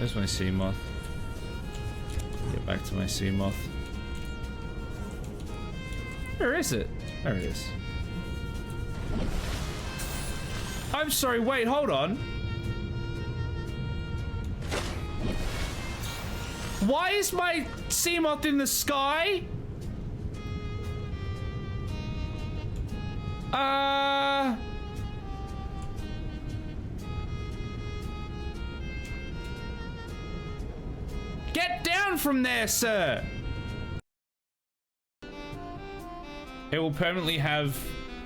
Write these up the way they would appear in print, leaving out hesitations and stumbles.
Where's my sea moth? Get back to my sea moth. Where is it? There it is. I'm sorry, wait, hold on. Why is my sea moth in the sky? Get down from there, sir! It will permanently have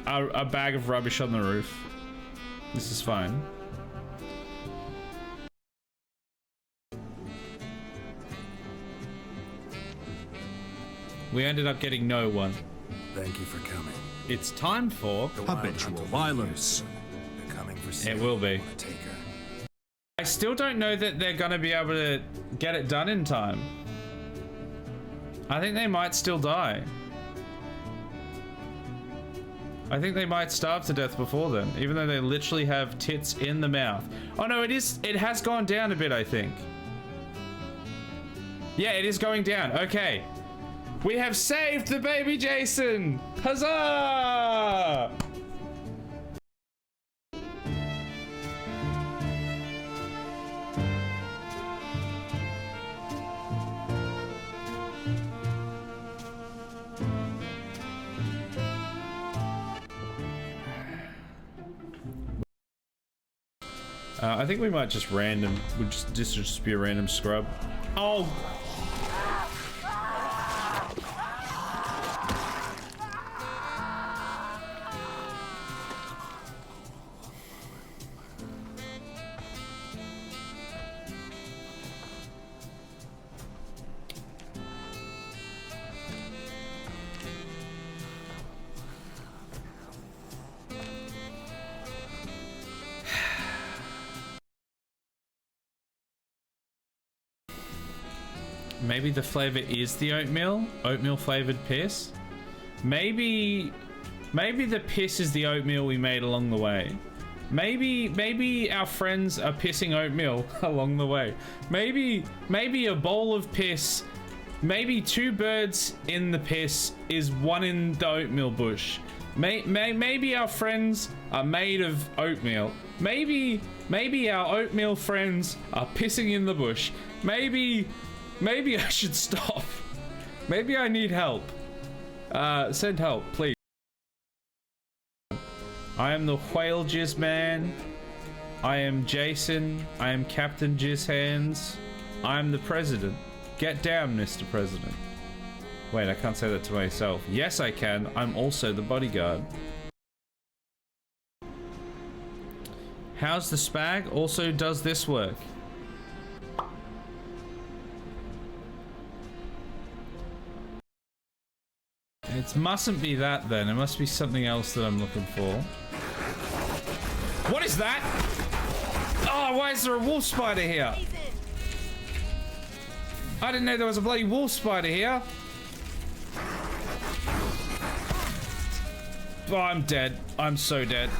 a bag of rubbish on the roof. This is fine. We ended up getting no one. Thank you for coming. It's time for habitual violence. They're coming for sale. It will be. Take her. I still don't know that they're gonna be able to get it done in time. I think they might still die. I think they might starve to death before then, even though they literally have tits in the mouth. Oh no, it has gone down a bit, I think. Yeah, it is going down. Okay. We have saved the baby Jason! Huzzah! I think we might just random. This would just be a random scrub. Oh. Maybe the flavor is the oatmeal flavored piss. Maybe the piss is the oatmeal we made along the way. Maybe our friends are pissing oatmeal along the way. Maybe a bowl of piss, maybe 2 birds in the piss is one in the oatmeal bush. Maybe our friends are made of oatmeal. Maybe our oatmeal friends are pissing in the bush. Maybe I should stop. Maybe I need help. Send help, please. I am the whale jizz man. I am Jason. I am Captain Jizz Hands. I am the president. Get down, Mr. President. Wait, I can't say that to myself. Yes, I can. I'm also the bodyguard. How's the spag? Also, does this work? It mustn't be that then. It must be something else that I'm looking for. What is that? Oh, why is there a wolf spider here? I didn't know there was a bloody wolf spider here. Oh, I'm dead. I'm so dead.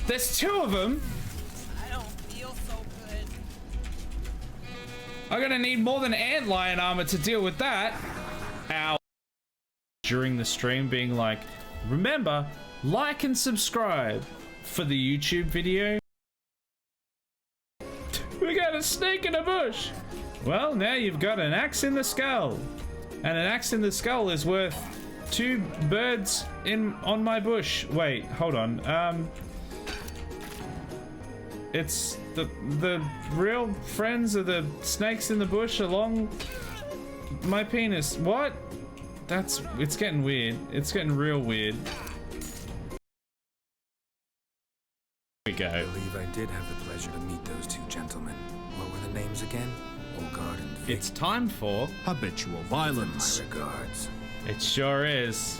There's 2 of them. I'm gonna need more than antlion armor to deal with that. Ow. During the stream being like, remember, like and subscribe for the YouTube video. We got a snake in a bush. Well, now you've got an axe in the skull. And an axe in the skull is worth 2 birds on my bush. Wait, hold on. It's the real friends of the snakes in the bush along my penis. What? It's getting weird. It's getting real weird. Here we go. I believe I did have the pleasure to meet those 2 gentlemen. What were the names again? Olgard and Vic. It's time for habitual violence. My regards. It sure is.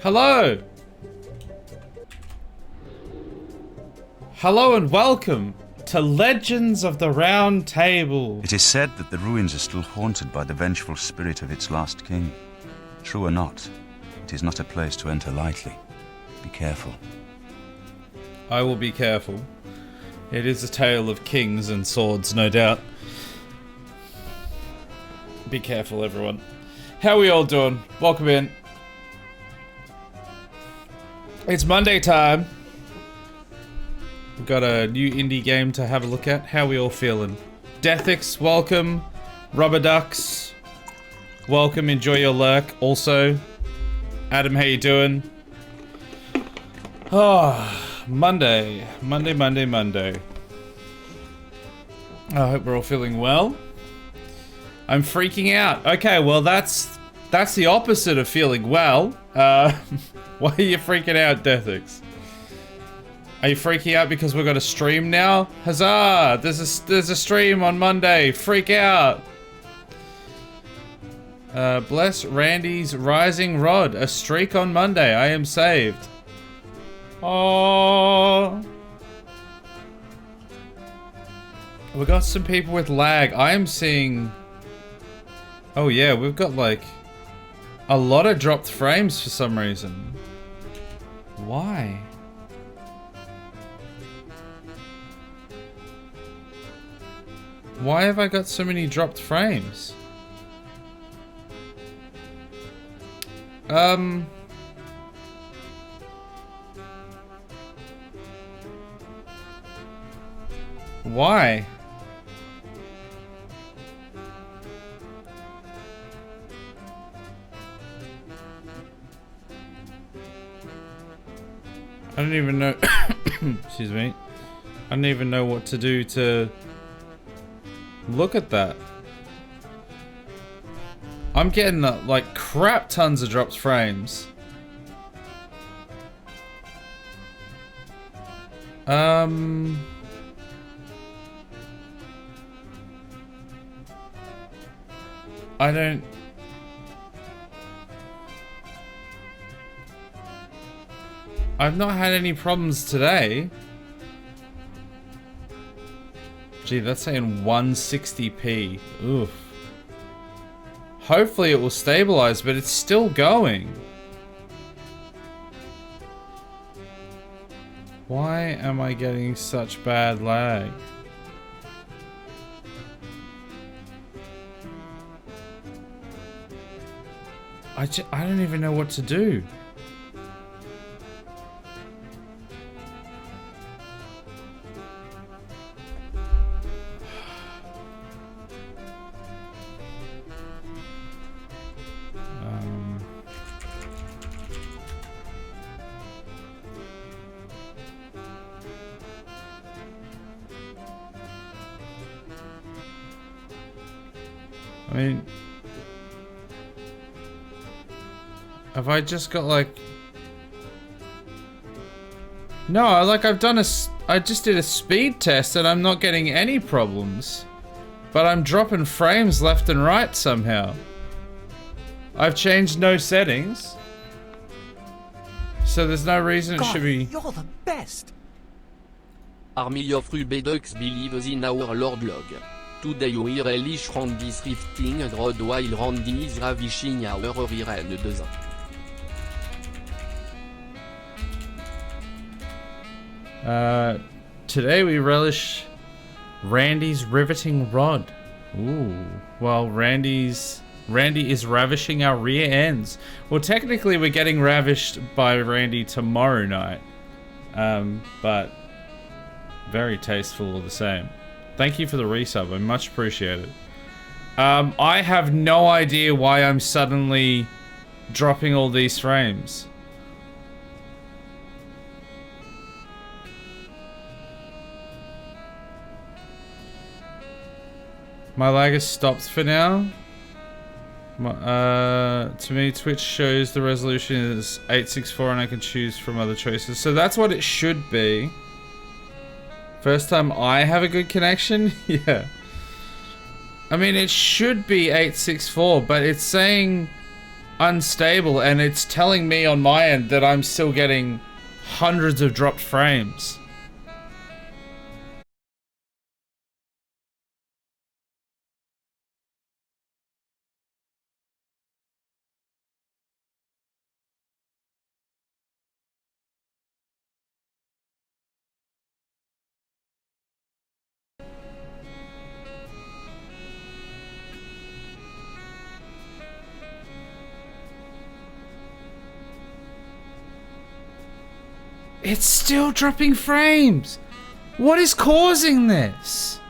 Hello! Hello and welcome to Legends of the Round Table. It is said that the ruins are still haunted by the vengeful spirit of its last king. True or not, it is not a place to enter lightly. Be careful. I will be careful. It is a tale of kings and swords, no doubt. Be careful, everyone. How are we all doing? Welcome in. It's Monday time. We've got a new indie game to have a look at. How are we all feeling? Deathix, welcome. Rubber Ducks, welcome. Enjoy your lurk. Also, Adam, how you doing? Oh, Monday. Monday. I hope we're all feeling well. I'm freaking out. Okay, well that's the opposite of feeling well. Why are you freaking out, Deathix? Are you freaking out because we're gonna stream now? Huzzah! There's a stream on Monday. Freak out. Bless Randy's rising rod. A streak on Monday. I am saved. Oh. We got some people with lag. I am seeing. Oh yeah, we've got like a lot of dropped frames for some reason. Why? Why have I got so many dropped frames? Why? I don't even know. Excuse me. I don't even know what to do to look at that. I'm getting like crap tons of dropped frames. I don't. I've not had any problems today. Gee, that's saying 160p. Oof. Hopefully it will stabilize, but it's still going. Why am I getting such bad lag? I don't even know what to do. I mean, have I just got like... No, like I just did a speed test and I'm not getting any problems. But I'm dropping frames left and right somehow. I've changed no settings. So there's no reason it should be... You're the best! Army of Rubedux believes in our Lord Log. Today we relish Randy's rifting rod while Randy is ravishing our Arthurian 2. Today we relish Randy's riveting rod. Ooh. Well, Randy is ravishing our rear ends. Well, technically we're getting ravished by Randy tomorrow night. But very tasteful all the same. Thank you for the resub. I much appreciate it. I have no idea why I'm suddenly dropping all these frames. My lag has stopped for now. To me, Twitch shows the resolution is 864 and I can choose from other choices. So that's what it should be. First time I have a good connection? Yeah. I mean, it should be 864, but it's saying unstable and it's telling me on my end that I'm still getting hundreds of dropped frames. It's still dropping frames. What is causing this?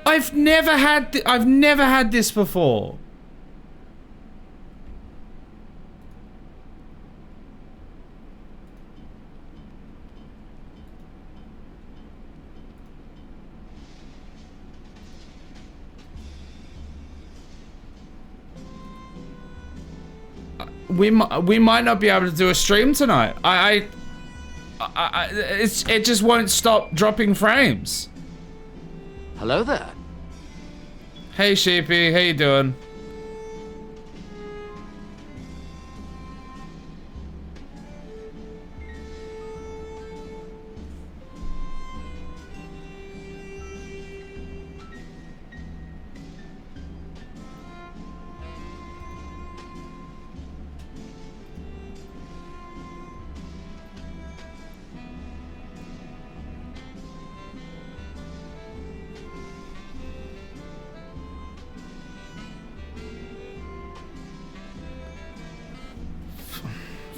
I've never had this before. We might not be able to do a stream tonight. It just won't stop dropping frames. Hello there. Hey Sheepy, how you doing?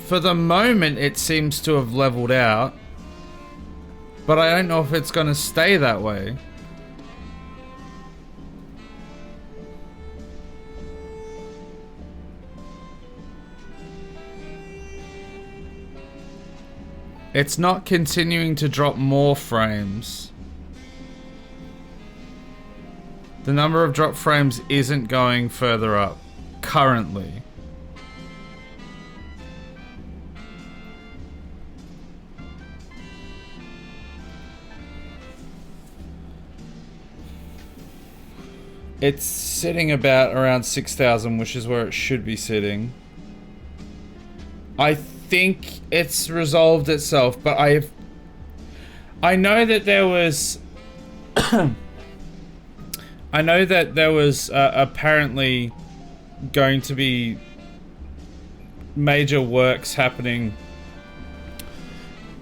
For the moment, it seems to have leveled out, but I don't know if it's going to stay that way. It's not continuing to drop more frames. The number of drop frames isn't going further up currently. It's sitting around 6,000, which is where it should be sitting. I think it's resolved itself, but I know that there was I know that there was apparently going to be major works happening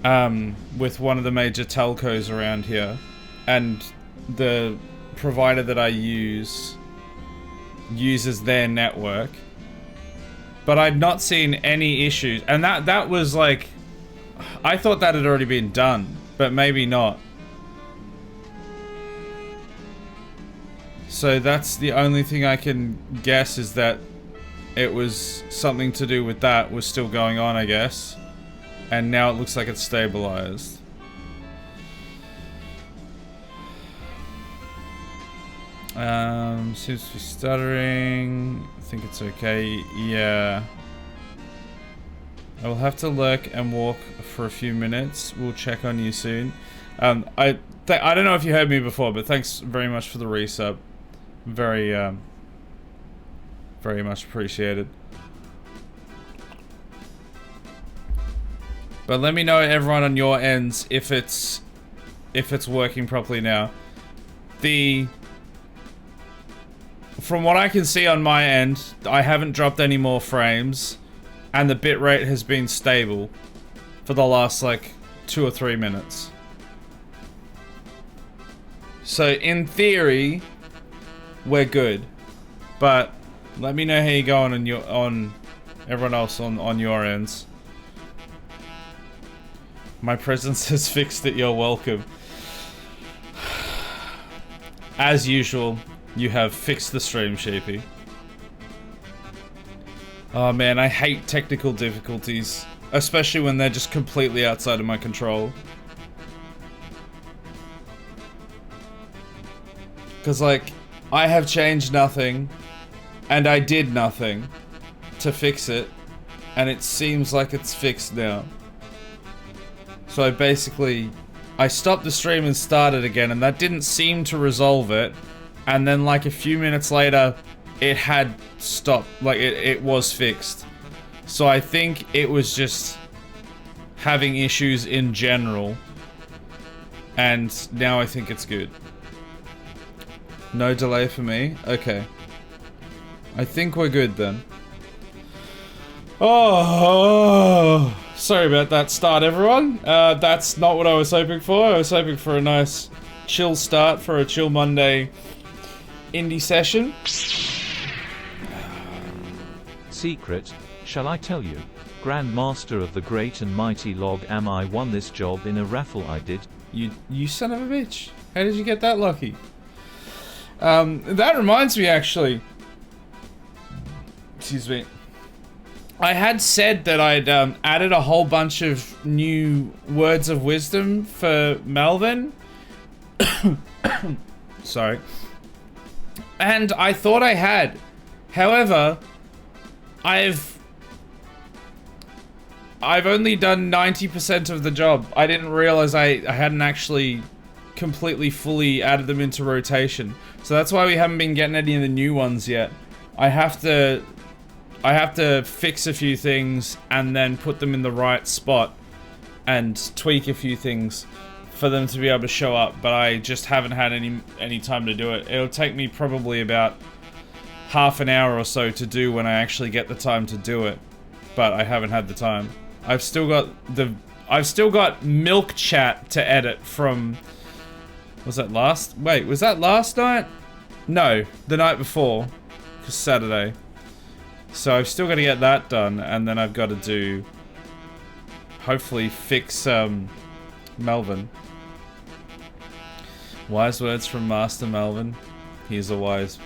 with one of the major telcos around here, and the provider that I use uses their network, but I've not seen any issues, and that was like, I thought that had already been done, but maybe not. So that's the only thing I can guess, is that it was something to do with that was still going on, I guess, and now it looks like it's stabilized. Seems to be stuttering. I think it's okay. Yeah. I will have to lurk and walk for a few minutes. We'll check on you soon. I don't know if you heard me before, but thanks very much for the resub. Very much appreciated. But let me know, everyone on your ends, if it's working properly now. From what I can see on my end, I haven't dropped any more frames, and the bitrate has been stable for the last like 2 or 3 minutes. So in theory, we're good. But let me know how you're going on everyone else on your ends. My presence has fixed it, you're welcome. As usual, you have fixed the stream, Sheepy. Oh man, I hate technical difficulties, especially when they're just completely outside of my control. Because like, I have changed nothing, and I did nothing to fix it, and it seems like it's fixed now. So I stopped the stream and started again, and that didn't seem to resolve it. And then like a few minutes later, it had stopped, like it was fixed. So I think it was just having issues in general. And now I think it's good. No delay for me? Okay. I think we're good then. Oh, sorry about that start, everyone. That's not what I was hoping for. I was hoping for a nice chill start for a chill Monday indie session. Secret, shall I tell you? Grandmaster of the Great and Mighty Log. Am I won this job in a raffle I did. You son of a bitch. How did you get that lucky? That reminds me, actually. Excuse me. I had said that I'd added a whole bunch of new words of wisdom for Melvin. Sorry. And I thought I had. However, I've only done 90% of the job. I didn't realize I hadn't actually completely fully added them into rotation. So that's why we haven't been getting any of the new ones yet. I have to fix a few things and then put them in the right spot and tweak a few things for them to be able to show up, but I just haven't had any time to do it. It'll take me probably about half an hour or so to do when I actually get the time to do it, but I haven't had the time. I've still got milk chat to edit from, was that last night? No, the night before, 'cause Saturday. So I've still got to get that done, and then I've got to do, hopefully fix Melvin. Wise words from Master Melvin. He's a wise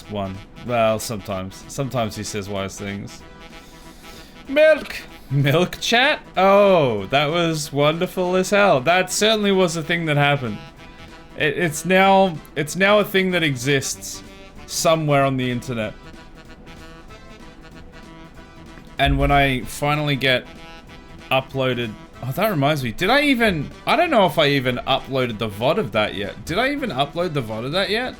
one. Well, sometimes he says wise things. Milk chat? Oh, that was wonderful as hell. That certainly was a thing that happened. It's now a thing that exists somewhere on the internet. And when I finally get uploaded, oh, that reminds me, I don't know if I even uploaded the VOD of that yet. Did I even upload the VOD of that yet?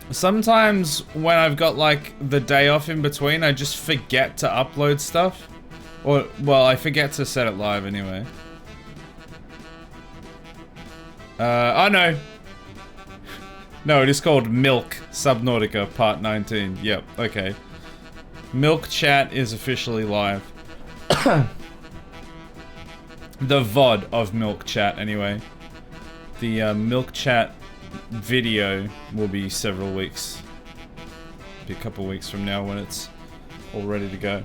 Sometimes when I've got like the day off in between, I just forget to upload stuff. Or, well, I forget to set it live anyway. Oh no. No, it is called Milk Subnautica Part 19. Yep, okay. Milk Chat is officially live. The VOD of Milk Chat, anyway. The Milk Chat video will be several weeks. Be a couple weeks from now when it's all ready to go.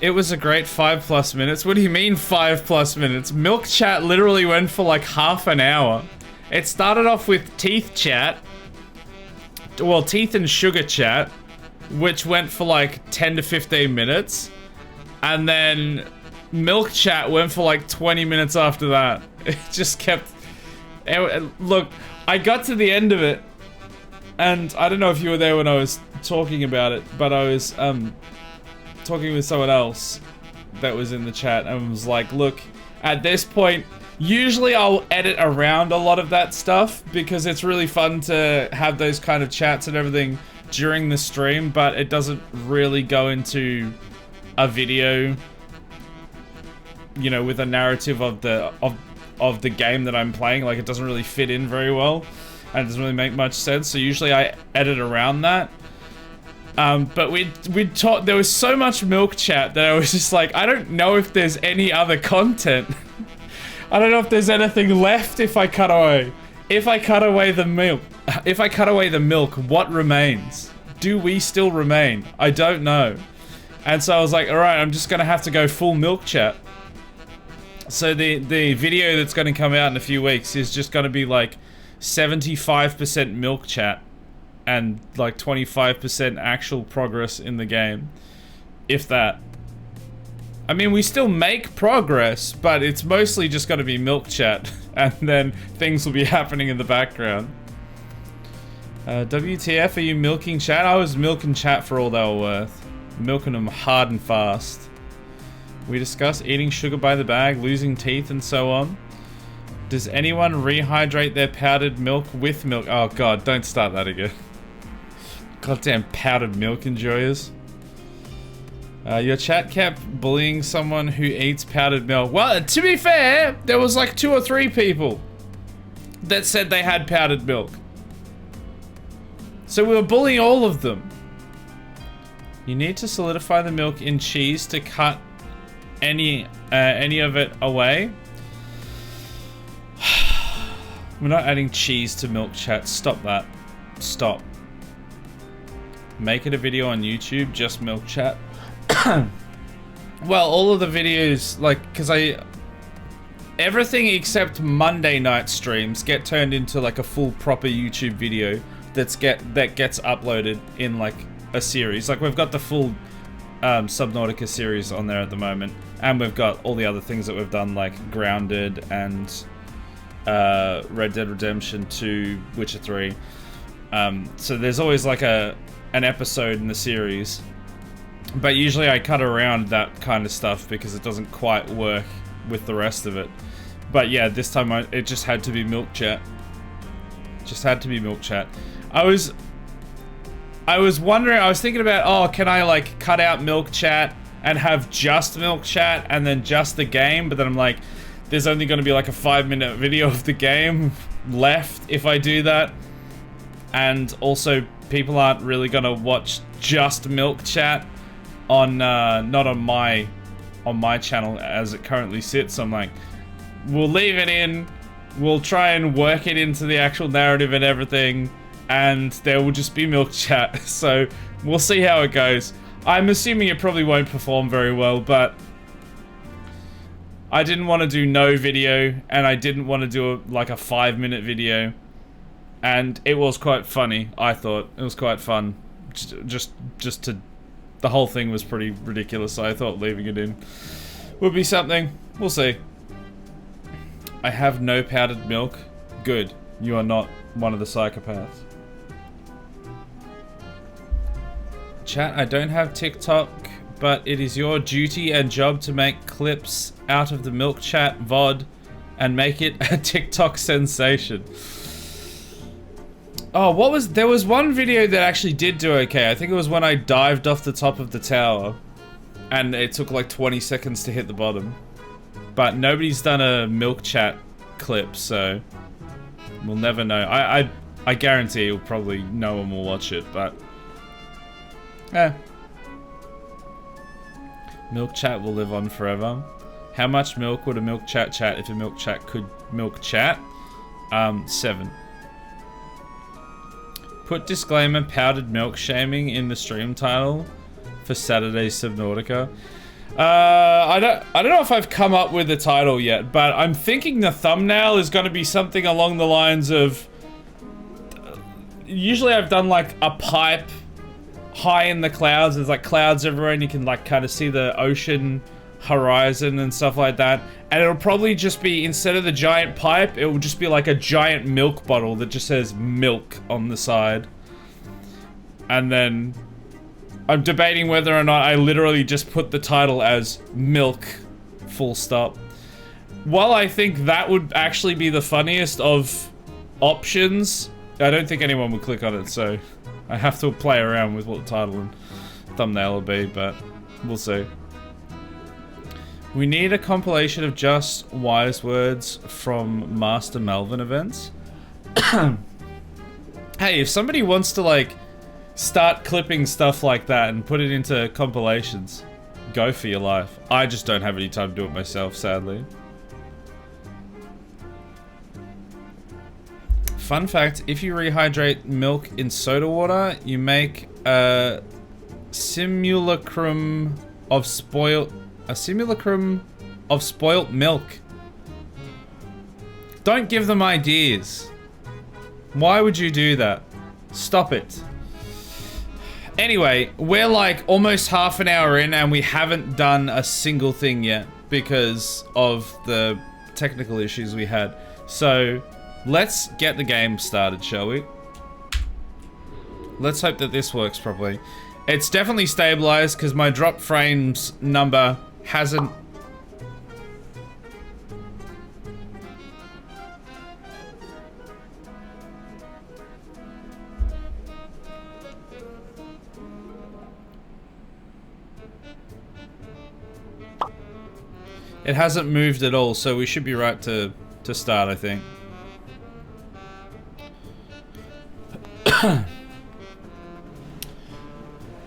It was a great 5+ minutes. What do you mean 5+ minutes? Milk Chat literally went for like half an hour. It started off with Teeth Chat. Well, Teeth and Sugar Chat, which went for like 10 to 15 minutes. And then Milk Chat went for like 20 minutes after that. It just kept... Look, I got to the end of it, and I don't know if you were there when I was talking about it, but I was talking with someone else that was in the chat and was like, look, at this point, usually I'll edit around a lot of that stuff because it's really fun to have those kind of chats and everything during the stream, but it doesn't really go into a video, you know, with a narrative of the game that I'm playing. Like, it doesn't really fit in very well and it doesn't really make much sense, so usually I edit around that. But we'd talk, there was so much Milk Chat that I was just like, I don't know if there's any other content. I don't know if there's anything left if I cut away. If I cut away the milk, what remains? Do we still remain? I don't know. And so I was like, alright, I'm just gonna have to go full Milk Chat. So the video that's gonna come out in a few weeks is just gonna be like 75% Milk Chat and like 25% actual progress in the game. If that. I mean, we still make progress, but it's mostly just gonna be Milk Chat, and then things will be happening in the background. WTF, are you milking chat? I was milking chat for all they were worth. Milking them hard and fast. We discussed eating sugar by the bag, losing teeth, and so on. Does anyone rehydrate their powdered milk with milk? Oh god, don't start that again. Goddamn powdered milk enjoyers. Your chat kept bullying someone who eats powdered milk. Well, to be fair, there was like 2 or 3 people that said they had powdered milk. So we were bullying all of them. You need to solidify the milk in cheese to cut any of it away. We're not adding cheese to Milk Chat. Stop that. stop. Make it a video on YouTube, just milk chat. Well, all of the videos, like, because everything except Monday night streams get turned into like a full proper YouTube video that gets uploaded in like a series. Like we've got the full Subnautica series on there at the moment, and we've got all the other things that we've done like Grounded and Red Dead Redemption 2, Witcher 3. So there's always like an episode in the series. But usually I cut around that kind of stuff because it doesn't quite work with the rest of it. But yeah, this time it just had to be milk chat. Just had to be milk chat. I was wondering, I was thinking about, oh, can I like cut out milk chat and have just milk chat and then just the game? But then I'm like, there's only going to be like a 5-minute video of the game left if I do that. And also people aren't really going to watch just milk chat on not on my channel as it currently sits. So I'm like, we'll leave it in, we'll try and work it into the actual narrative and everything, and there will just be milk chat. So we'll see how it goes. I'm assuming it probably won't perform very well, but I didn't want to do no video, and I didn't want to do like a 5-minute video, and it was quite funny. I thought it was quite fun, just to. The whole thing was pretty ridiculous, so I thought leaving it in would be something. We'll see. I have no powdered milk. Good. You are not one of the psychopaths. Chat, I don't have TikTok, but it is your duty and job to make clips out of the milk chat VOD and make it a TikTok sensation. Oh, there was one video that actually did do okay. I think it was when I dived off the top of the tower and it took like 20 seconds to hit the bottom. But nobody's done a milk chat clip, so we'll never know. I guarantee you'll probably no one will watch it, but milk chat will live on forever. How much milk would a milk chat if a milk chat could milk chat? 7. Put disclaimer powdered milk shaming in the stream title for Saturday's Subnautica. I don't know if I've come up with a title yet, but I'm thinking the thumbnail is going to be something along the lines of. Usually I've done like a pipe high in the clouds. There's like clouds everywhere, and you can like kind of see the ocean horizon and stuff like that. And it'll probably just be, instead of the giant pipe, it will just be like a giant milk bottle that just says milk on the side. And then I'm debating whether or not I literally just put the title as milk, full stop. While I think that would actually be the funniest of options, I don't think anyone would click on it, so I have to play around with what the title and thumbnail will be, but we'll see. We need a compilation of just wise words from Master Melvin events. Hey, if somebody wants to like start clipping stuff like that and put it into compilations, go for your life. I just don't have any time to do it myself, sadly. Fun fact, if you rehydrate milk in soda water, you make a simulacrum of spoiled milk. Don't give them ideas. Why would you do that? Stop it. Anyway, we're like almost half an hour in and we haven't done a single thing yet because of the technical issues we had. So let's get the game started, shall we? Let's hope that this works properly. It's definitely stabilized because my drop frames number hasn't. It hasn't moved at all, so we should be right to start, I think.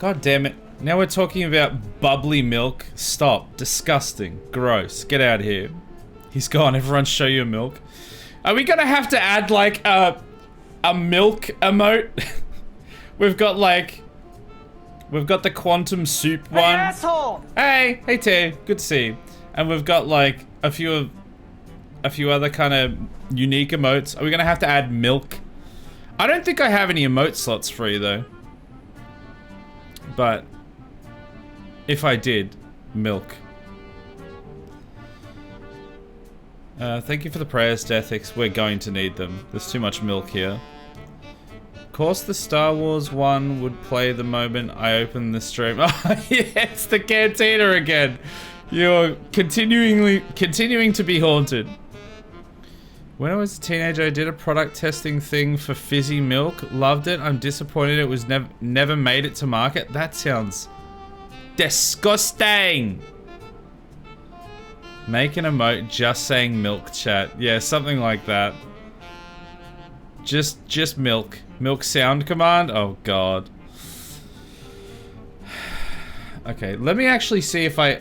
God damn it. Now we're talking about bubbly milk. Stop. Disgusting. Gross. Get out of here. He's gone. Everyone show your milk. Are we gonna have to add like a a milk emote. We've got the quantum soup one. Hey, asshole! Hey T, good to see you. And we've got like a few other kind of unique emotes. Are we gonna have to add milk? I don't think I have any emote slots free though. But if I did, milk. Thank you for the prayers, Deathix. We're going to need them. There's too much milk here. Of course, the Star Wars one would play the moment I open the stream. Oh, yeah, it's the cantina again. You're continuing to be haunted. When I was a teenager, I did a product testing thing for fizzy milk. Loved it. I'm disappointed it was never made it to market. That sounds disgusting. Make an emote just saying milk, chat. Yeah, something like that. Just milk. Milk sound command? Oh god. Okay, let me actually see if I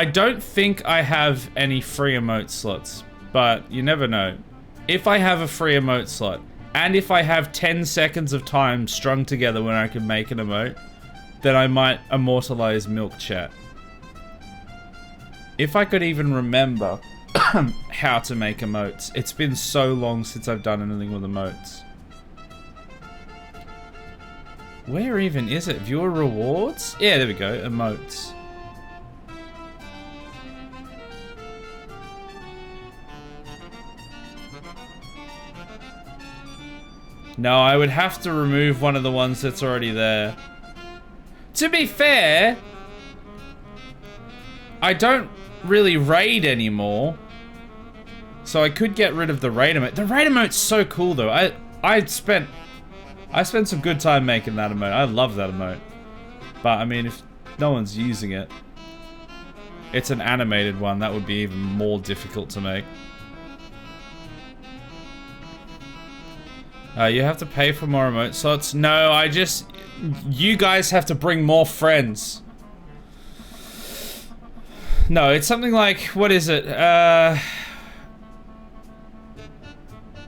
don't think I have any free emote slots, but you never know. If I have a free emote slot, and if I have 10 seconds of time strung together when I can make an emote, then I might immortalize milk chat. If I could even remember how to make emotes. It's been so long since I've done anything with emotes. Where even is it? Viewer rewards? Yeah, there we go. Emotes. No, I would have to remove one of the ones that's already there. To be fair, I don't really raid anymore, so I could get rid of the raid emote. The raid emote's so cool though. I spent some good time making that emote. I love that emote. But I mean, if no one's using it, it's an animated one. That would be even more difficult to make. You have to pay for more emote slots. No, you guys have to bring more friends. No, it's something like, what is it?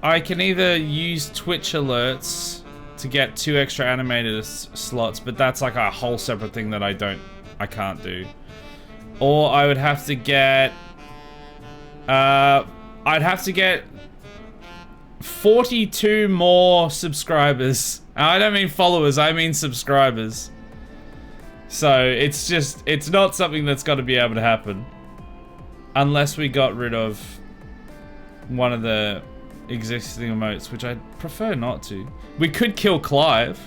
I can either use Twitch alerts to get 2 extra animated slots, but that's like a whole separate thing that I can't do. Or I would have to get, I'd have to get 42 more subscribers. I don't mean followers, I mean subscribers. So it's not something that's got to be able to happen. Unless we got rid of one of the existing emotes, which I'd prefer not to. We could kill Clive.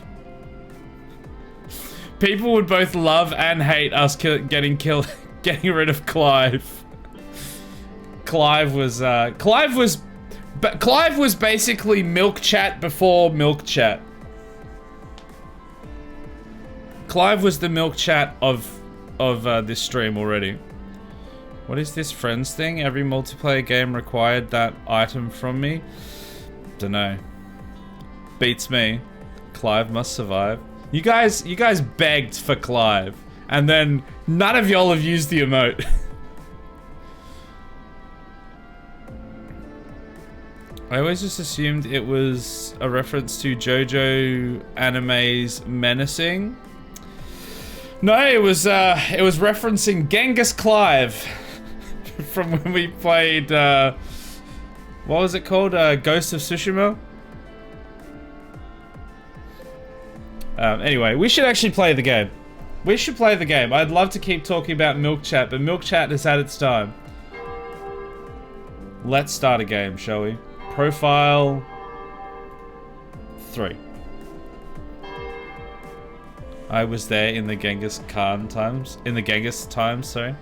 People would both love and hate us getting rid of Clive. Clive was basically milk chat before milk chat. Clive was the milk chat of this stream already. What is this friends thing? Every multiplayer game required that item from me? Dunno. Beats me. Clive must survive. You guys begged for Clive, and then none of y'all have used the emote. I always just assumed it was a reference to JoJo anime's menacing. No, it was referencing Genghis Clive from when we played, what was it called? Ghost of Tsushima? Anyway, we should actually play the game. We should play the game. I'd love to keep talking about Milk Chat, but Milk Chat has had its time. Let's start a game, shall we? Profile 3. I was there in the Genghis Khan times. In the Genghis times, sorry.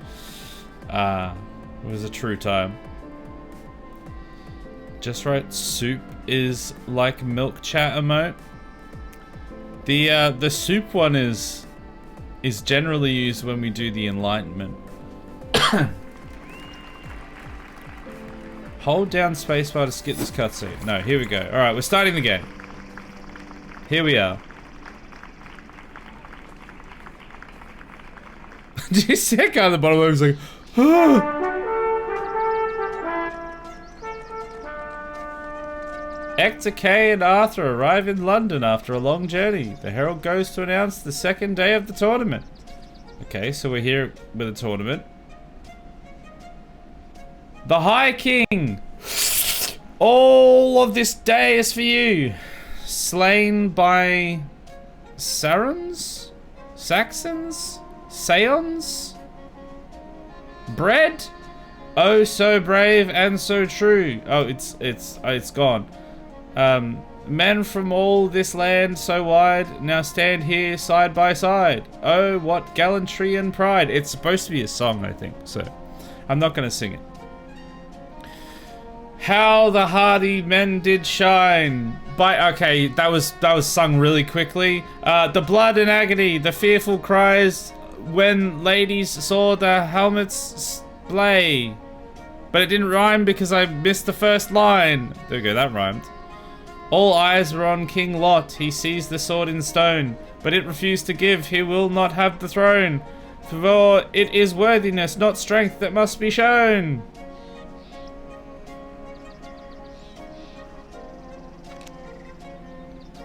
It was a true time. Just right, soup is like milk chat emote. The soup one is generally used when we do the enlightenment. Hold down spacebar to skip this cutscene. No, here we go. Alright, we're starting the game. Here we are. Did you see that guy at the bottom where he was like, Ector Kay and Arthur arrive in London after a long journey. The herald goes to announce the second day of the tournament. Okay, so we're here with a tournament. The High King! All of this day is for you. Slain by Sarons? Saxons? Seons? Bread? Oh, so brave and so true. Oh, it's gone. Men from all this land so wide now stand here side by side. Oh, what gallantry and pride. It's supposed to be a song, I think, so I'm not gonna sing it. How the hardy men did shine. Okay, that was sung really quickly. The blood and agony, the fearful cries when ladies saw the helmets splay. But it didn't rhyme because I missed the first line. There we go, that rhymed. All eyes were on King Lot. He seized the sword in stone, but it refused to give. He will not have the throne. For it is worthiness, not strength, that must be shown.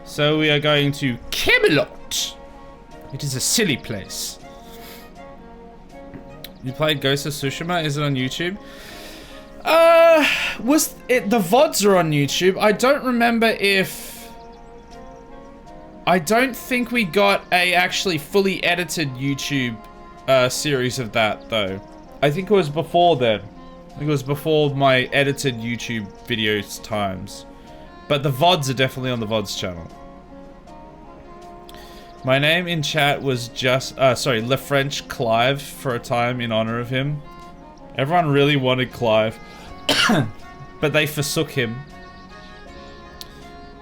So we are going to Camelot. It is a silly place. You played Ghost of Tsushima? Is it on YouTube? Was it, the VODs are on YouTube. I don't remember if... I don't think we got a actually fully edited YouTube series of that, though. I think it was before then. I think it was before my edited YouTube videos times. But the VODs are definitely on the VODs channel. My name in chat was Le French Clive for a time in honor of him. Everyone really wanted Clive. But they forsook him.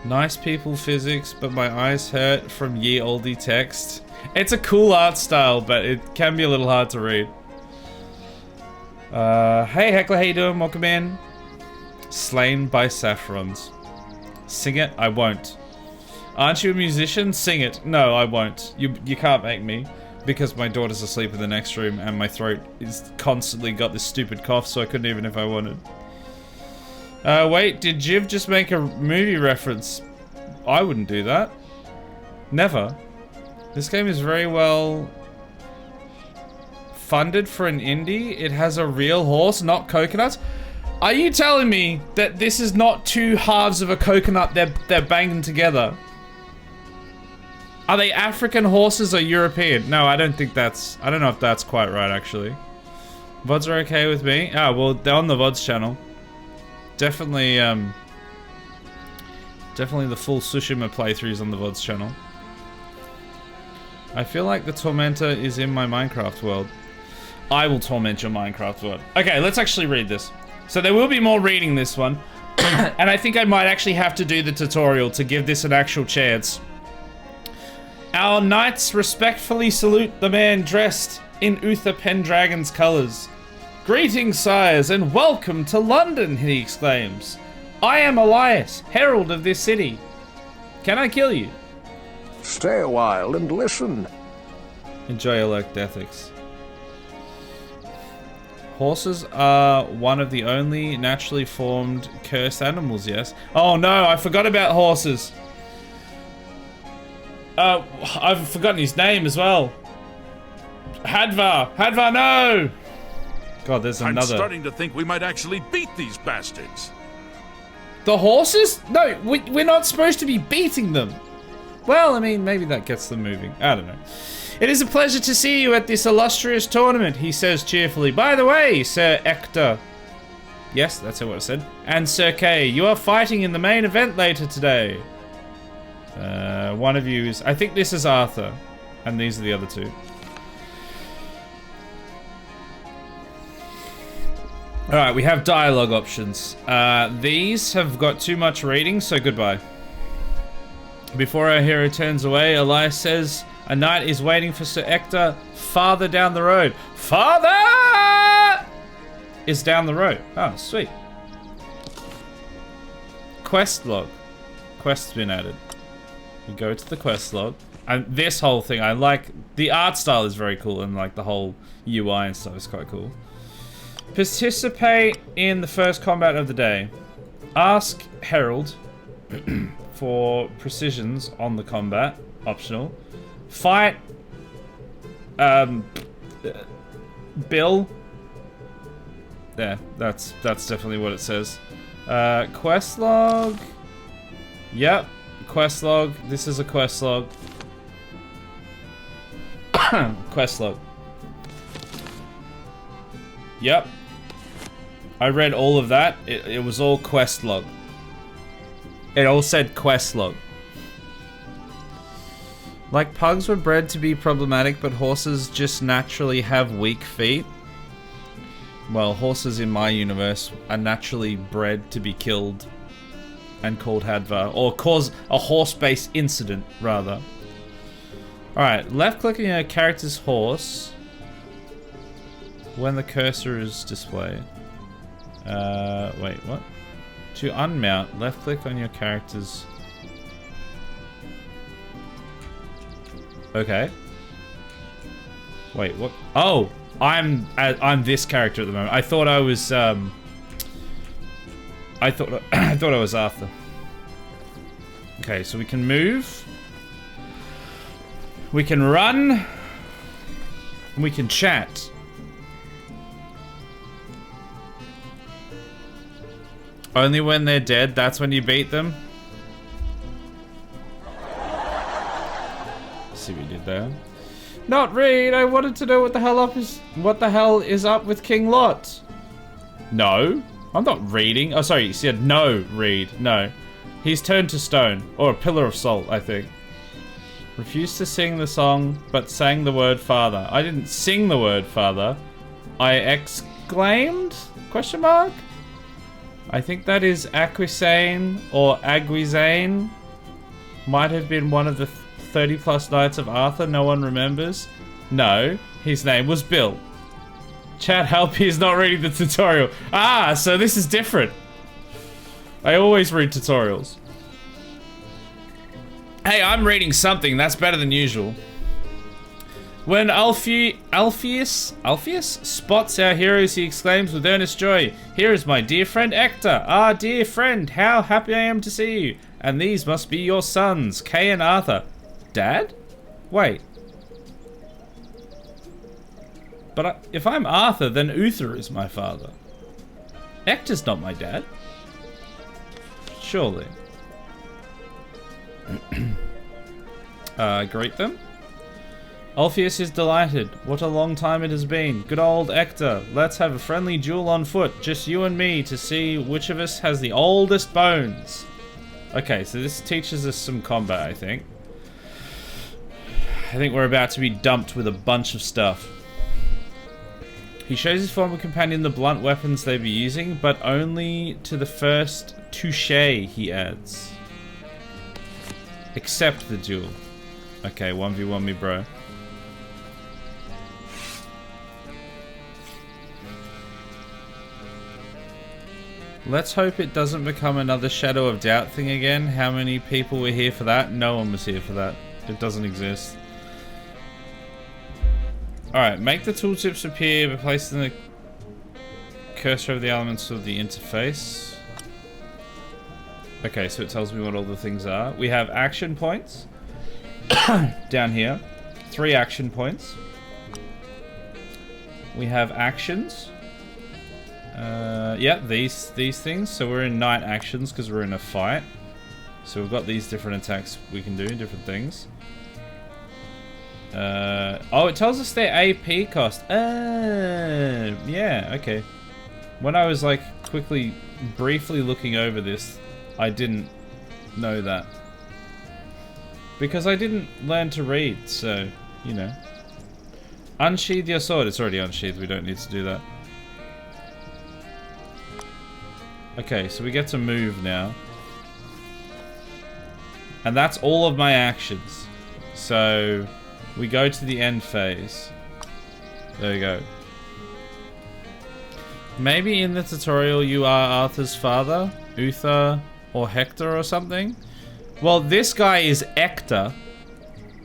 Nice people physics, but my eyes hurt from ye olde text. It's a cool art style, but it can be a little hard to read. Hey Heckler, how you doing? Welcome in. Slain by Saffrons. Sing it? I won't. Aren't you a musician? Sing it. No, I won't. You can't make me. Because my daughter's asleep in the next room and my throat is constantly got this stupid cough, so I couldn't even if I wanted. Wait, did Jiv just make a movie reference? I wouldn't do that. Never. This game is very well funded for an indie. It has a real horse, not coconuts. Are you telling me that this is not two halves of a coconut they're banging together? Are they African horses or European? No, I don't think that's... I don't know if that's quite right, actually. VODs are okay with me. Ah, well, they're on the VODs channel. Definitely, definitely the full Tsushima playthroughs on the VODs channel. I feel like the Tormentor is in my Minecraft world. I will torment your Minecraft world. Okay, let's actually read this. So there will be more reading this one. And I think I might actually have to do the tutorial to give this an actual chance. Our knights respectfully salute the man dressed in Uther Pendragon's colors. Greetings, sires, and welcome to London, he exclaims. I am Elias, herald of this city. Can I kill you? Stay a while and listen. Enjoy your lurked ethics. Horses are one of the only naturally formed cursed animals, yes? Oh no, I forgot about horses. I've forgotten his name as well. Hadvar! Hadvar, no! God, there's another. I'm starting to think we might actually beat these bastards. The horses? No, we're not supposed to be beating them. Well, I mean, maybe that gets them moving. I don't know. It is a pleasure to see you at this illustrious tournament, he says cheerfully. By the way, Sir Ector. Yes, that's what I said. And Sir Kay, you are fighting in the main event later today. One of you is... I think this is Arthur. And these are the other two. Alright, we have dialogue options. These have got too much reading, so goodbye. Before our hero turns away, Elias says, a knight is waiting for Sir Ector farther down the road. Father is down the road. Oh, sweet. Quest log. Quest's been added. We go to the quest log. And this whole thing, I like... The art style is very cool, and like the whole UI and stuff is quite cool. Participate in the first combat of the day. Ask Herald for precisions on the combat. Optional. Fight. Bill. Yeah, that's definitely what it says. Quest log. Yep, quest log. This is a quest log. Quest log. Yep. I read all of that. It was all quest log. It all said quest log. Like pugs were bred to be problematic, but horses just naturally have weak feet. Well, horses in my universe are naturally bred to be killed and called Hadvar, or cause a horse-based incident, rather. Alright, left-click on your character's horse when the cursor is displayed. Wait, what? To unmount, left-click on your character's... Okay. Wait, what? Oh! I'm this character at the moment. I thought I was, I thought I was Arthur. Okay, so we can move. We can run. We can chat. Only when they're dead, that's when you beat them. Let's see what we did there. Not read. I wanted to know what the hell is up with King Lot. No, I'm not reading. Oh, sorry. You said no. Read. No, he's turned to stone or a pillar of salt. I think. Refused to sing the song, but sang the word father. I didn't sing the word father. I exclaimed? Question mark. I think that is Aquisane or Aguisane. Might have been one of the 30+ Knights of Arthur, no one remembers. No, his name was Bill. Chat help, he's not reading the tutorial. Ah, so this is different. I always read tutorials. Hey, I'm reading something, that's better than usual. When Alpheus spots our heroes, he exclaims with earnest joy, "Here is my dear friend Ector. Ah, dear friend, how happy I am to see you. And these must be your sons, Kay and Arthur." Dad? Wait. But if I'm Arthur, then Uther is my father. Ector's not my dad. Surely. Greet them. Alpheus is delighted. What a long time it has been. Good old Ector. Let's have a friendly duel on foot. Just you and me to see which of us has the oldest bones. Okay, so this teaches us some combat, I think. I think we're about to be dumped with a bunch of stuff. He shows his former companion the blunt weapons they be using, but only to the first touche, he adds. Except the duel. Okay, 1v1 me, bro. Let's hope it doesn't become another Shadow of Doubt thing again. How many people were here for that? No one was here for that. It doesn't exist. Alright, make the tooltips appear by placing the cursor of the elements of the interface. Okay, so it tells me what all the things are. We have action points. Down here. 3 action points. We have actions. Yeah, these things. So we're in night actions because we're in a fight. So we've got these different attacks we can do, different things. Oh, it tells us their AP cost. Yeah, okay. When I was like briefly looking over this, I didn't know that. Because I didn't learn to read, so, you know. Unsheathe your sword. It's already unsheathed, we don't need to do that. Okay, so we get to move now. And that's all of my actions. So, we go to the end phase. There we go. Maybe in the tutorial you are Arthur's father, Uther, or Hector or something? Well, this guy is Ector,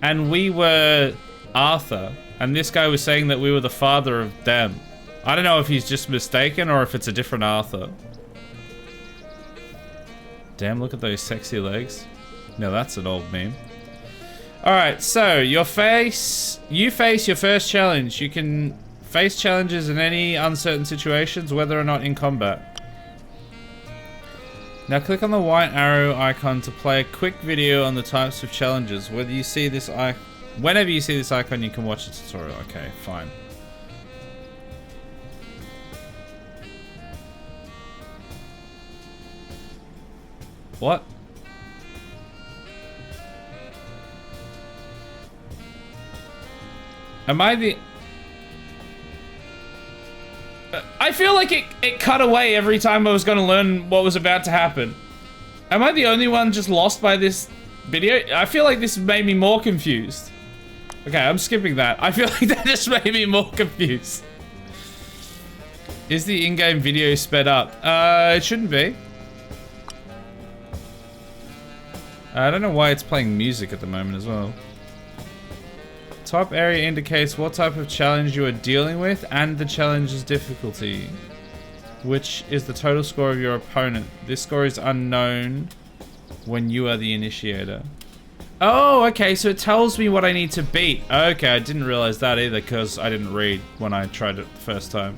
and we were Arthur, and this guy was saying that we were the father of them. I don't know if he's just mistaken or if it's a different Arthur. Damn, look at those sexy legs. Now that's an old meme. Alright, so you face your first challenge. You can face challenges in any uncertain situations, whether or not in combat. Now click on the white arrow icon to play a quick video on the types of challenges. Whenever you see this icon, you can watch a tutorial. Okay, fine. What? Am I the... I feel like it cut away every time I was going to learn what was about to happen. Am I the only one just lost by this video? I feel like this made me more confused. Okay, I'm skipping that. I feel like that just made me more confused. Is the in-game video sped up? It shouldn't be. I don't know why it's playing music at the moment as well. Top area indicates what type of challenge you are dealing with and the challenge's difficulty, which is the total score of your opponent. This score is unknown when you are the initiator. Oh, okay, so it tells me what I need to beat. Okay, I didn't realize that either because I didn't read when I tried it the first time.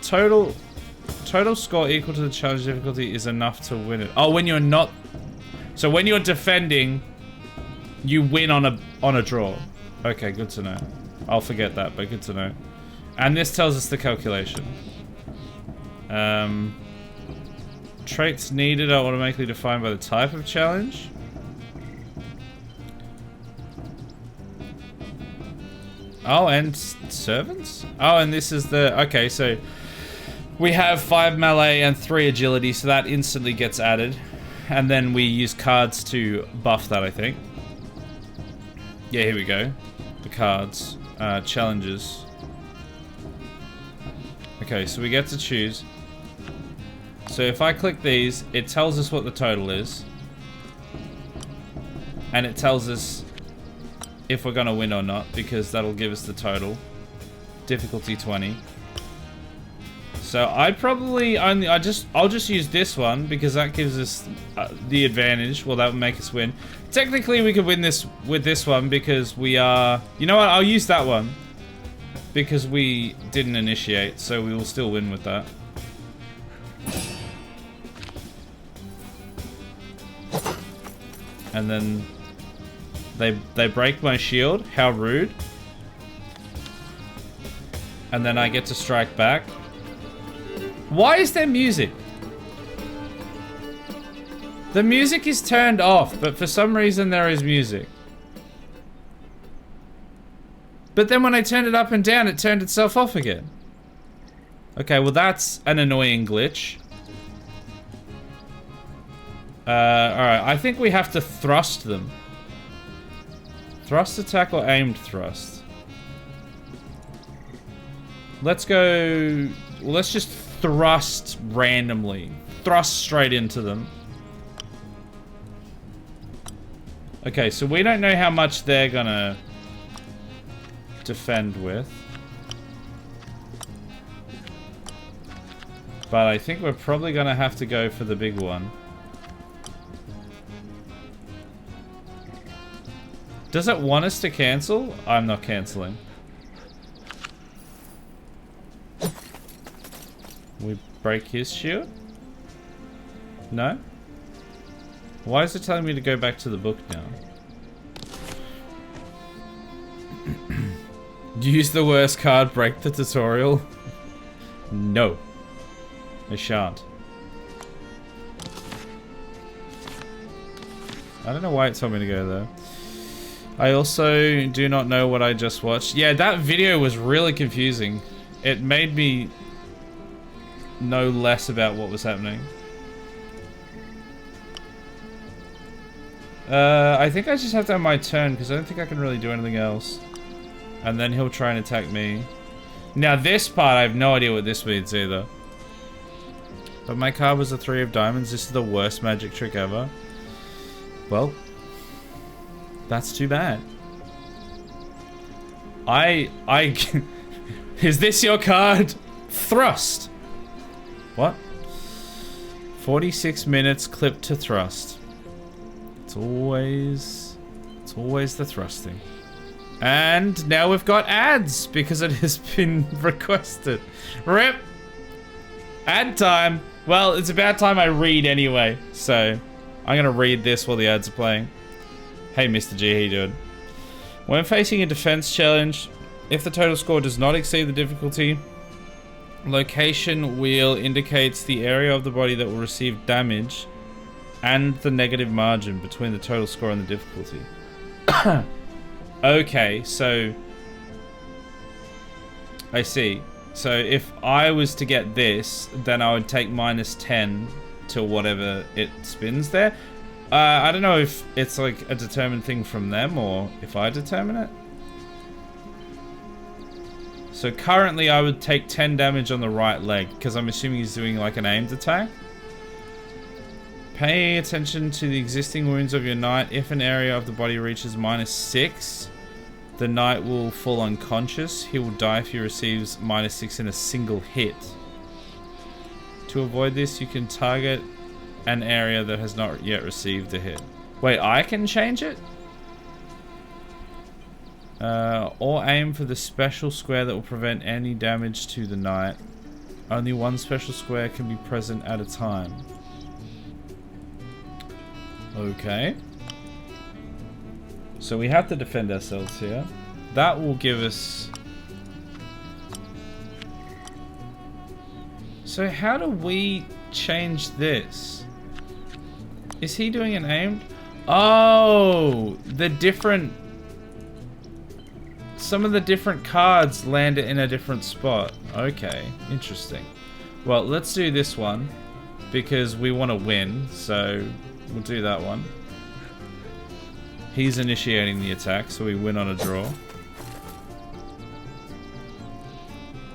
Total score equal to the challenge difficulty is enough to win it. Oh, when you're not... So when you're defending, you win on a draw. Okay, good to know. I'll forget that, but good to know. And this tells us the calculation. Traits needed are automatically defined by the type of challenge. Oh, and servants? Oh, and this is the... Okay, so... We have 5 melee and 3 agility, so that instantly gets added. And then we use cards to buff that, I think. Yeah, here we go. The cards. Challenges. Okay, so we get to choose. So if I click these, it tells us what the total is. And it tells us if we're gonna win or not, because that'll give us the total. Difficulty 20. So I probably only, I'll just use this one because that gives us the advantage. Well, that would make us win. Technically, we could win this with this one because we are, you know what? I'll use that one because we didn't initiate, so we will still win with that. And then they break my shield. How rude. And then I get to strike back. Why is there music? The music is turned off, but for some reason there is music. But then when I turned it up and down, it turned itself off again. Okay, well that's an annoying glitch. Alright, I think we have to thrust them. Thrust attack or aimed thrust? Let's go... Well, let's just thrust randomly. Thrust straight into them. Okay, so we don't know how much they're gonna defend with. But I think we're probably gonna have to go for the big one. Does it want us to cancel? I'm not canceling. We break his shield? No? Why is it telling me to go back to the book now? Use the worst card, break the tutorial? No. I shan't. I don't know why it told me to go there. I also do not know what I just watched. Yeah, that video was really confusing. It made me know less about what was happening. I think I just have to have my turn because I don't think I can really do anything else. And then he'll try and attack me. Now this part, I have no idea what this means either. But my card was a 3 of diamonds. This is the worst magic trick ever. Well, that's too bad. Is this your card? Thrust. What? 46 minutes clip to thrust. It's always the thrusting. And now we've got ads because it has been requested. Rip. Ad time. Well, it's about time I read anyway. So I'm gonna read this while the ads are playing. Hey, Mr. G, how you doing? When facing a defense challenge, if the total score does not exceed the difficulty, location wheel indicates the area of the body that will receive damage and the negative margin between the total score and the difficulty. Okay, so I see. So if I was to get this, then I would take -10 to whatever it spins there. I don't know if it's like a determined thing from them or if I determine it. So currently I would take 10 damage on the right leg because I'm assuming he's doing like an aimed attack. Pay attention to the existing wounds of your knight. If an area of the body reaches -6, the knight will fall unconscious. He will die if he receives -6 in a single hit. To avoid this, you can target an area that has not yet received a hit. Wait, I can change it? Or aim for the special square that will prevent any damage to the knight. Only one special square can be present at a time. Okay. So we have to defend ourselves here. That will give us... So how do we change this? Is he doing an aimed? Oh, the different... Some of the different cards land it in a different spot. Okay, interesting. Well, let's do this one because we want to win, so we'll do that one. He's initiating the attack, so we win on a draw.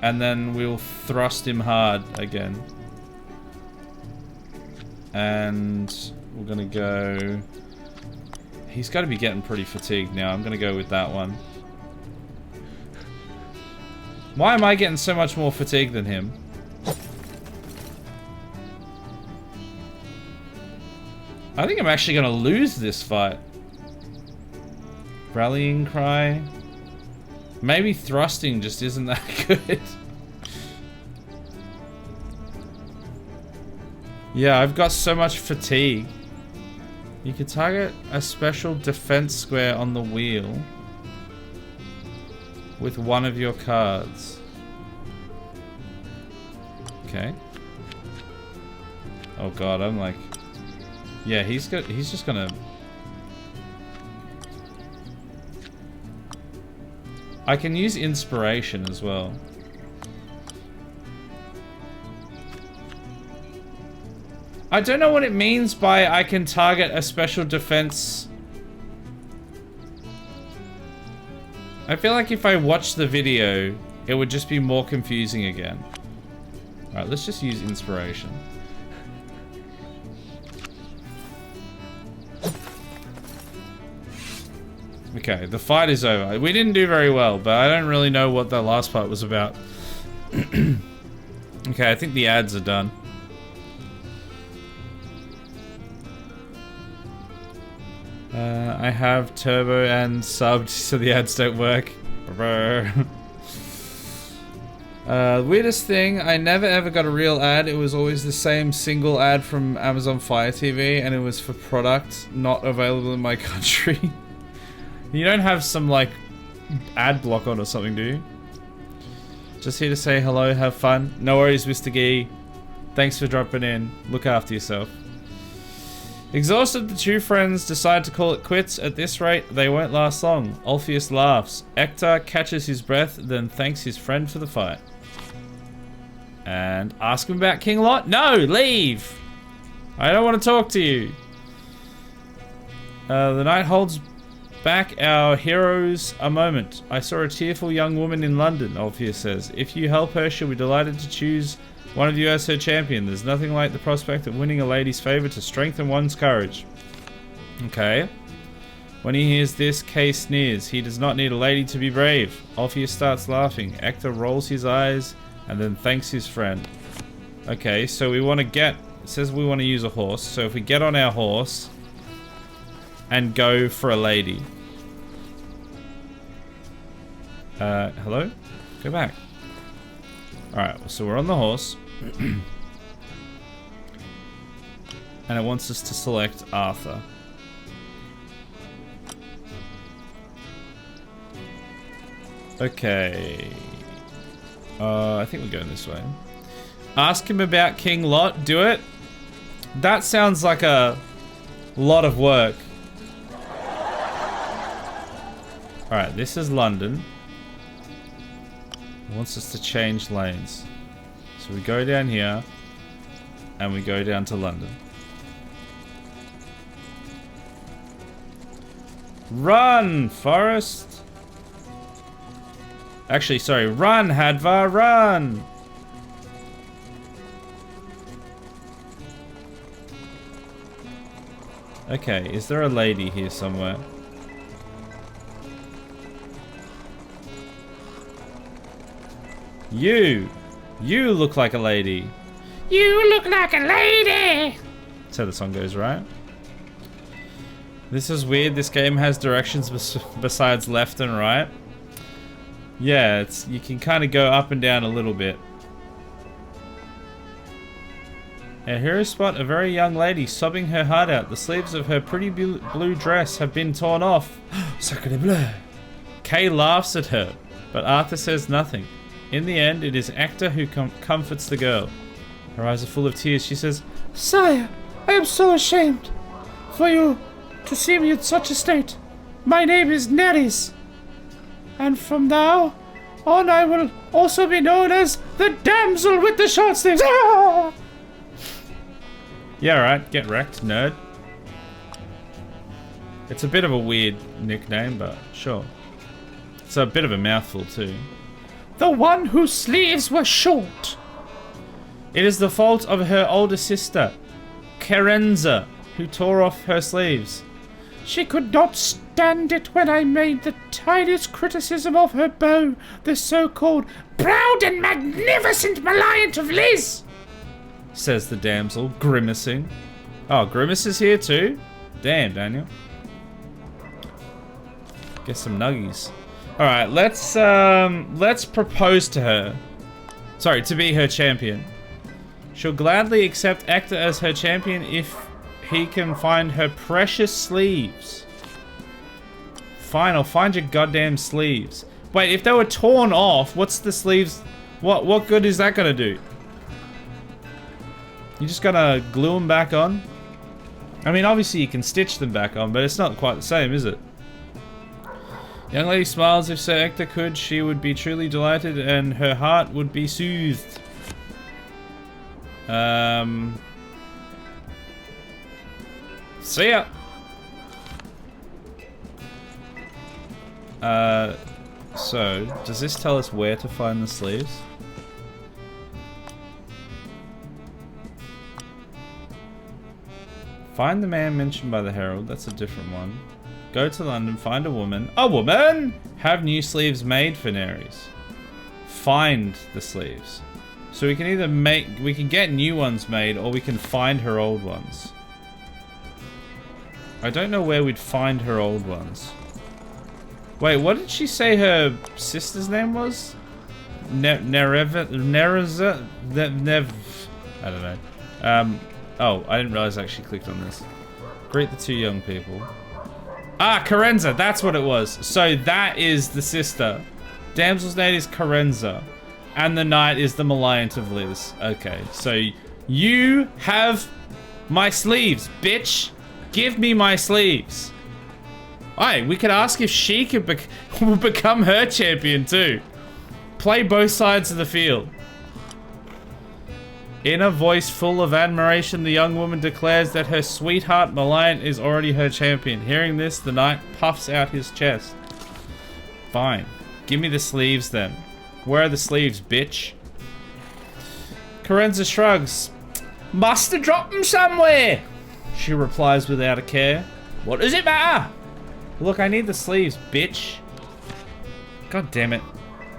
And then we'll thrust him hard again. And we're gonna go... He's got to be getting pretty fatigued now. I'm gonna go with that one. Why am I getting so much more fatigue than him? I think I'm actually gonna lose this fight. Rallying cry. Maybe thrusting just isn't that good. Yeah, I've got so much fatigue. You can target a special defense square on the wheel with one of your cards. Okay. Oh god, I'm like... Yeah, he's just gonna... I can use inspiration as well. I don't know what it means by I can target a special defense. I feel like if I watch the video, it would just be more confusing again. Alright, let's just use inspiration. Okay, the fight is over. We didn't do very well, but I don't really know what the last part was about. Okay, I think the ads are done. I have turbo and subbed so the ads don't work. Weirdest thing, I never ever got a real ad. It was always the same single ad from Amazon Fire TV, and it was for product not available in my country. You don't have some like ad block on or something, do you? Just here to say hello, have fun. No worries, Mr. Gee. Thanks for dropping in. Look after yourself. Exhausted, the two friends decide to call it quits. At this rate, they won't last long. Ulfius laughs. Ector catches his breath, then thanks his friend for the fight. And ask him about King Lot? No, leave! I don't want to talk to you. The knight holds back our heroes a moment. I saw a tearful young woman in London, Ulfius says. If you help her, she'll be delighted to choose one of you as her champion. There's nothing like the prospect of winning a lady's favor to strengthen one's courage. Okay. When he hears this, Kay sneers. He does not need a lady to be brave. Ulfius starts laughing. Ector rolls his eyes and then thanks his friend. Okay, so we want to get It says we want to use a horse. So if we get on our horse and go for a lady. Hello? Go back. Alright, so we're on the horse. And it wants us to select Arthur. Okay. I think we're going this way. Ask him about King Lot. Do it. That sounds like a lot of work. Alright, this is London. It wants us to change lanes. So we go down here. And we go down to London. Run, Forest! Actually, sorry. Run, Hadvar, run! Okay, is there a lady here somewhere? You look like a lady. You look like a lady! That's how the song goes, right? This is weird. This game has directions besides left and right. Yeah, you can kind of go up and down a little bit. And here is spot a very young lady sobbing her heart out. The sleeves of her pretty blue dress have been torn off. Sacre bleu. Kay laughs at her, but Arthur says nothing. In the end, it is Actor who comforts the girl. Her eyes are full of tears. She says, "Sire, I am so ashamed for you to see me in such a state. My name is Neris, and from now on I will also be known as the damsel with the short sleeves." Ah! Yeah, right. Get wrecked, nerd. It's a bit of a weird nickname, but sure. It's a bit of a mouthful too. The one whose sleeves were short. It is the fault of her older sister, Kerenza, who tore off her sleeves. She could not stand it when I made the tiniest criticism of her bow, the so-called proud and magnificent Maliant of Liz, says the damsel, grimacing. Oh, Grimace is here too? Damn, Daniel. Get some nuggies. Alright, let's propose to her. Sorry, to be her champion. She'll gladly accept Actor as her champion if he can find her precious sleeves. Fine, I'll find your goddamn sleeves. Wait, if they were torn off, what's the sleeves? What good is that gonna do? You just gonna glue them back on? I mean, obviously you can stitch them back on, but it's not quite the same, is it? Young lady smiles. If Sir Ector could, she would be truly delighted and her heart would be soothed. See ya. So, does this tell us where to find the sleeves? Find the man mentioned by the herald. That's a different one. Go to London, find a woman. A woman! Have new sleeves made for Neris. Find the sleeves. So we can either we can get new ones made, or we can find her old ones. I don't know where we'd find her old ones. Wait, what did she say her sister's name was? Nereza? I don't know. Oh, I didn't realize I actually clicked on this. Greet the two young people. Ah, Kerenza, that's what it was. So that is the sister. Damsel's name is Kerenza. And the knight is the Maliant of Liz. Okay, so you have my sleeves, bitch. Give me my sleeves. Aye, we could ask if she could become her champion too. Play both sides of the field. In a voice full of admiration, the young woman declares that her sweetheart Maliant is already her champion. Hearing this, the knight puffs out his chest. Fine. Give me the sleeves then. Where are the sleeves, bitch? Kerenza shrugs. Must have dropped them somewhere. She replies without a care. What does it matter? Look, I need the sleeves, bitch. God damn it.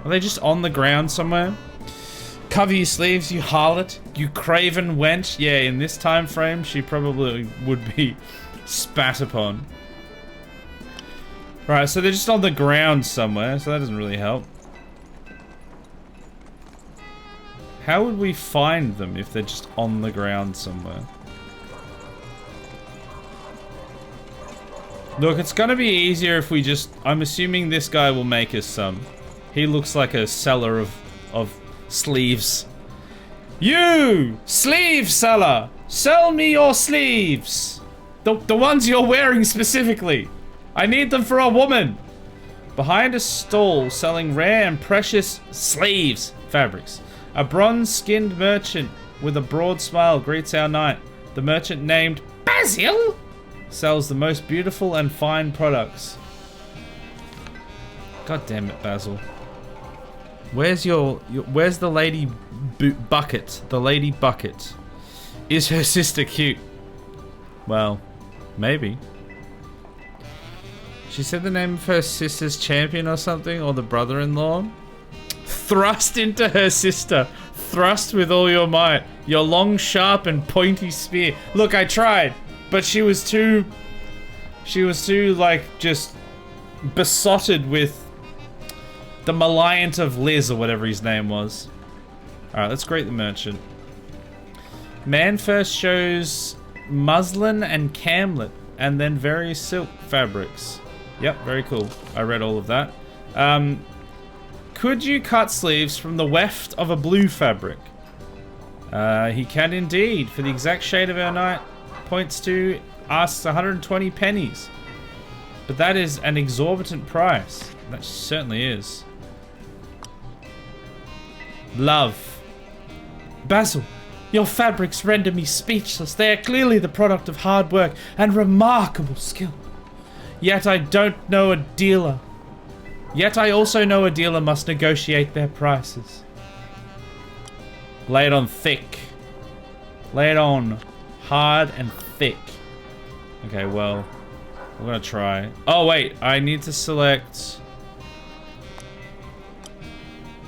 Are they just on the ground somewhere? Cover your sleeves, you harlot. You craven wench. Yeah, in this time frame, she probably would be spat upon. Right, so they're just on the ground somewhere, so that doesn't really help. How would we find them if they're just on the ground somewhere? Look, it's gonna be easier if we just... I'm assuming this guy will make us some. He looks like a seller of sleeves. You! Sleeve seller! Sell me your sleeves! The ones you're wearing specifically! I need them for a woman! Behind a stall selling rare and precious sleeves fabrics. A bronze-skinned merchant with a broad smile greets our knight. The merchant named Basil sells the most beautiful and fine products. God damn it, Basil. Where's where's the lady bucket? The lady bucket. Is her sister cute? Well, maybe. She said the name of her sister's champion or something, or the brother-in-law. Thrust into her sister. Thrust with all your might. Your long, sharp, and pointy spear. Look, I tried, but she was too, like, just besotted with the Maliant of Liz, or whatever his name was. Alright, let's greet the merchant. Man first shows muslin and camlet, and then various silk fabrics. Yep, very cool. I read all of that. Could you cut sleeves from the weft of a blue fabric? He can indeed. For the exact shade of our knight, points to, asks 120 pennies. But that is an exorbitant price. That certainly is. Love. Basil, your fabrics render me speechless. They are clearly the product of hard work and remarkable skill. Yet I don't know a dealer. Yet I also know a dealer must negotiate their prices. Lay it on thick. Lay it on hard and thick. Okay, well, I'm gonna try. Oh wait, I need to select...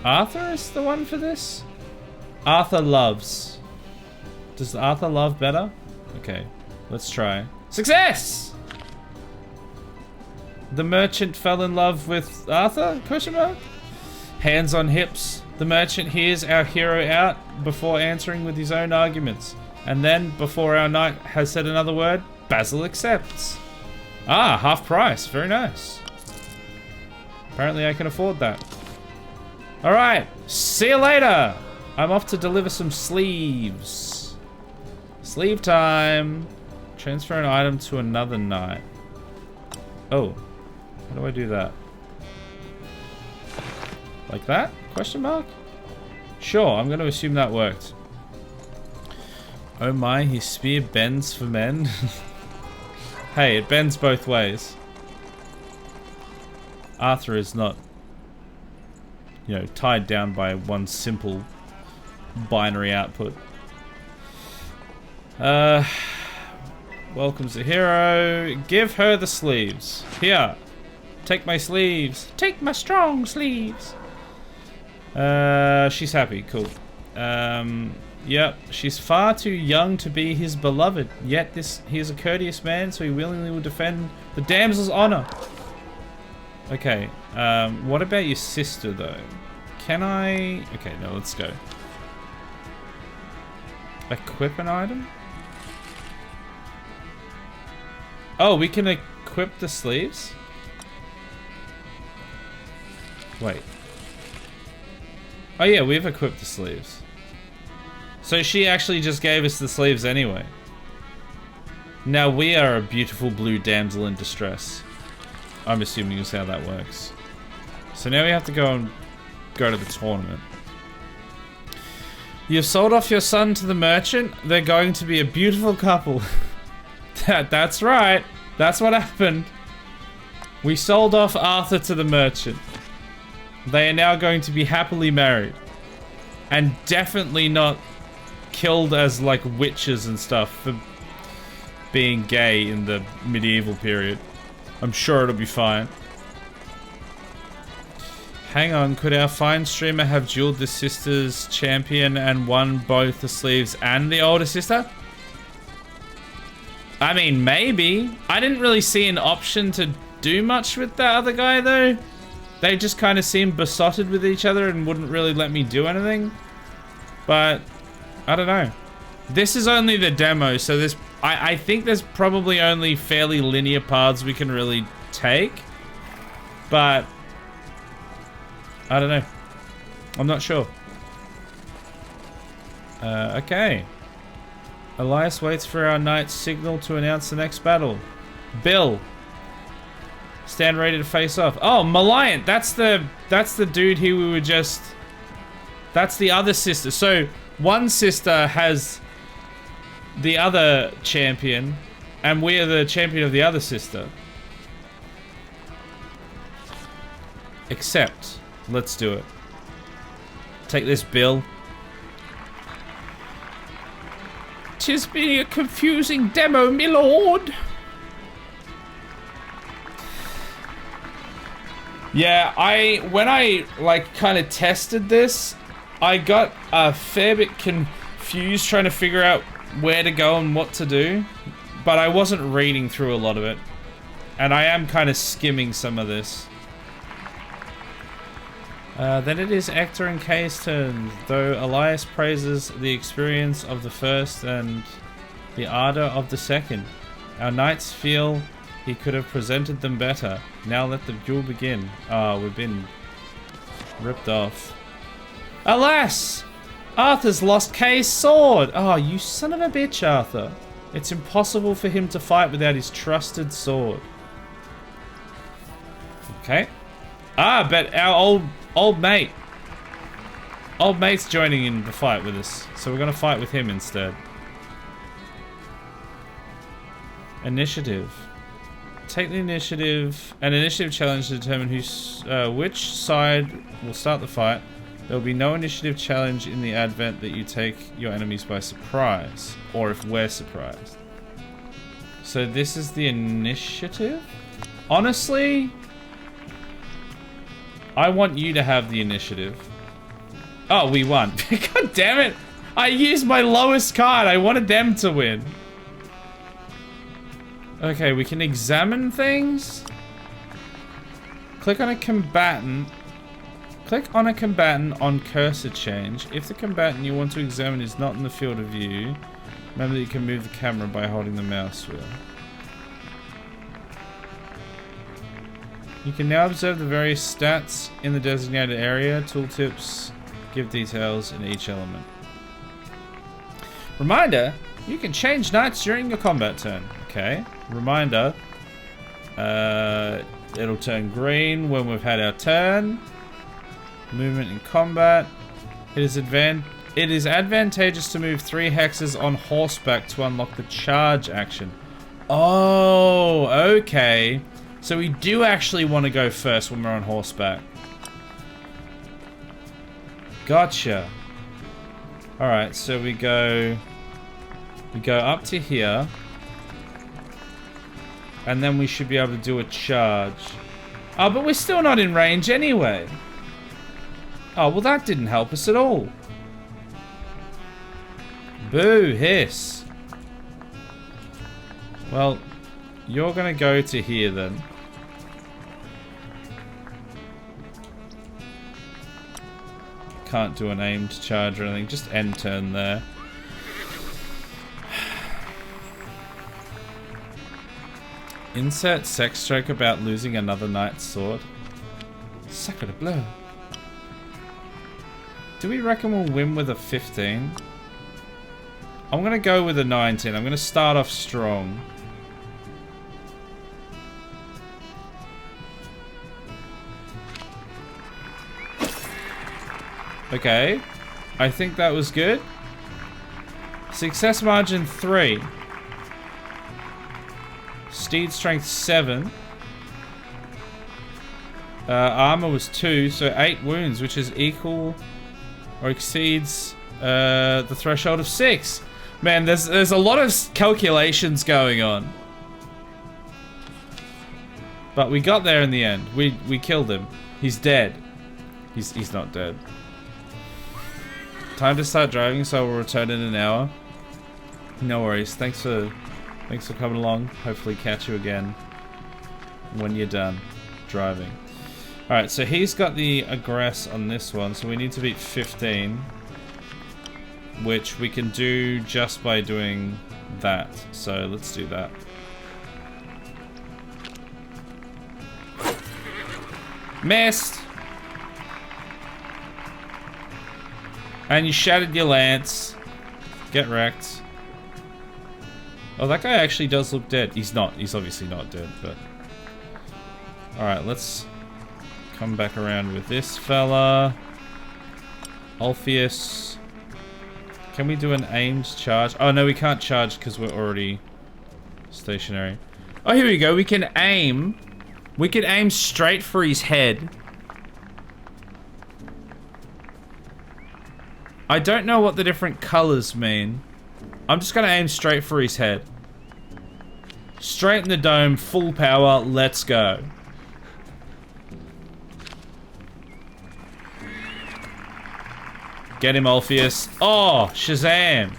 Arthur is the one for this? Arthur loves. Does Arthur love better? Okay, let's try. Success! The merchant fell in love with Arthur? Question mark? Hands on hips. The merchant hears our hero out before answering with his own arguments. And then, before our knight has said another word, Basil accepts. Ah, half price. Very nice. Apparently I can afford that. Alright, see you later! I'm off to deliver some sleeves. Sleeve time. Transfer an item to another knight. Oh. How do I do that? Like that? Question mark? Sure, I'm going to assume that worked. Oh my, his spear bends for men. Hey, it bends both ways. Arthur is not, you know, tied down by one simple binary output. Welcomes the hero. Give her the sleeves. Here. Take my sleeves. Take my strong sleeves. She's happy. Cool. Yep. She's far too young to be his beloved. Yet he is a courteous man, so he willingly will defend the damsel's honor. Okay. What about your sister, though? Can I... Okay, no, let's go. Equip an item? Oh, we can equip the sleeves? Wait. Oh yeah, we've equipped the sleeves. So she actually just gave us the sleeves anyway. Now we are a beautiful blue damsel in distress. I'm assuming is how that works. So now we have to go to the tournament. You've sold off your son to the merchant. They're going to be a beautiful couple. That's right. That's what happened. We sold off Arthur to the merchant. They are now going to be happily married. And definitely not killed as like witches and stuff for being gay in the medieval period. I'm sure it'll be fine. Hang on, could our fine streamer have dueled the sister's champion and won both the sleeves and the older sister? I mean, maybe. I didn't really see an option to do much with that other guy, though. They just kind of seemed besotted with each other and wouldn't really let me do anything. But, I don't know. This is only the demo, so there's... I think there's probably only fairly linear paths we can really take. But... I don't know. I'm not sure. Okay. Elias waits for our knight's signal to announce the next battle. Bill. Stand ready to face off. Oh, Maliant. That's the dude who we were just... That's the other sister. So, one sister has the other champion, and we are the champion of the other sister. Except... Let's do it. Take this, Bill. 'Tis been a confusing demo, my lord. Yeah, when I like kind of tested this, I got a fair bit confused trying to figure out where to go and what to do, but I wasn't reading through a lot of it, and I am kind of skimming some of this. Then it is Hector and Kay's turn, though Elias praises the experience of the first and the ardor of the second. Our knights feel he could have presented them better. Now let the duel begin. Ah, we've been ripped off. Alas! Arthur's lost Kay's sword! Oh, you son of a bitch, Arthur. It's impossible for him to fight without his trusted sword. Okay. Ah, but our old mate. Old mate's joining in the fight with us. So we're going to fight with him instead. Initiative. Take the initiative. An initiative challenge to determine which side will start the fight. There will be no initiative challenge in the advent that you take your enemies by surprise. Or if we're surprised. So this is the initiative? Honestly... I want you to have the initiative. Oh, we won. God damn it. I used my lowest card. I wanted them to win. Okay, we can examine things. Click on a combatant. Click on a combatant on cursor change. If the combatant you want to examine is not in the field of view, remember that you can move the camera by holding the mouse wheel. You can now observe the various stats in the designated area. Tooltips give details in each element. Reminder, you can change knights during your combat turn. Okay. Reminder, it'll turn green when we've had our turn. Movement in combat. It is advantageous to move 3 hexes on horseback to unlock the charge action. Oh, okay. So we do actually want to go first when we're on horseback. Gotcha. Alright, so we go up to here. And then we should be able to do a charge. Oh, but we're still not in range anyway. Oh, well that didn't help us at all. Boo, hiss. Well, you're gonna go to here then. Can't do an aimed charge or anything, just end turn there. Insert sex joke about losing another knight's sword. Sacre bleu. Do we reckon we'll win with a 15? I'm gonna go with a 19. I'm gonna start off strong. Okay, I think that was good. Success margin 3. Steed strength 7. Armor was 2, so 8 wounds, which is equal or exceeds the threshold of 6. Man, there's a lot of calculations going on. But we got there in the end. We killed him. He's dead. He's not dead. Time to start driving, so we'll return in an hour. No worries. Thanks for coming along. Hopefully catch you again when you're done driving. Alright, so he's got the aggress on this one, so we need to beat 15. Which we can do just by doing that. So let's do that. Missed! And you shattered your lance. Get wrecked. Oh, that guy actually does look dead. He's not. He's obviously not dead, but... Alright, let's come back around with this fella. Alpheus. Can we do an aimed charge? Oh, no, we can't charge because we're already stationary. Oh, here we go. We can aim. We can aim straight for his head. I don't know what the different colors mean. I'm just gonna aim straight for his head. Straight in the dome, full power, let's go. Get him, Alpheus. Oh, Shazam.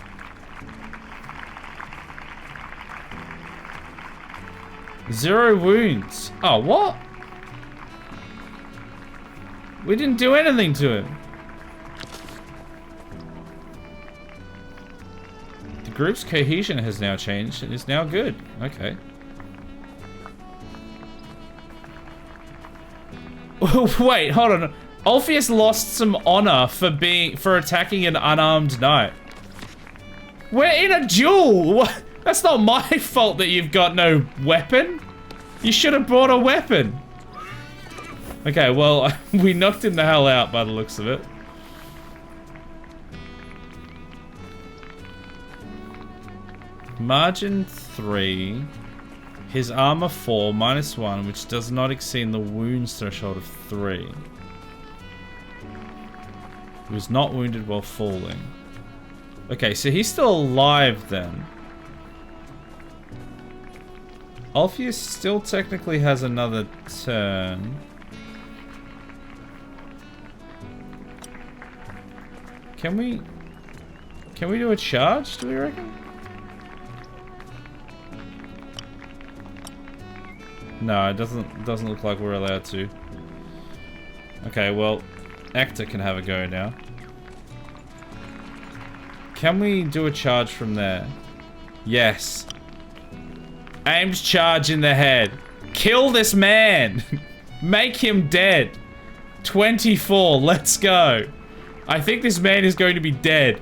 Zero wounds. Oh, what? We didn't do anything to him. The group's cohesion has now changed and is now good. Okay. Wait, hold on. Alpheus lost some honor for attacking an unarmed knight. We're in a duel. That's not my fault that you've got no weapon. You should have brought a weapon. Okay, well, we knocked him the hell out by the looks of it. Margin 3. His armor 4, -1, which does not exceed the wounds threshold of 3. He was not wounded while falling. Okay, so he's still alive then. Alpheus still technically has another turn. Can we do a charge, do we reckon? No, it doesn't look like we're allowed to. Okay, well, Actor can have a go now. Can we do a charge from there? Yes. Aimed charge in the head. Kill this man. Make him dead. 24, let's go. I think this man is going to be dead.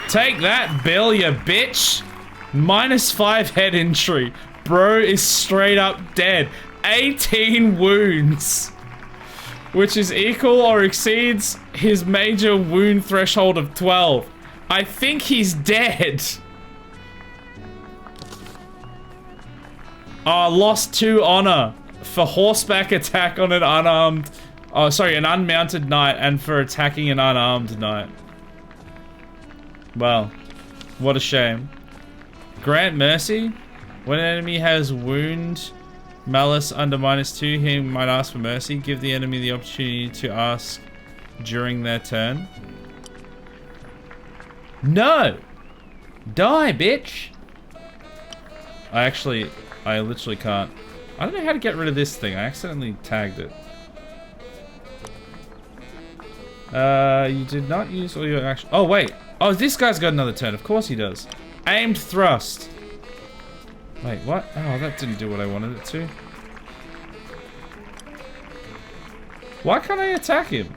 Take that, Bill, you bitch. -5 head injury. Bro is straight up dead. 18 wounds. Which is equal or exceeds his major wound threshold of 12. I think he's dead. Oh, lost 2 honor for horseback attack on an unarmed... Oh, sorry, an unmounted knight and for attacking an unarmed knight. Well, what a shame. Grant mercy. When an enemy has wound malice under -2, he might ask for mercy. Give the enemy the opportunity to ask during their turn. No! Die, bitch! I literally can't. I don't know how to get rid of this thing. I accidentally tagged it. You did not use all your action. Oh, wait. Oh, this guy's got another turn. Of course he does. Aimed thrust. Wait, what? Oh, that didn't do what I wanted it to. Why can't I attack him?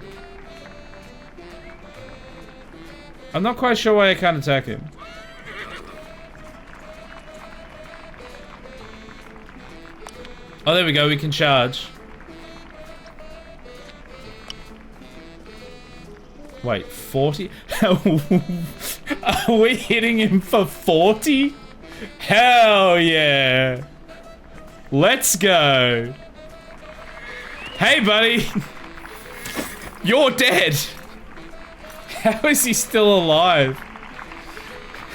I'm not quite sure why I can't attack him. Oh, there we go. We can charge. Wait, 40? Are we hitting him for 40? Hell yeah. Let's go. Hey, buddy. You're dead. How is he still alive?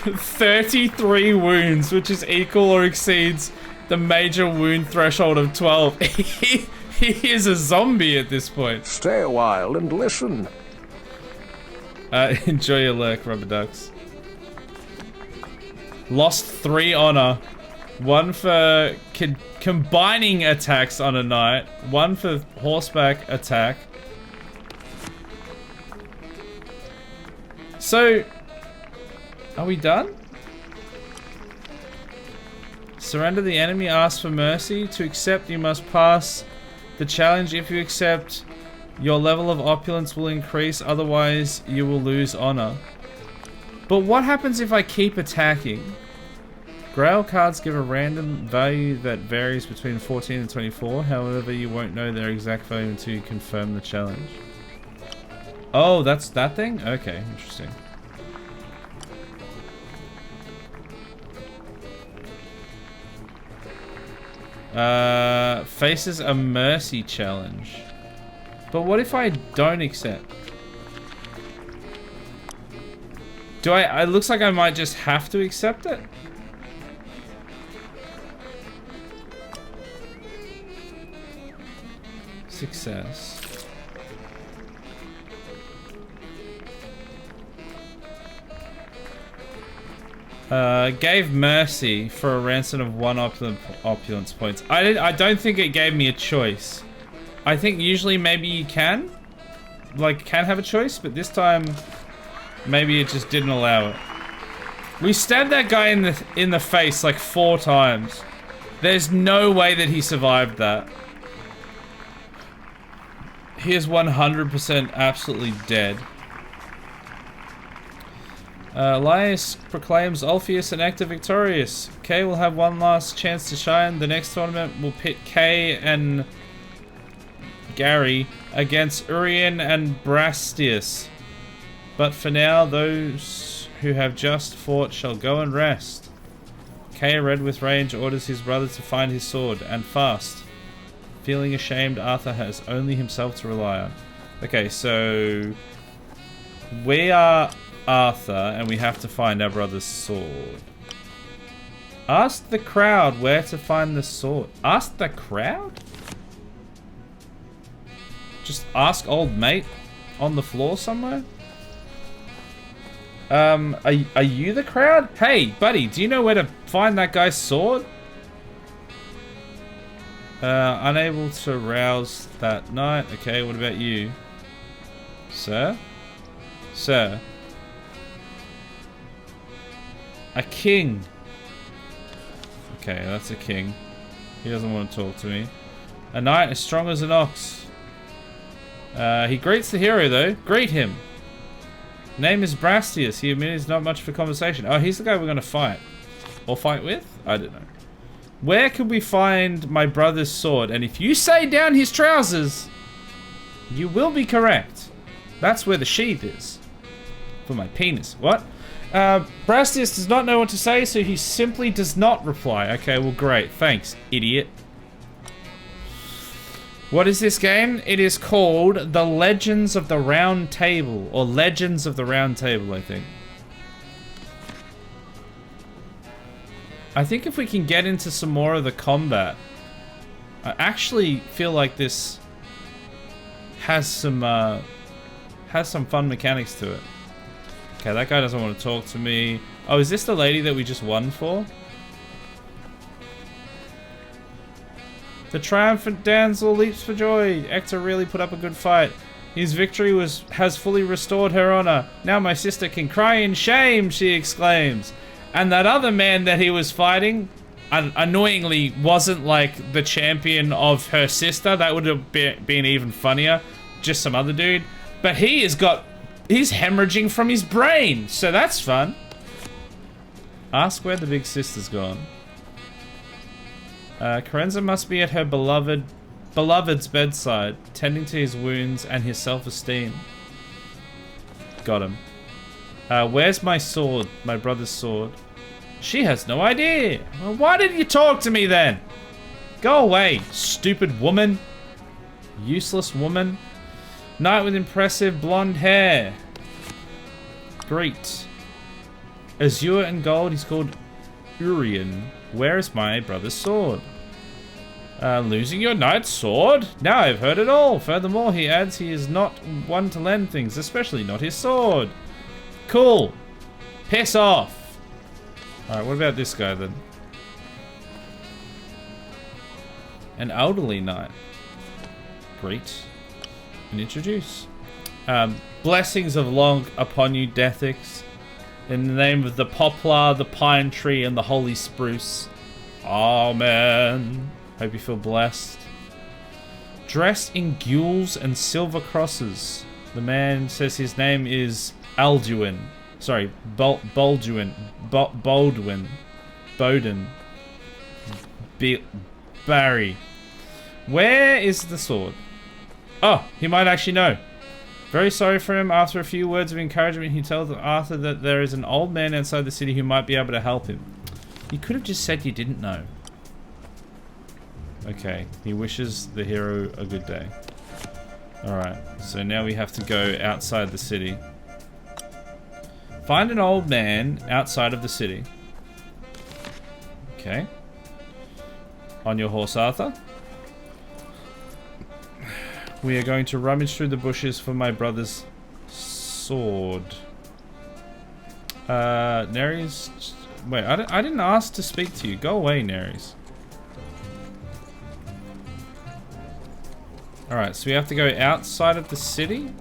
33 wounds, which is equal or exceeds the major wound threshold of 12. He is a zombie at this point. Stay a while and listen. Enjoy your lurk, rubber ducks. Lost 3 honor. 1 for combining attacks on a knight. 1 for horseback attack. So, are we done? Surrender the enemy, ask for mercy. To accept, you must pass the challenge. If you accept, your level of opulence will increase, otherwise you will lose honor. But what happens if I keep attacking? Grail cards give a random value that varies between 14 and 24. However, you won't know their exact value until you confirm the challenge. Oh, that's that thing? Okay, interesting. Faces a mercy challenge. But what if I don't accept? Do I? It looks like I might just have to accept it. Success. Gave mercy for a ransom of 1 opulence points. I don't think it gave me a choice. I think usually maybe you can have a choice, but this time maybe it just didn't allow it. We stabbed that guy in the face like 4 times. There's no way that he survived that. He is 100% absolutely dead. Elias proclaims Ulfius an actor victorious. Kay will have one last chance to shine. The next tournament will pit Kay and Gary against Urian and Brastius. But for now, those who have just fought shall go and rest. Kay, red with rage, orders his brother to find his sword, and fast. Feeling ashamed, Arthur has only himself to rely on. Okay, so we are Arthur, and we have to find our brother's sword. Ask the crowd where to find the sword. Ask the crowd? Just ask old mate on the floor somewhere? Are you the crowd? Hey, buddy, do you know where to find that guy's sword? Unable to rouse that knight. Okay, what about you? Sir? Sir? A king. Okay, that's a king. He doesn't want to talk to me. A knight as strong as an ox. He greets the hero though. Greet him. Name is Brastius. He admits not much for conversation. Oh, he's the guy we're going to fight. Or fight with? I don't know. Where could we find my brother's sword? And if you say down his trousers, you will be correct. That's where the sheath is. For my penis. What? Brastius does not know what to say, so he simply does not reply. Okay, well great. Thanks, idiot. What is this game? It is called The Legends of the Round Table. Or Legends of the Round Table, I think. I think if we can get into some more of the combat, I actually feel like this has some fun mechanics to it. Okay, that guy doesn't want to talk to me. Oh, is this the lady that we just won for? The triumphant damsel leaps for joy. Ector really put up a good fight. His victory has fully restored her honor. Now my sister can cry in shame, she exclaims. And that other man that he was fighting, annoyingly, wasn't like the champion of her sister. That would have been even funnier. Just some other dude. But he's hemorrhaging from his brain. So that's fun. Ask where the big sister's gone. Carenza must be at her beloved's bedside, tending to his wounds and his self-esteem. Got him. Where's my sword? My brother's sword. She has no idea. Well, why didn't you talk to me then? Go away, stupid woman. Useless woman. Knight with impressive blonde hair. Great. Azure and gold, he's called Urian. Where is my brother's sword? Losing your knight's sword? Now I've heard it all. Furthermore, he adds he is not one to lend things, especially not his sword. Cool. Piss off. Alright, what about this guy then? An elderly knight. Greet and introduce. Blessings of long upon you, Deathix. In the name of the poplar, the pine tree, and the holy spruce. Amen. Hope you feel blessed. Dressed in gules and silver crosses. The man says his name is Alduin. Sorry, Baldwin. Bowden. Barry. Where is the sword? Oh, he might actually know. Very sorry for him. After a few words of encouragement, he tells Arthur that there is an old man outside the city who might be able to help him. You could have just said you didn't know. Okay, he wishes the hero a good day. Alright, so now we have to go outside the city. Find an old man outside of the city. Okay. On your horse, Arthur. We are going to rummage through the bushes for my brother's sword. Neres... Wait, I didn't ask to speak to you. Go away, Neres. Alright, so we have to go outside of the city?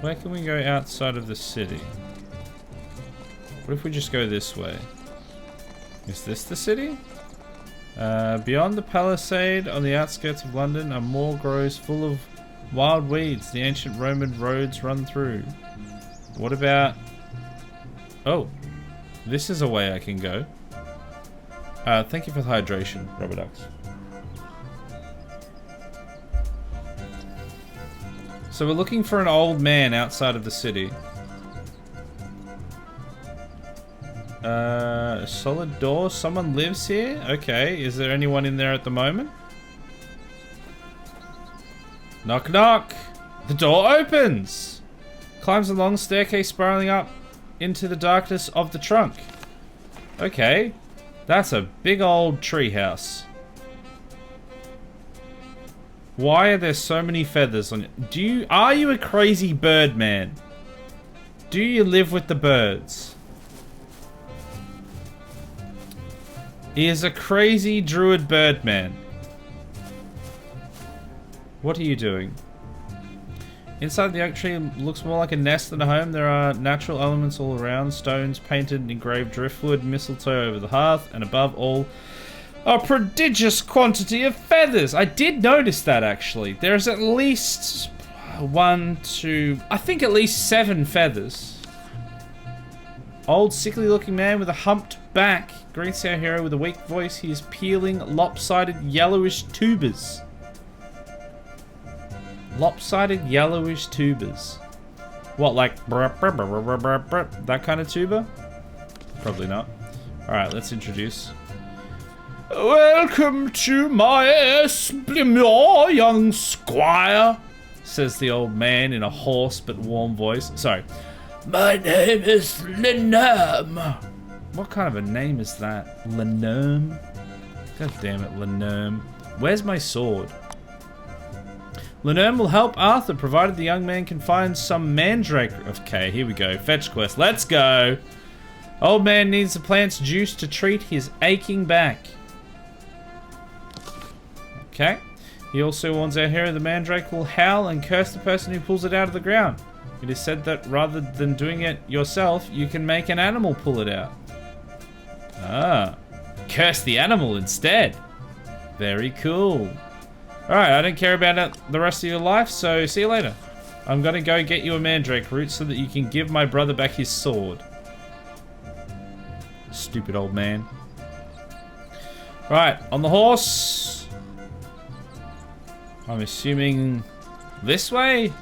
Where can we go outside of the city? What if we just go this way? Is this the city? Beyond the palisade on the outskirts of London, a moor grows full of wild weeds the ancient Roman roads run through. What about... Oh, this is a way I can go. Thank you for the hydration, Rubber Ducks. So we're looking for an old man outside of the city. Solid door. Someone lives here? Okay. Is there anyone in there at the moment? Knock knock. The door opens. Climbs a long staircase spiraling up into the darkness of the trunk. Okay. That's a big old tree house. Why are there so many feathers on it? Are you a crazy bird man? Do you live with the birds? He is a crazy druid bird man. What are you doing? Inside the oak tree looks more like a nest than a home. There are natural elements all around. Stones, painted, engraved driftwood, mistletoe over the hearth, and above all, a prodigious quantity of feathers. I did notice that, actually. There's at least I think at least 7 feathers. Old, sickly-looking man with a humped back greets our hero with a weak voice. He is peeling lopsided yellowish tubers. Lopsided yellowish tubers. What, like that kind of tuber? Probably not. Alright, let's introduce. Welcome to my esplanade, young squire, says the old man in a hoarse but warm voice. Sorry. My name is Lenorm. What kind of a name is that? Lenorm? God damn it, Lenorm. Where's my sword? Lenorm will help Arthur, provided the young man can find some mandrake. Okay, here we go. Fetch quest. Let's go. Old man needs the plant's juice to treat his aching back. Okay. He also warns our hero the mandrake will howl and curse the person who pulls it out of the ground. It is said that rather than doing it yourself, you can make an animal pull it out. Ah. Curse the animal instead. Very cool. Alright, I don't care about it the rest of your life, so see you later. I'm gonna go get you a mandrake root so that you can give my brother back his sword. Stupid old man. Right, on the horse. I'm assuming this way?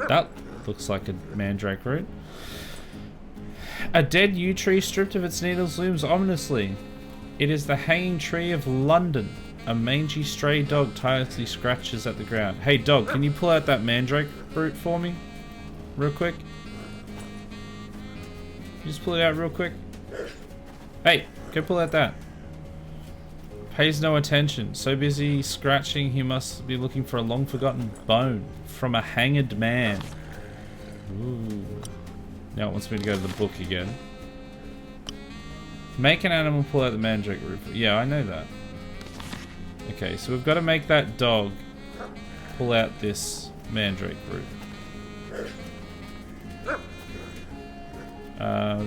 That looks like a mandrake root. A dead yew tree stripped of its needles looms ominously. It is the hanging tree of London. A mangy stray dog tirelessly scratches at the ground. Hey dog, can you pull out that mandrake root for me? Real quick. Just pull it out real quick. Hey, go pull out that. Pays no attention. So busy scratching, he must be looking for a long forgotten bone from a hanged man. Ooh. Now it wants me to go to the book again. Make an animal pull out the mandrake root. Yeah, I know that. Okay, so we've got to make that dog pull out this mandrake root.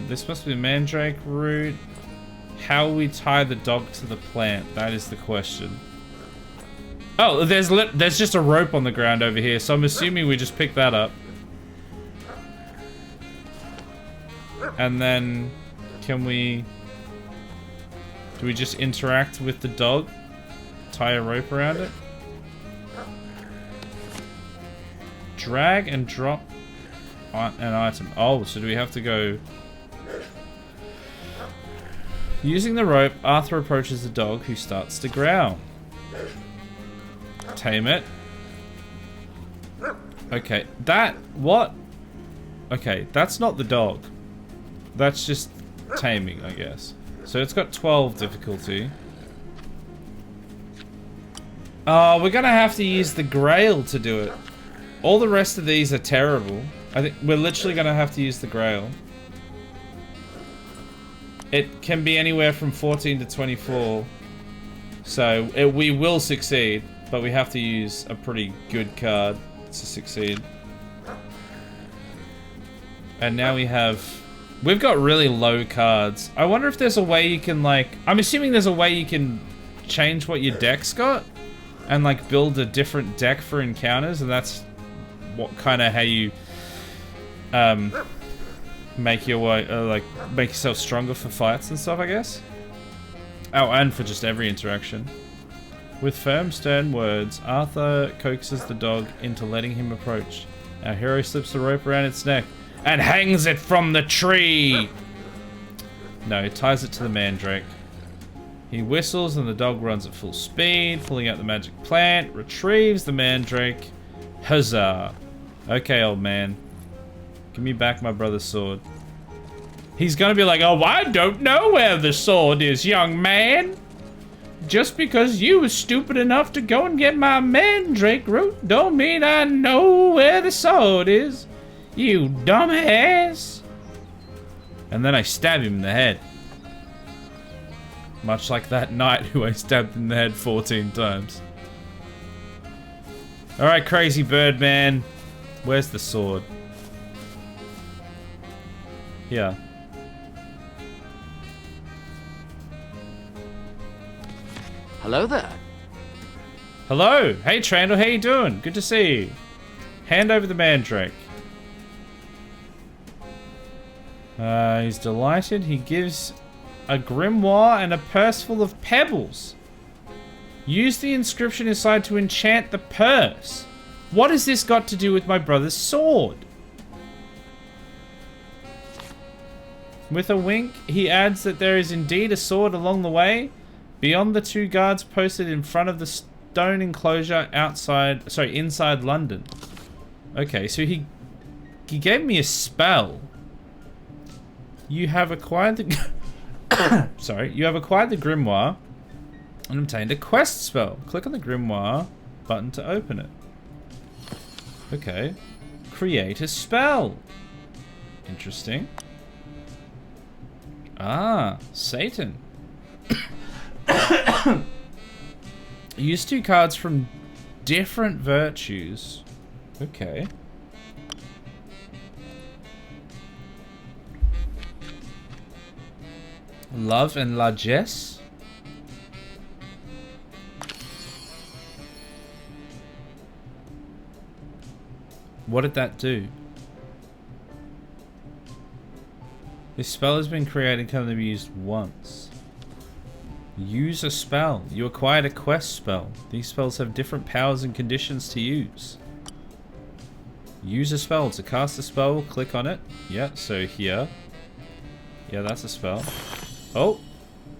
This must be a mandrake root. How will we tie the dog to the plant? That is the question. Oh, there's just a rope on the ground over here, so I'm assuming we just pick that up. And then, do we just interact with the dog? Tie a rope around it? Drag and drop an item. Oh, so do we have to go... Using the rope, Arthur approaches the dog, who starts to growl. Tame it. Okay, what? Okay, that's not the dog. That's just taming, I guess. So it's got 12 difficulty. Oh, we're gonna have to use the Grail to do it. All the rest of these are terrible. I think we're literally gonna have to use the Grail. It can be anywhere from 14 to 24. So we will succeed, but we have to use a pretty good card to succeed. And now we've got really low cards. I wonder if there's a way you can I'm assuming there's a way you can change what your deck's got and build a different deck for encounters, and that's what kind of how you make your way make yourself stronger for fights and stuff, I guess. Oh, and for just every interaction. With firm, stern words, Arthur coaxes the dog into letting him approach. Our hero slips the rope around its neck and hangs it from the tree. No, he ties it to the mandrake. He whistles and the dog runs at full speed, pulling out the magic plant, retrieves the mandrake. Huzzah. Okay, old man. Give me back my brother's sword. He's gonna be like, oh, I don't know where the sword is, young man. Just because you were stupid enough to go and get my mandrake root don't mean I know where the sword is. You dumbass. And then I stab him in the head. Much like that knight who I stabbed in the head 14 times. Alright, crazy bird man. Where's the sword? Here. Hello there. Hello. Hey, Trandle. How you doing? Good to see you. Hand over the mandrake. He's delighted. He gives a grimoire and a purse full of pebbles. Use the inscription inside to enchant the purse. What has this got to do with my brother's sword? With a wink, he adds that there is indeed a sword along the way, beyond the 2 guards posted in front of the stone enclosure inside London. Okay, so he gave me a spell. You have acquired the you have acquired the grimoire and obtained a quest spell. Click on the grimoire button to open it. Okay. Create a spell. Interesting. Ah, Satan. Use 2 cards from different virtues. Okay. Love and largesse. What did that do? This spell has been created and can only be used once. Use a spell. You acquired a quest spell. These spells have different powers and conditions to use. Use a spell. To cast a spell, click on it. Yeah, so here. Yeah, that's a spell. Oh,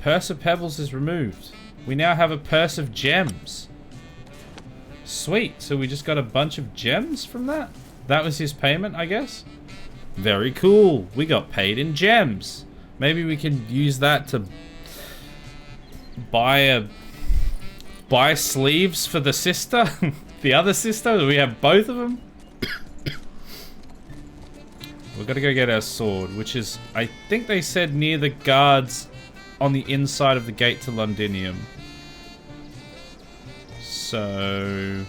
Purse of Pebbles is removed. We now have a purse of gems. Sweet. So we just got a bunch of gems from that? That was his payment, I guess? Very cool. We got paid in gems. Maybe we can use that to buy sleeves for the sister. The other sister. We have both of them. We've got to go get our sword, which is, I think they said, near the guards on the inside of the gate to Londinium. So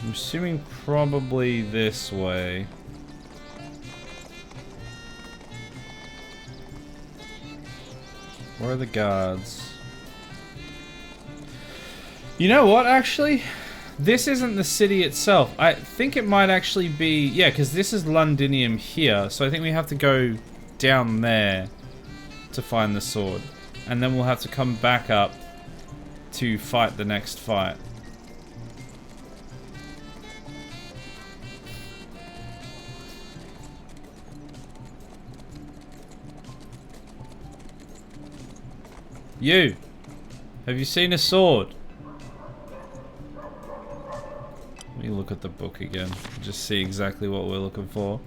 I'm assuming probably this way. Where are the guards? You know what, actually? This isn't the city itself. I think it might actually be... Yeah, because this is Londinium here. So I think we have to go down there to find the sword. And then we'll have to come back up to fight the next fight. You! Have you seen a sword? Let me look at the book again. Just see exactly what we're looking for.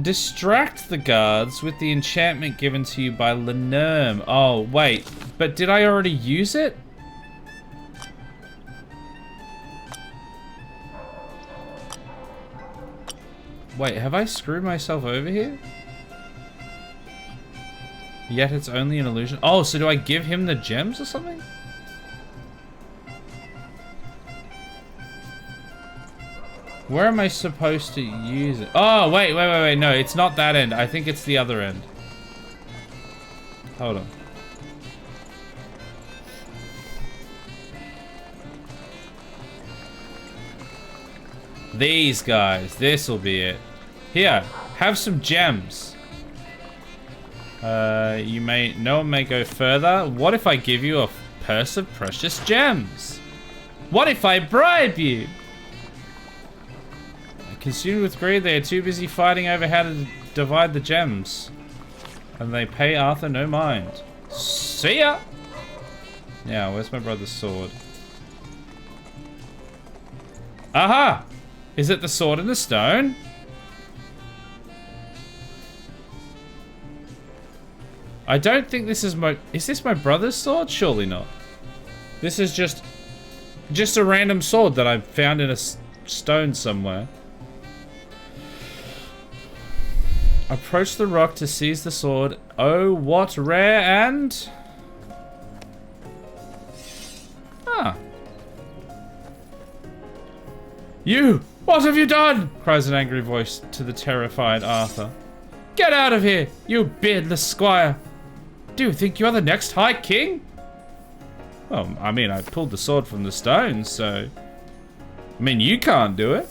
Distract the guards with the enchantment given to you by Lenorm. Oh, wait. But did I already use it? Wait, have I screwed myself over here? Yet it's only an illusion. Oh, so do I give him the gems or something? Where am I supposed to use it? Oh, wait. No, it's not that end. I think it's the other end. Hold on. These guys. This'll be it. Here, have some gems. No one may go further. What if I give you a purse of precious gems? What if I bribe you? Consumed with greed, they are too busy fighting over how to divide the gems. And they pay Arthur no mind. See ya! Now, where's my brother's sword? Aha! Is it the sword in the stone? I don't think this is my... Is this my brother's sword? Surely not. This is just a random sword that I found in a stone somewhere. Approach the rock to seize the sword. Oh, what rare and... Ah. You! What have you done? Cries an angry voice to the terrified Arthur. Get out of here, you beardless squire! Do you think you are the next High King? Well, I mean, I pulled the sword from the stone, so... I mean, you can't do it.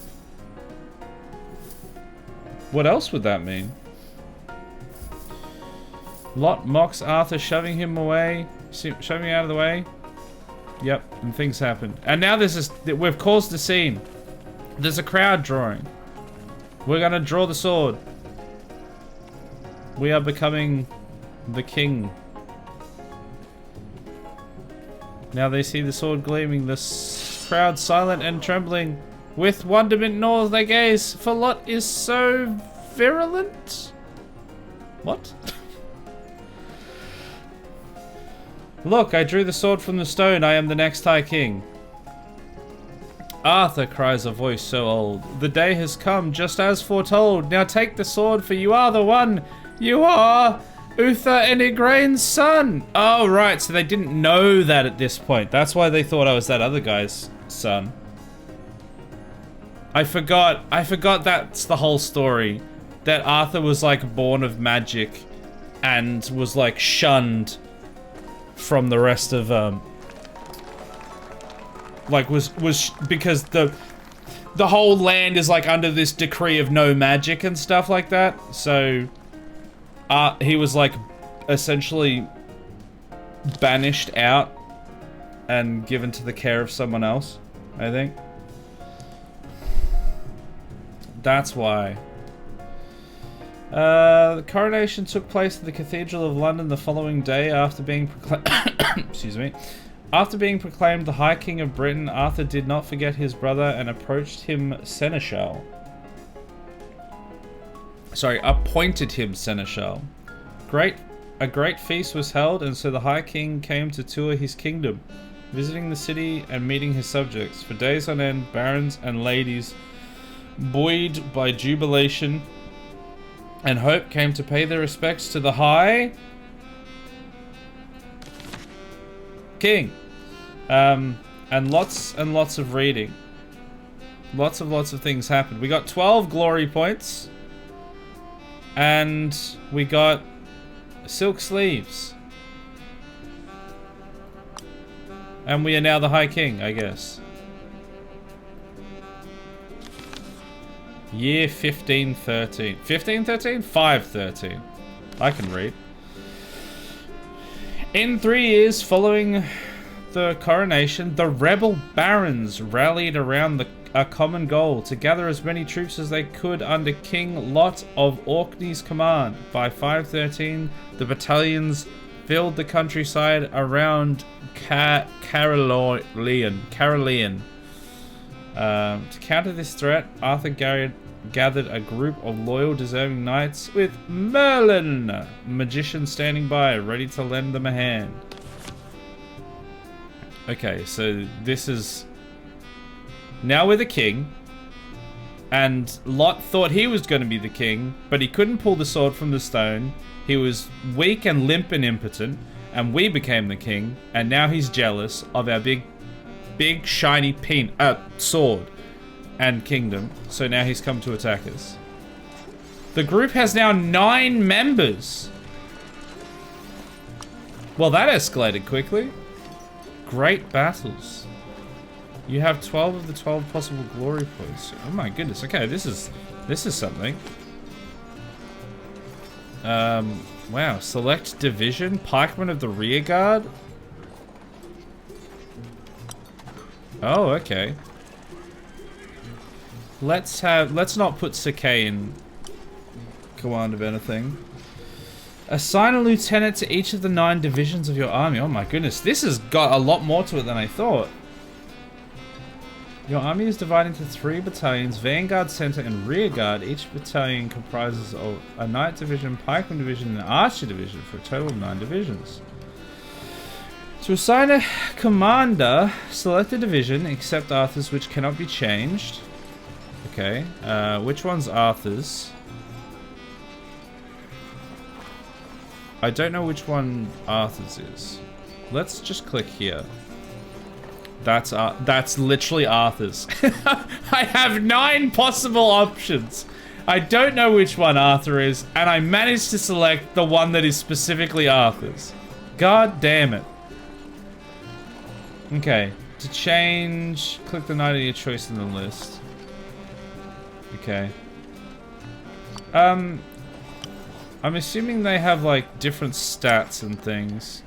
What else would that mean? Lot mocks Arthur, shoving him away, shoving him out of the way. Yep, and things happen. And now we've caused a scene. There's a crowd drawing. We're gonna draw the sword. We are becoming the king. Now they see the sword gleaming, the crowd silent and trembling. With wonderment gnaws their gaze, for Lot is so virulent. What? Look, I drew the sword from the stone. I am the next High King. Arthur, cries a voice so old. The day has come just as foretold. Now take the sword, for you are the one. You are Uther and Igraine's son. Oh, right. So they didn't know that at this point. That's why they thought I was that other guy's son. I forgot that's the whole story. That Arthur was like born of magic and was like shunned from the rest of like was because the whole land is like under this decree of no magic and stuff like that. So he was like essentially banished out and given to the care of someone else, I think. That's why. The coronation took place at the Cathedral of London the following day after being excuse me. After being proclaimed the High King of Britain, Arthur did not forget his brother and approached him seneschal. Sorry, appointed him seneschal. A great feast was held, and so the High King came to tour his kingdom, visiting the city and meeting his subjects. For days on end, barons and ladies, buoyed by jubilation and hope, came to pay their respects to the High King. And lots of reading. Lots of things happened. We got 12 glory points. And we got silk sleeves. And we are now the High King, I guess. Year 1513. 1513? 513. I can read. In 3 years following the coronation, the rebel barons rallied around a common goal to gather as many troops as they could under King Lot of Orkney's command. By 513, the battalions filled the countryside around Carolean. To counter this threat, Arthur gathered a group of loyal, deserving knights with Merlin, magician, standing by, ready to lend them a hand. Okay, so this is... Now we're the king, and Lot thought he was going to be the king, but he couldn't pull the sword from the stone. He was weak and limp and impotent, and we became the king, and now he's jealous of our big shiny sword and kingdom, so now he's come to attack us. The group has now 9 members. Well, that escalated quickly. Great battles. You have 12 of the 12 possible glory points. Oh my goodness. Okay, this is something. Wow. Select division. Pikemen of the rear guard. Oh, okay. Let's not put Sakei in command of anything. Assign a lieutenant to each of the 9 divisions of your army. Oh my goodness. This has got a lot more to it than I thought. Your army is divided into 3 battalions, vanguard, center, and rear guard. Each battalion comprises of a knight division, pikeman division, and an archer division for a total of 9 divisions. To assign a commander, select a division, except Arthur's, which cannot be changed. Okay, which one's Arthur's? I don't know which one Arthur's is. Let's just click here. That's literally Arthur's. I have 9 possible options. I don't know which one Arthur is, and I managed to select the one that is specifically Arthur's. God damn it. Okay, to change, click the knight of your choice in the list. Okay. I'm assuming they have like different stats and things.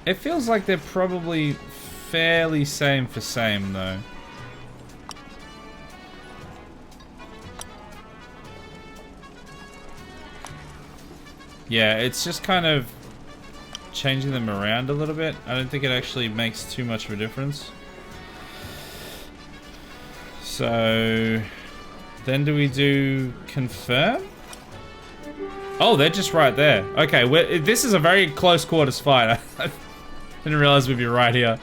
It feels like they're probably fairly same for same though. Yeah, it's just kind of changing them around a little bit. I don't think it actually makes too much of a difference. So then do we do confirm? Oh, they're just right there. Okay, this is a very close quarters fight. I didn't realize we'd be right here.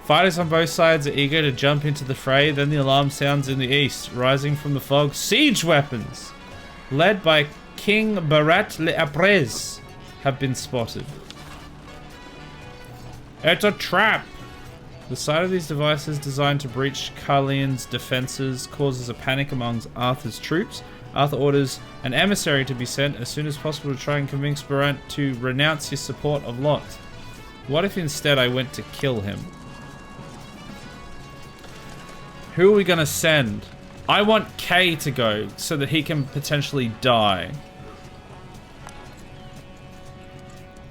Fighters on both sides are eager to jump into the fray. Then the alarm sounds in the east, rising from the fog. Siege weapons, led by King Barat le Aprez, have been spotted. It's a trap! The sight of these devices, designed to breach Carlian's defenses, causes a panic amongst Arthur's troops. Arthur orders an emissary to be sent as soon as possible to try and convince Barant to renounce his support of Lot. What if instead I went to kill him? Who are we gonna send? I want Kay to go so that he can potentially die.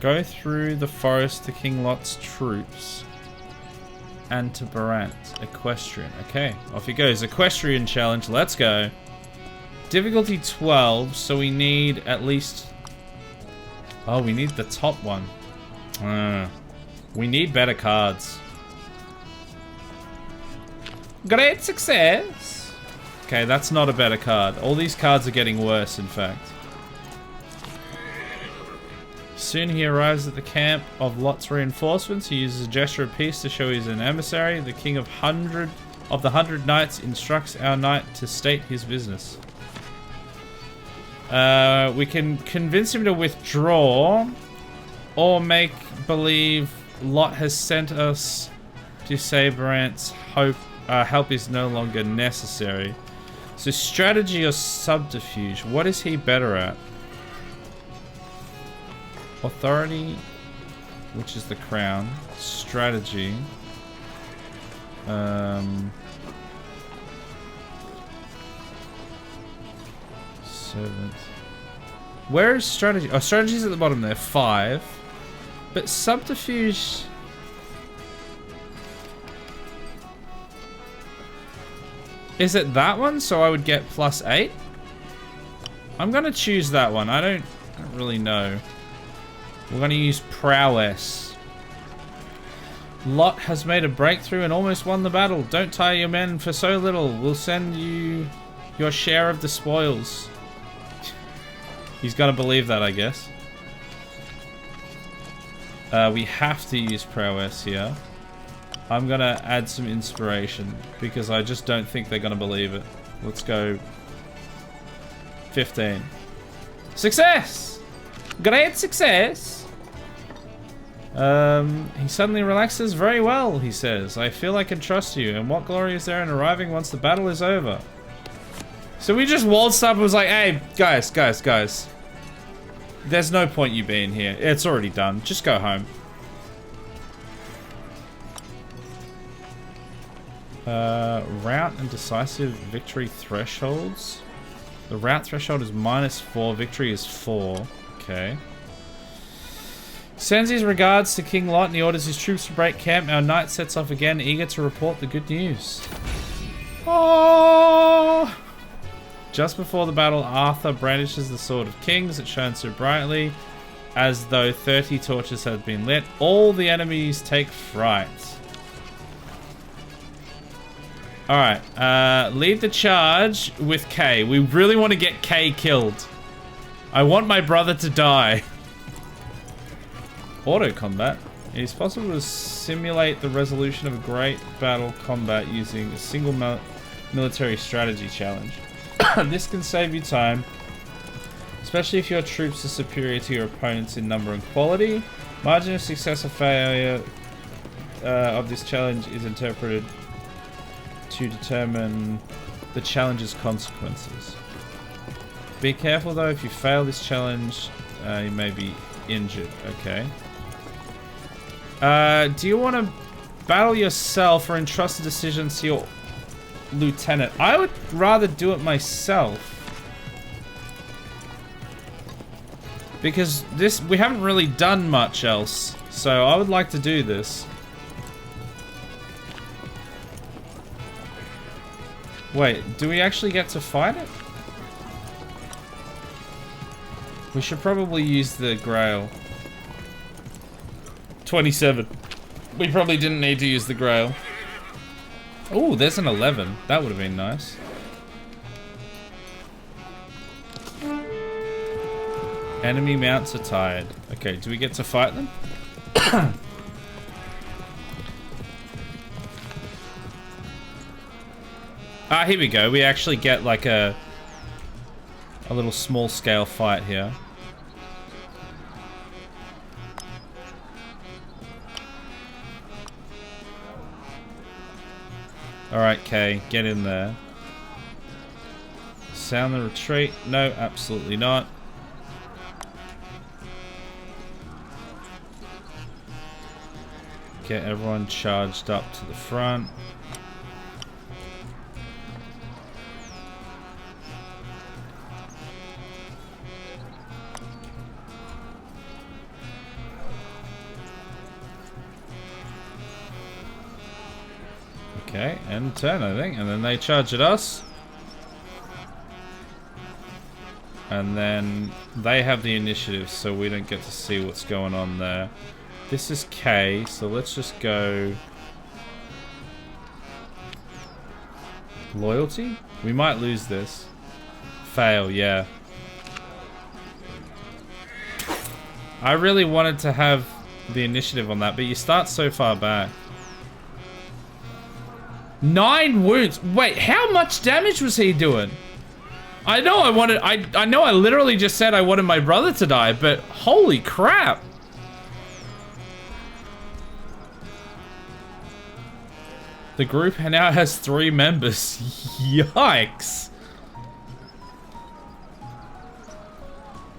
Go through the forest to King Lot's troops. And to Barant. Equestrian. Okay, off he goes. Equestrian challenge. Let's go. Difficulty 12, so we need at least... Oh, we need the top one. We need better cards. Great success! Okay, that's not a better card. All these cards are getting worse, in fact. Soon he arrives at the camp of Lot's reinforcements. He uses a gesture of peace to show he's an emissary. The king of the 100 knights instructs our knight to state his business. We can convince him to withdraw, or make believe Lot has sent us to Sabrant's help is no longer necessary. So strategy or subterfuge, what is he better at? Authority, which is the crown. Strategy. Servant. Where is strategy? Oh, strategy's at the bottom there. 5. But subterfuge... Is it that one? So I would get +8? I'm gonna choose that one. I don't really know. We're gonna use prowess. Lot has made a breakthrough and almost won the battle. Don't tire your men for so little. We'll send you your share of the spoils. He's gonna believe that, I guess. We have to use prowess here. I'm gonna add some inspiration because I just don't think they're gonna believe it. Let's go 15. Success! Great success! He suddenly relaxes. Very well, he says. I feel I can trust you. And what glory is there in arriving once the battle is over? So we just waltzed up and was like, hey, guys. There's no point you being here. It's already done. Just go home. Route and decisive victory thresholds. The route threshold is -4. Victory is 4. Okay. Sends his regards to King Lot and he orders his troops to break camp. Our knight sets off again, eager to report the good news. Oh! Just before the battle, Arthur brandishes the Sword of Kings. It shines so brightly, as though 30 torches had been lit. All the enemies take fright. Alright, lead the charge with K. We really want to get K killed. I want my brother to die. Auto combat. It is possible to simulate the resolution of a great battle combat using a single military strategy challenge. This can save you time, especially if your troops are superior to your opponents in number and quality. Margin of success or failure of this challenge is interpreted to determine the challenge's consequences. Be careful though, if you fail this challenge, you may be injured. Okay. Do you want to battle yourself or entrust the decisions to your lieutenant? I would rather do it myself. Because we haven't really done much else. So I would like to do this. Wait, do we actually get to fight it? We should probably use the Grail. 27. We probably didn't need to use the Grail. Oh, there's an 11. That would have been nice. Enemy mounts are tired. Okay, do we get to fight them? Ah, here we go. We actually get like a little small scale fight here. Alright, Kay, get in there. Sound the retreat? No, absolutely not. Get everyone charged up to the front. Okay, and turn, I think, and then they charge at us. And then they have the initiative, so we don't get to see what's going on there. This is K, so let's just go... Loyalty? We might lose this. Fail, yeah. I really wanted to have the initiative on that, but you start so far back. 9 wounds. Wait, how much damage was he doing? I know I wanted, I know I literally just said I wanted my brother to die, but holy crap. The group now has 3 members. Yikes.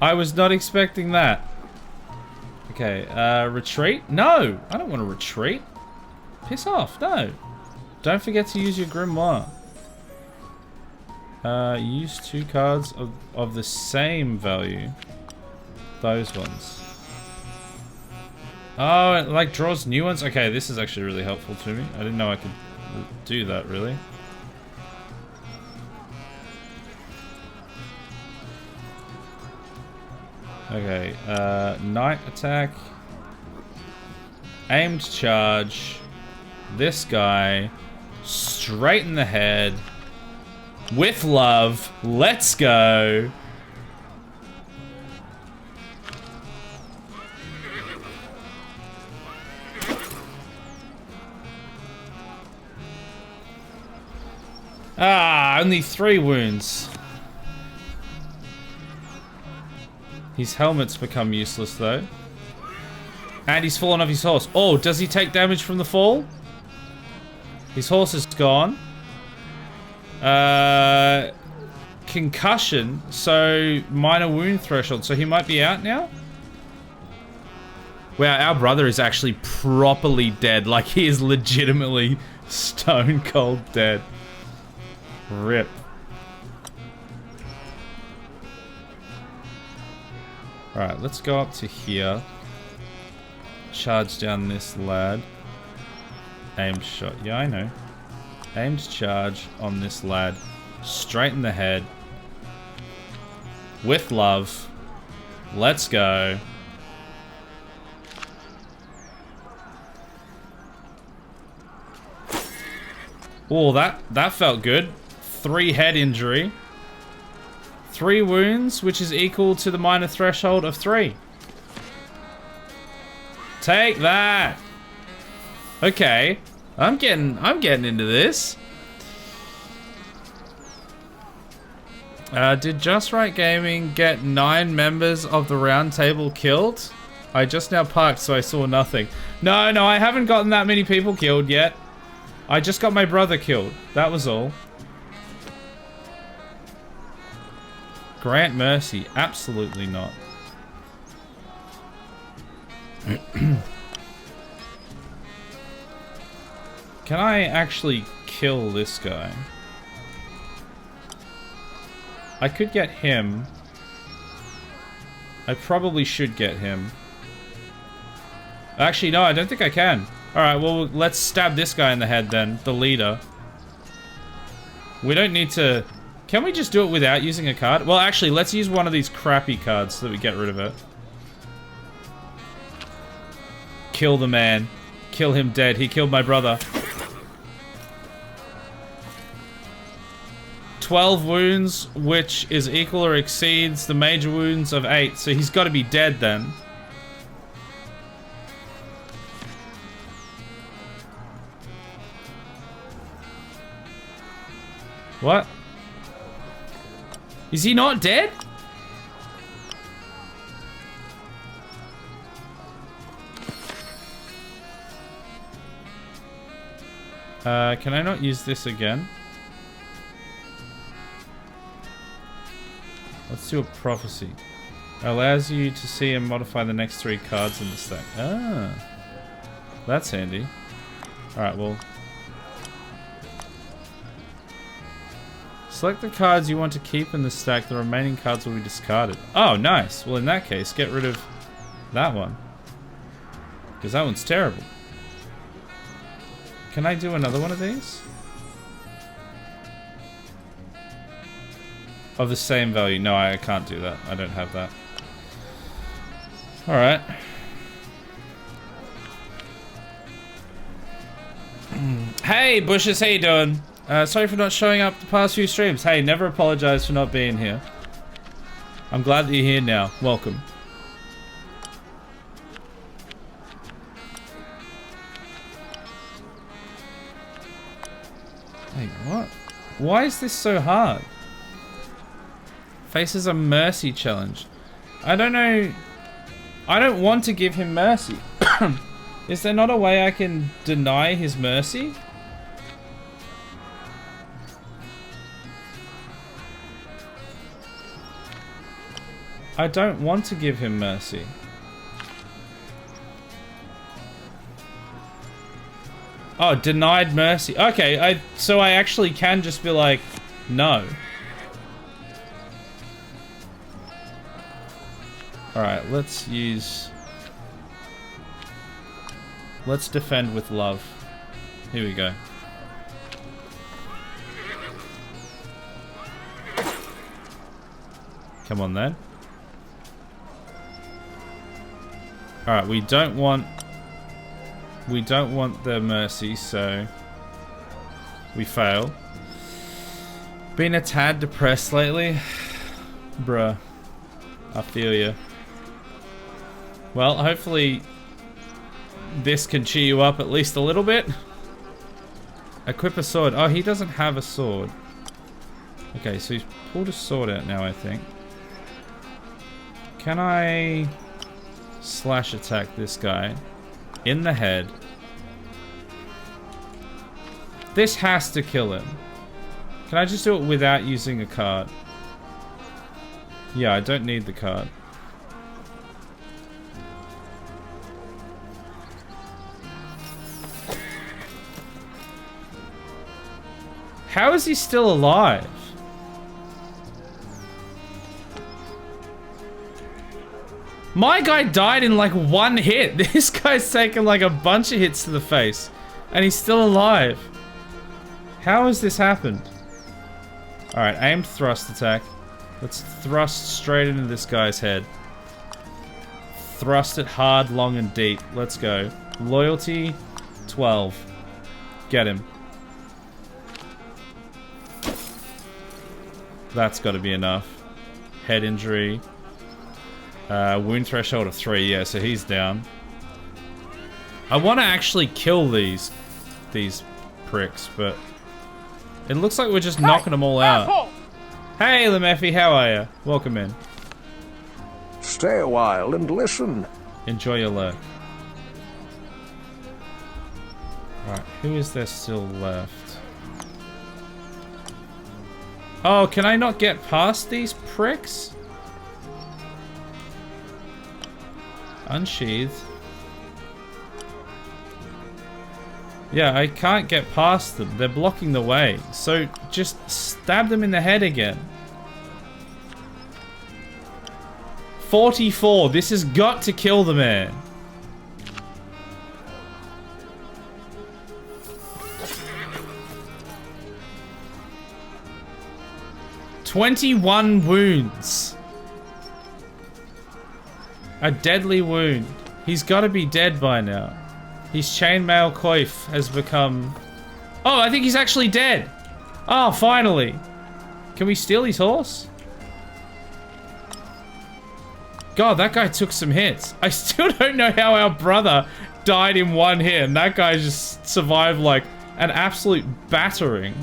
I was not expecting that. Okay, retreat? No, I don't want to retreat. Piss off, no. Don't forget to use your grimoire. Use 2 cards of the same value. Those ones. Oh, it like draws new ones? Okay, this is actually really helpful to me. I didn't know I could do that, really. Okay, night attack. Aimed charge. This guy. Straight in the head. With love. Let's go. Ah, only 3 wounds. His helmet's become useless though. And he's fallen off his horse. Oh, does he take damage from the fall? His horse is gone. Concussion, so minor wound threshold. So he might be out now? Wow, our brother is actually properly dead. Like, he is legitimately stone cold dead. Rip. Alright, let's go up to here. Charge down this lad. Aimed shot. Yeah, I know. Aimed charge on this lad. Straight in the head. With love. Let's go. Oh, that felt good. 3 head injury. 3 wounds, which is equal to the minor threshold of 3. Take that. Okay, I'm getting into this. Did JustWrightGaming get 9 members of the round table killed? I just now parked, so I saw nothing. No, I haven't gotten that many people killed yet. I just got my brother killed. That was all. Grant mercy. Absolutely not. Can I actually kill this guy? I could get him. I probably should get him. Actually, no, I don't think I can. Alright, well, let's stab this guy in the head then. The leader. We don't need to... Can we just do it without using a card? Well, actually, let's use one of these crappy cards so that we get rid of it. Kill the man. Kill him dead. He killed my brother. 12 wounds, which is equal or exceeds the major wounds of 8. So he's got to be dead then. What? Is he not dead? Can I not use this again? Let's do a prophecy. Allows you to see and modify the next 3 cards in the stack. Ah. That's handy. Alright, well. Select the cards you want to keep in the stack. The remaining cards will be discarded. Oh, nice. Well, in that case, get rid of that one. Because that one's terrible. Can I do another one of these? Of the same value. No, I can't do that. I don't have that. Alright. Hey, Bushes, how you doing? Sorry for not showing up the past few streams. Hey, never apologize for not being here. I'm glad that you're here now. Welcome. Wait, what? Why is this so hard? Faces a mercy challenge. I don't know. I don't want to give him mercy. Is there not a way I can deny his mercy? I don't want to give him mercy. Oh, denied mercy. Okay, so I actually can just be like, no. Alright, let's defend with love. Here we go. Come on then. Alright, we don't want the mercy, so we fail. Been a tad depressed lately? Bruh. I feel ya. Well, hopefully this can cheer you up at least a little bit. Equip a sword. Oh, he doesn't have a sword. Okay, so he's pulled a sword out now, I think. Can I slash attack this guy in the head? This has to kill him. Can I just do it without using a card? Yeah, I don't need the card. How is he still alive? My guy died in like one hit. This guy's taken like a bunch of hits to the face. And he's still alive. How has this happened? Alright, aimed thrust attack. Let's thrust straight into this guy's head. Thrust it hard, long, and deep. Let's go. Loyalty, 12. Get him. That's got to be enough. Head injury. Wound threshold of 3. Yeah, so he's down. I want to actually kill these pricks, but it looks like we're just knocking them all out. Hey, Lemeffy, how are you? Welcome in. Stay a while and listen. Enjoy your lurk. Alright, who is there still left? Oh, can I not get past these pricks? Unsheathed. Yeah, I can't get past them. They're blocking the way. So just stab them in the head again. 44. This has got to kill the man. "21 wounds. A deadly wound. He's got to be dead by now. His chainmail coif has become... Oh, I think he's actually dead. Oh, finally. Can we steal his horse? God, that guy took some hits. I still don't know how our brother died in one hit, and that guy just survived like an absolute battering.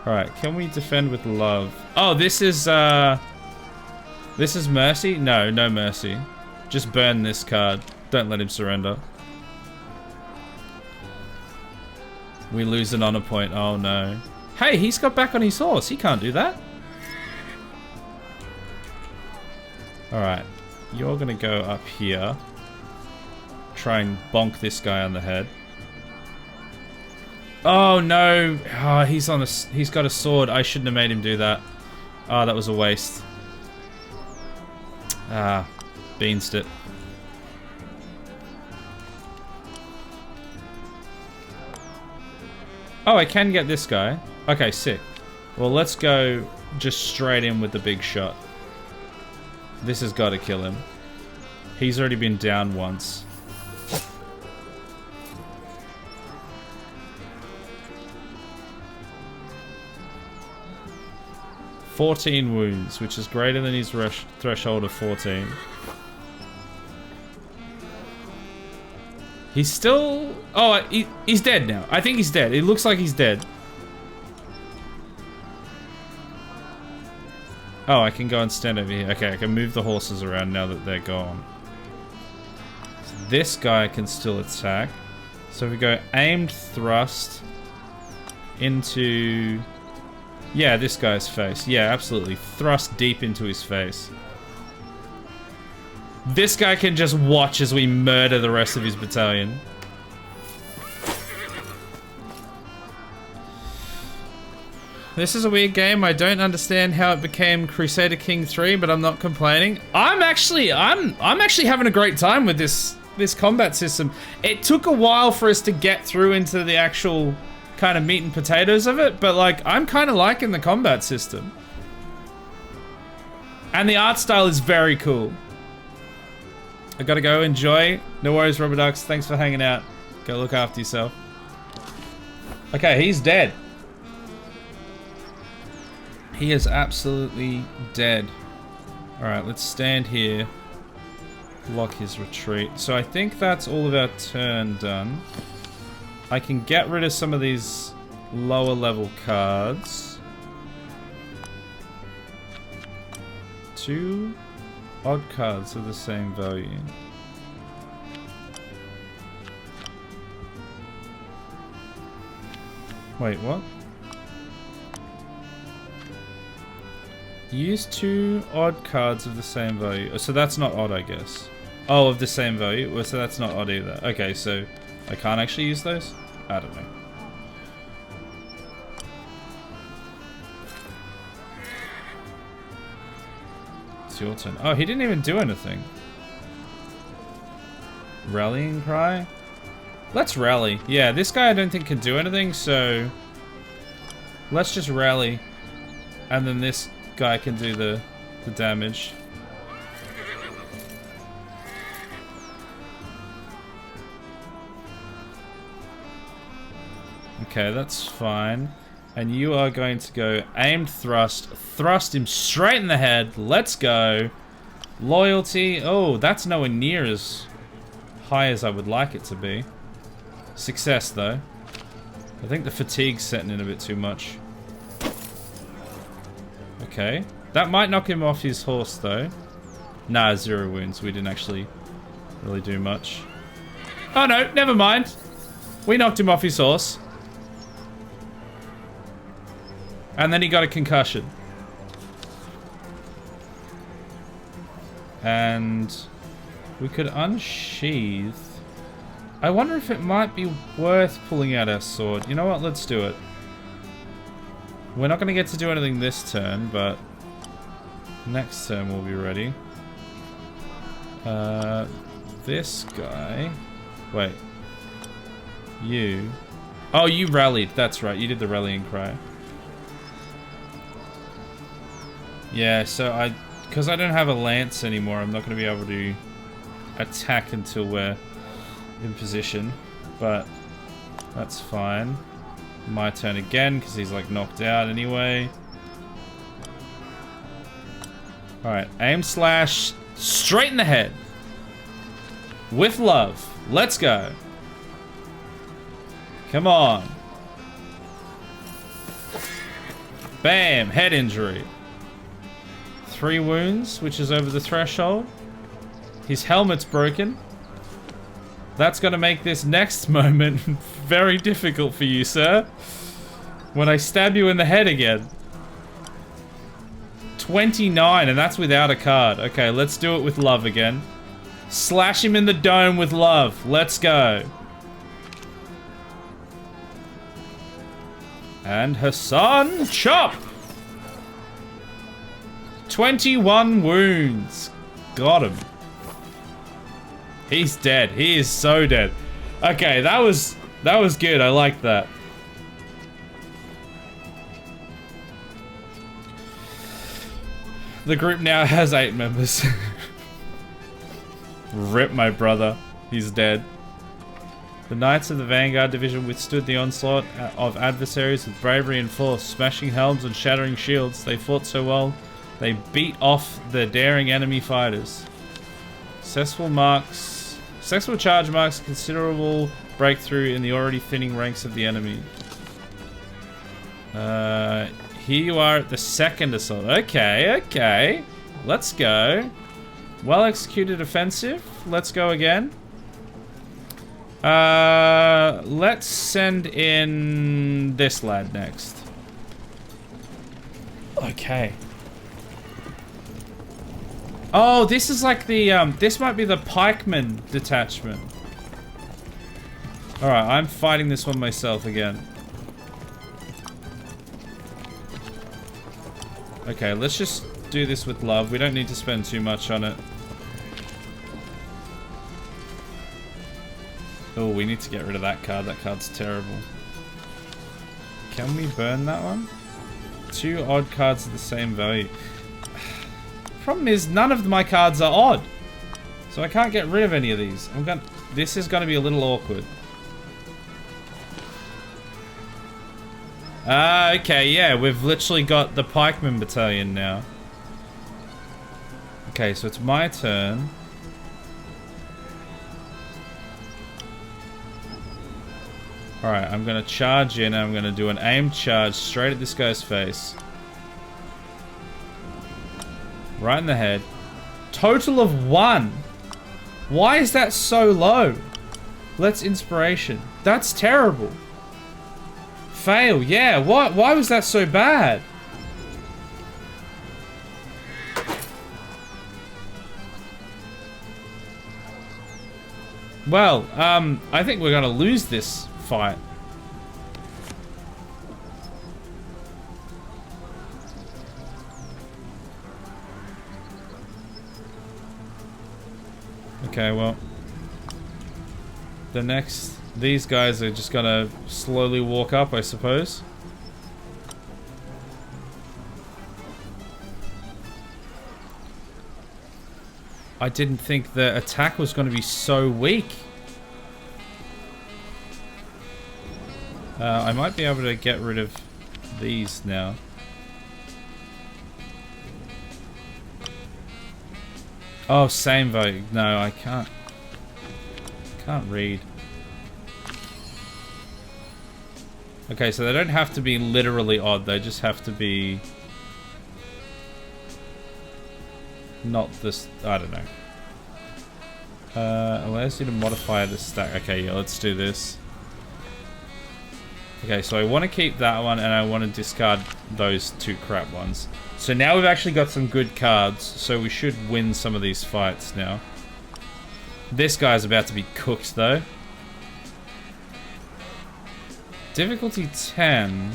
Alright, can we defend with love? Oh, this is mercy? No, no mercy. Just burn this card. Don't let him surrender. We lose an honor point. Oh no. Hey, he's got back on his horse. He can't do that. Alright. You're gonna go up here. Try and bonk this guy on the head. Oh no. Oh, he's got a sword. I shouldn't have made him do that. Oh, that was a waste. Ah. Beansed it. Oh, I can get this guy. Okay, sick. Well, let's go just straight in with the big shot. This has got to kill him. He's already been down once. $14 wounds, which is greater than his threshold of 14. He's still... Oh, he's dead now. I think he's dead. It looks like he's dead. Oh, I can go and stand over here. Okay, I can move the horses around now that they're gone. So this guy can still attack. So if we go aimed thrust into... Yeah, this guy's face. Yeah, absolutely. Thrust deep into his face. This guy can just watch as we murder the rest of his battalion. This is a weird game. I don't understand how it became Crusader King 3, but I'm not complaining. I'm actually having a great time with this combat system. It took a while for us to get through into the actual kind of meat and potatoes of it, but like I'm kind of liking the combat system. And the art style is very cool. I gotta go enjoy. No worries, Rubber Ducks. Thanks for hanging out. Go look after yourself. Okay, he's dead. He is absolutely dead. Alright, let's stand here. Block his retreat. So I think that's all of our turn done. I can get rid of some of these lower level cards. 2 odd cards of the same value. Wait, what? Use 2 odd cards of the same value. So that's not odd, I guess. Oh, of the same value? Well, so that's not odd either. Okay, so I can't actually use those? I don't know. It's your turn. Oh, he didn't even do anything. Rallying cry? Let's rally. Yeah, this guy I don't think can do anything, so let's just rally. And then this guy can do the damage. Okay, that's fine. And you are going to go aimed thrust. Thrust him straight in the head. Let's go. Loyalty. Oh, that's nowhere near as high as I would like it to be. Success, though. I think the fatigue's setting in a bit too much. Okay. That might knock him off his horse, though. Nah, 0 wounds. We didn't actually really do much. Oh, no. Never mind. We knocked him off his horse. And then he got a concussion. And we could unsheath. I wonder if it might be worth pulling out our sword. You know what? Let's do it. We're not going to get to do anything this turn, but next turn we'll be ready. This guy. Wait. You. Oh, you rallied. That's right. You did the rallying cry. Yeah, so because I don't have a lance anymore, I'm not going to be able to attack until we're in position, but that's fine. My turn again, because he's like knocked out anyway. Alright, aim slash straight in the head. With love. Let's go. Come on. Bam, head injury. 3 wounds, which is over the threshold. His helmet's broken. That's gonna make this next moment very difficult for you, sir. When I stab you in the head again. 29, and that's without a card. Okay, let's do it with love again. Slash him in the dome with love. Let's go. And Hassan, chop! 21 wounds. Got him. He's dead. He is so dead. Okay, that was good. I like that. The group now has 8 members. Rip my brother. He's dead. The Knights of the Vanguard Division withstood the onslaught of adversaries with bravery and force, smashing helms and shattering shields. They fought so well, they beat off the daring enemy fighters. Successful charge marks a considerable breakthrough in the already thinning ranks of the enemy. Here you are at the second assault. Okay. Let's go. Well executed offensive. Let's go again. Let's send in this lad next. Okay. Oh, this is like the, this might be the pikeman detachment. Alright, I'm fighting this one myself again. Okay, let's just do this with love. We don't need to spend too much on it. Oh, we need to get rid of that card. That card's terrible. Can we burn that one? 2 odd cards of the same value. Problem is, none of my cards are odd. So I can't get rid of any of these. This is going to be a little awkward. Okay, yeah, we've literally got the Pikeman Battalion now. Okay, so it's my turn. Alright, I'm gonna charge in and I'm gonna do an aimed charge straight at this guy's face. Right in the head. Total of 1. Why is that so low? Let's inspiration. That's terrible. Fail, yeah. Why was that so bad? Well, I think we're gonna lose this fight. Okay, well, these guys are just gonna slowly walk up, I suppose. I didn't think the attack was gonna be so weak. I might be able to get rid of these now. Oh, same vote. No, I can't. Can't read. Okay, so they don't have to be literally odd. They just have to be not this. I don't know. Allows you to modify the stack. Okay, yeah, let's do this. Okay, so I want to keep that one and I want to discard those 2 crap ones. So now we've actually got some good cards, so we should win some of these fights now. This guy's about to be cooked though. Difficulty 10.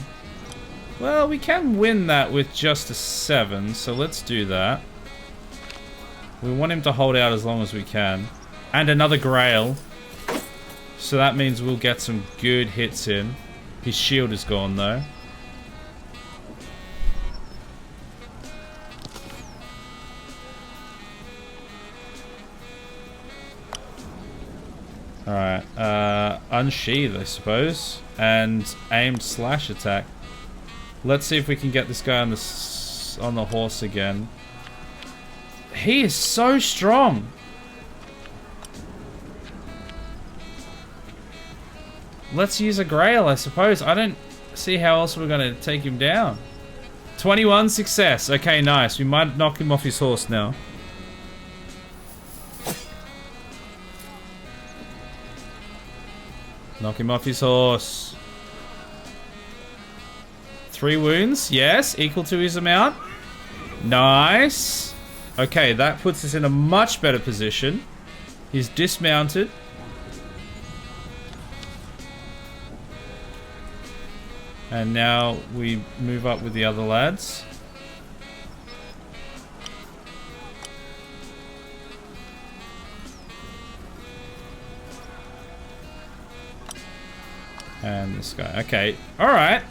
Well, we can win that with just a 7, so let's do that. We want him to hold out as long as we can. And another Grail. So that means we'll get some good hits in. His shield is gone though. Alright, unsheath I suppose. And aimed slash attack. Let's see if we can get this guy on the horse again. He is so strong. Let's use a Grail, I suppose. I don't see how else we're going to take him down. 21 success. Okay, nice. We might knock him off his horse now. Knock him off his horse. 3 wounds. Yes, equal to his amount. Nice. Okay, that puts us in a much better position. He's dismounted. And now we move up with the other lads. And this guy. Okay. Alright.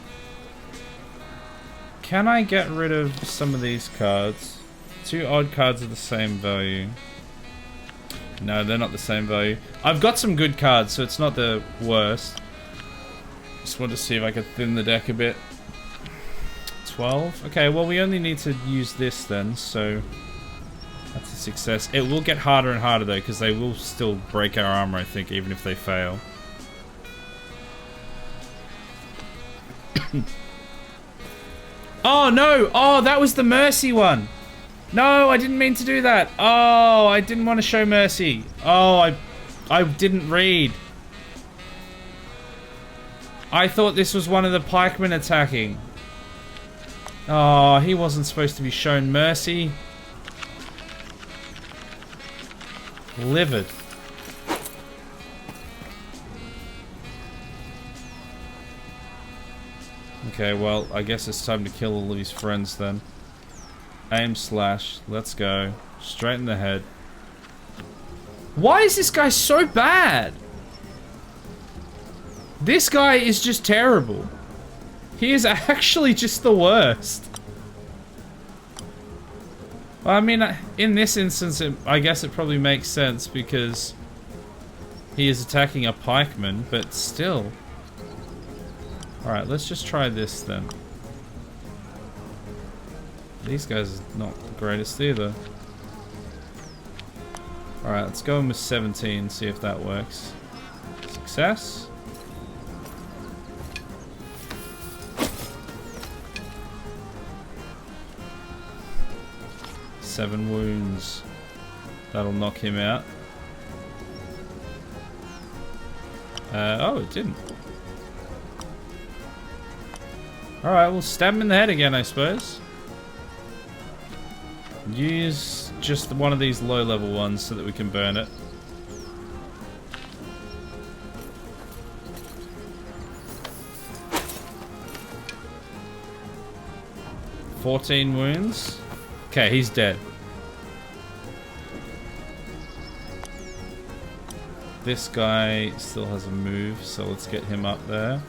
Can I get rid of some of these cards? 2 odd cards of the same value. No, they're not the same value. I've got some good cards, so it's not the worst. Just want to see if I could thin the deck a bit. 12? Okay, well we only need to use this then, so that's a success. It will get harder and harder though, because they will still break our armor, I think, even if they fail. Oh no! Oh, that was the mercy one! No, I didn't mean to do that. Oh, I didn't want to show mercy. Oh, I didn't read. I thought this was one of the pikemen attacking. Oh, he wasn't supposed to be shown mercy. Livid. Okay, well, I guess it's time to kill all of his friends then. Aim slash. Let's go. Straight in the head. Why is this guy so bad? This guy is just terrible. He is actually just the worst. Well, I mean, in this instance, I guess it probably makes sense because he is attacking a pikeman, but still. Alright, let's just try this then. These guys are not the greatest either. Alright, let's go in with 17, see if that works. Success. Seven wounds. That'll knock him out. Oh, it didn't. Alright, we'll stab him in the head again, I suppose. Use just one of these low-level ones so that we can burn it. $14 wounds. Okay, he's dead. This guy still has a move, so let's get him up there.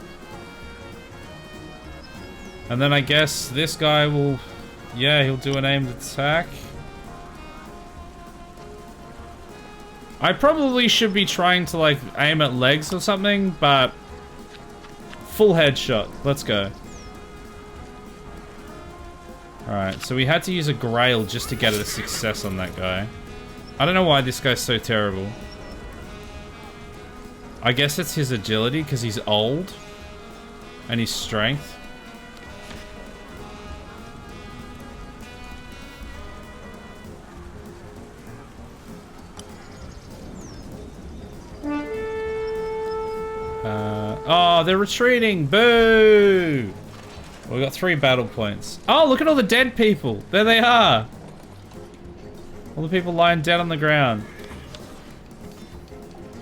And then I guess this guy will... Yeah, he'll do an aimed attack. I probably should be trying to, like, aim at legs or something, but... Full headshot. Let's go. Alright, so we had to use a grail just to get a success on that guy. I don't know why this guy's so terrible. I guess it's his agility, because he's old. And his strength. Oh, they're retreating! Boo! We got 3 battle points. Oh, look at all the dead people! There they are! All the people lying dead on the ground.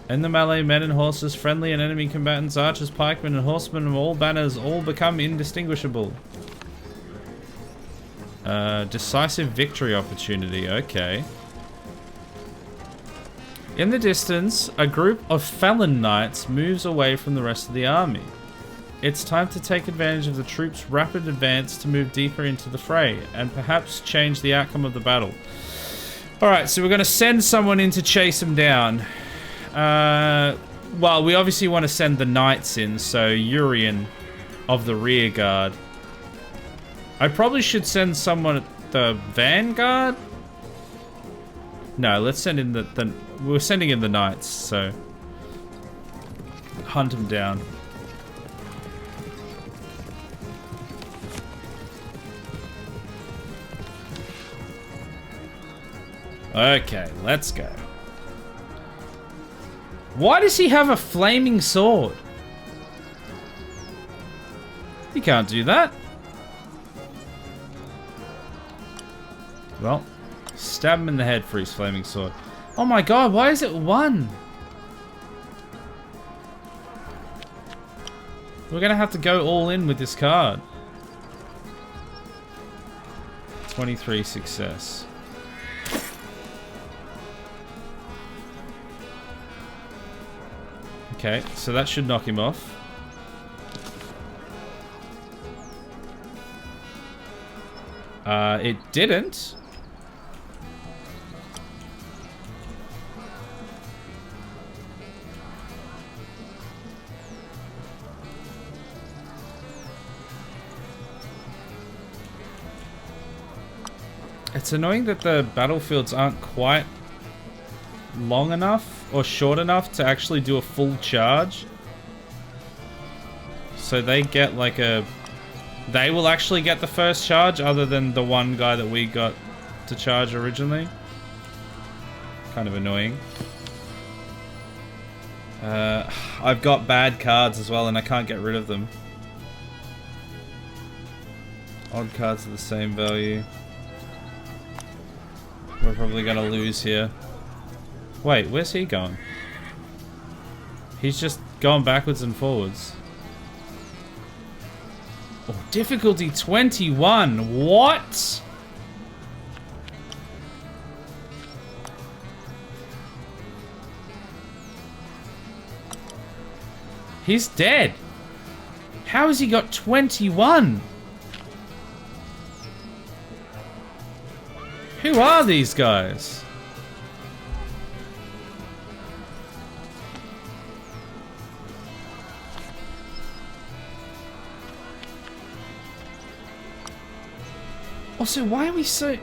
In the melee, men and horses, friendly and enemy combatants, archers, pikemen, and horsemen of all banners all become indistinguishable. Decisive victory opportunity, okay. In the distance, a group of Felon Knights moves away from the rest of the army. It's time to take advantage of the troops' rapid advance to move deeper into the fray, and perhaps change the outcome of the battle. Alright, so we're going to send someone in to chase them down. Well, we obviously want to send the knights in, so Urian of the rear guard. I probably should send someone at the vanguard? No, let's send in we're sending in the knights, so hunt them down. Okay, let's go. Why does he have a flaming sword? He can't do that. Well, stab him in the head for his flaming sword. Oh my god, why is it 1? We're gonna have to go all in with this card. 23 success. Okay, so that should knock him off. It didn't. It's annoying that the battlefields aren't quite long enough or short enough to actually do a full charge. So they get like a... They will actually get the first charge other than the one guy that we got to charge originally. Kind of annoying. I've got bad cards as well and I can't get rid of them. Odd cards are the same value. We're probably gonna lose here. Wait, where's he going? He's just going backwards and forwards. Oh, difficulty 21. What? He's dead. How has he got 21? Who are these guys? Also, why are we so...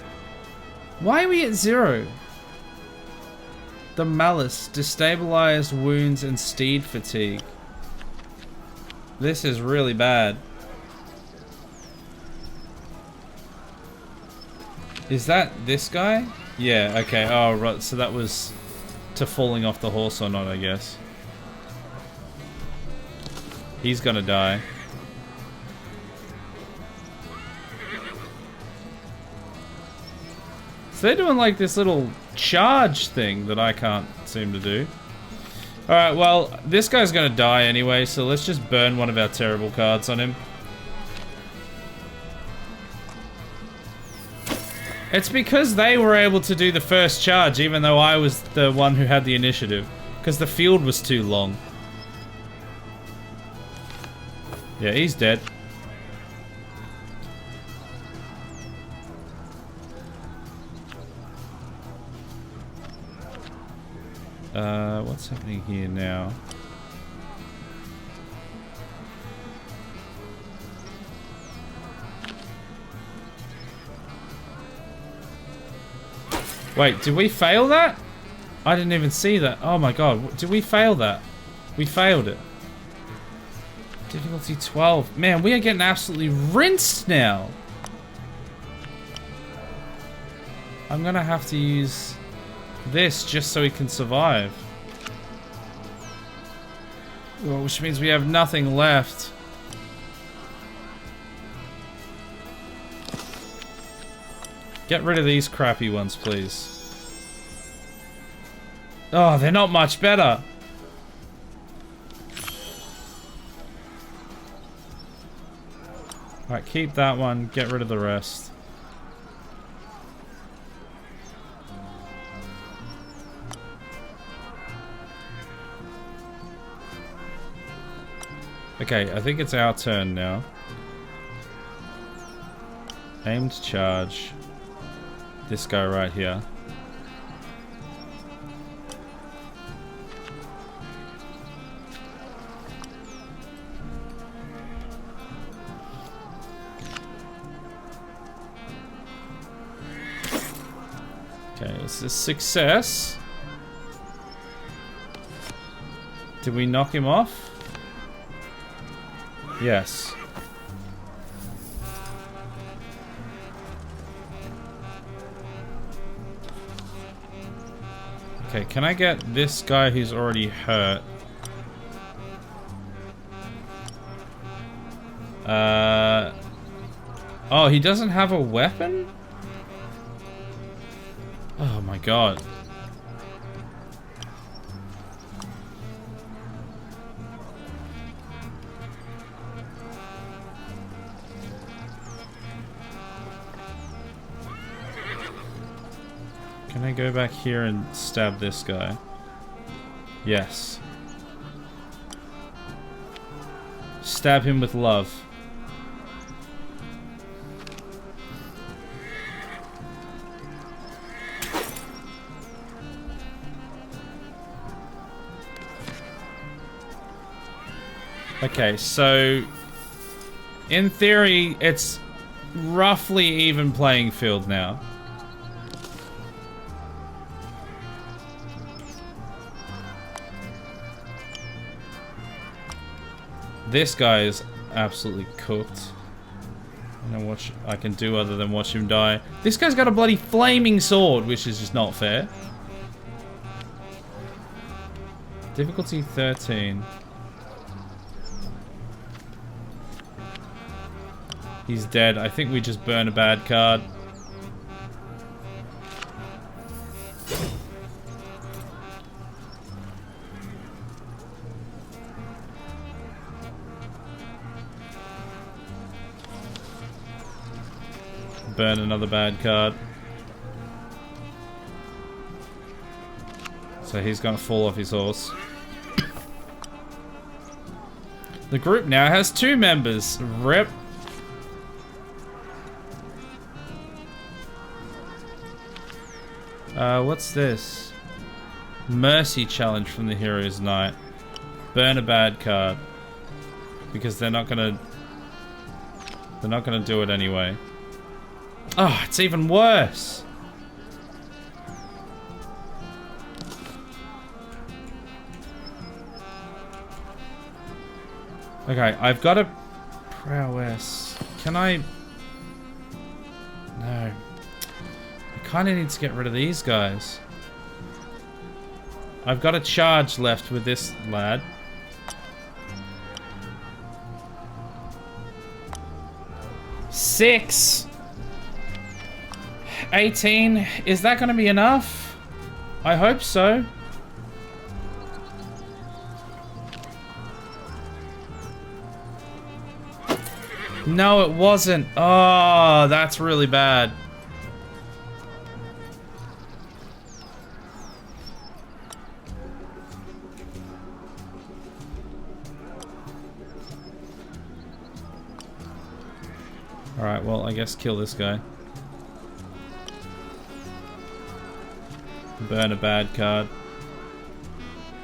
Why are we at 0? The Malice, destabilized wounds and steed fatigue. This is really bad. Is that this guy? Yeah, okay. Oh, right. So that was to falling off the horse or not, I guess. He's gonna die. So they're doing like this little charge thing that I can't seem to do. Alright, well, this guy's gonna die anyway, so let's just burn one of our terrible cards on him. It's because they were able to do the first charge, even though I was the one who had the initiative. Because the field was too long. Yeah, he's dead. What's happening here now? Wait, did we fail that? I didn't even see that. Oh my god, did we fail that? We failed it. Difficulty 12. Man, we are getting absolutely rinsed now. I'm gonna have to use this just so we can survive. Well, which means we have nothing left. Get rid of these crappy ones, please. Oh, they're not much better. Alright, keep that one. Get rid of the rest. Okay, I think it's our turn now. Aimed charge. This guy right here. Okay, it's a success. Did we knock him off? Yes. Okay, can I get this guy who's already hurt? Oh, he doesn't have a weapon? Oh my god. Can I go back here and stab this guy? Yes. Stab him with love. Okay, so in theory, it's roughly even playing field now. This guy is absolutely cooked. I don't know what I can do other than watch him die. This guy's got a bloody flaming sword, which is just not fair. Difficulty 13. He's dead. I think we just burn a bad card. Burn another bad card. So he's gonna fall off his horse. The group now has 2 members. Rip. What's this? Mercy challenge from the Hero's Knight. Burn a bad card. Because they're not gonna do it anyway. Oh, it's even worse. Okay, I've got a prowess. Can I? No. I kind of need to get rid of these guys. I've got a charge left with this lad. Six. 18. Is that going to be enough? I hope so. No, it wasn't. Oh, that's really bad. Alright, well, I guess kill this guy. Burn a bad card.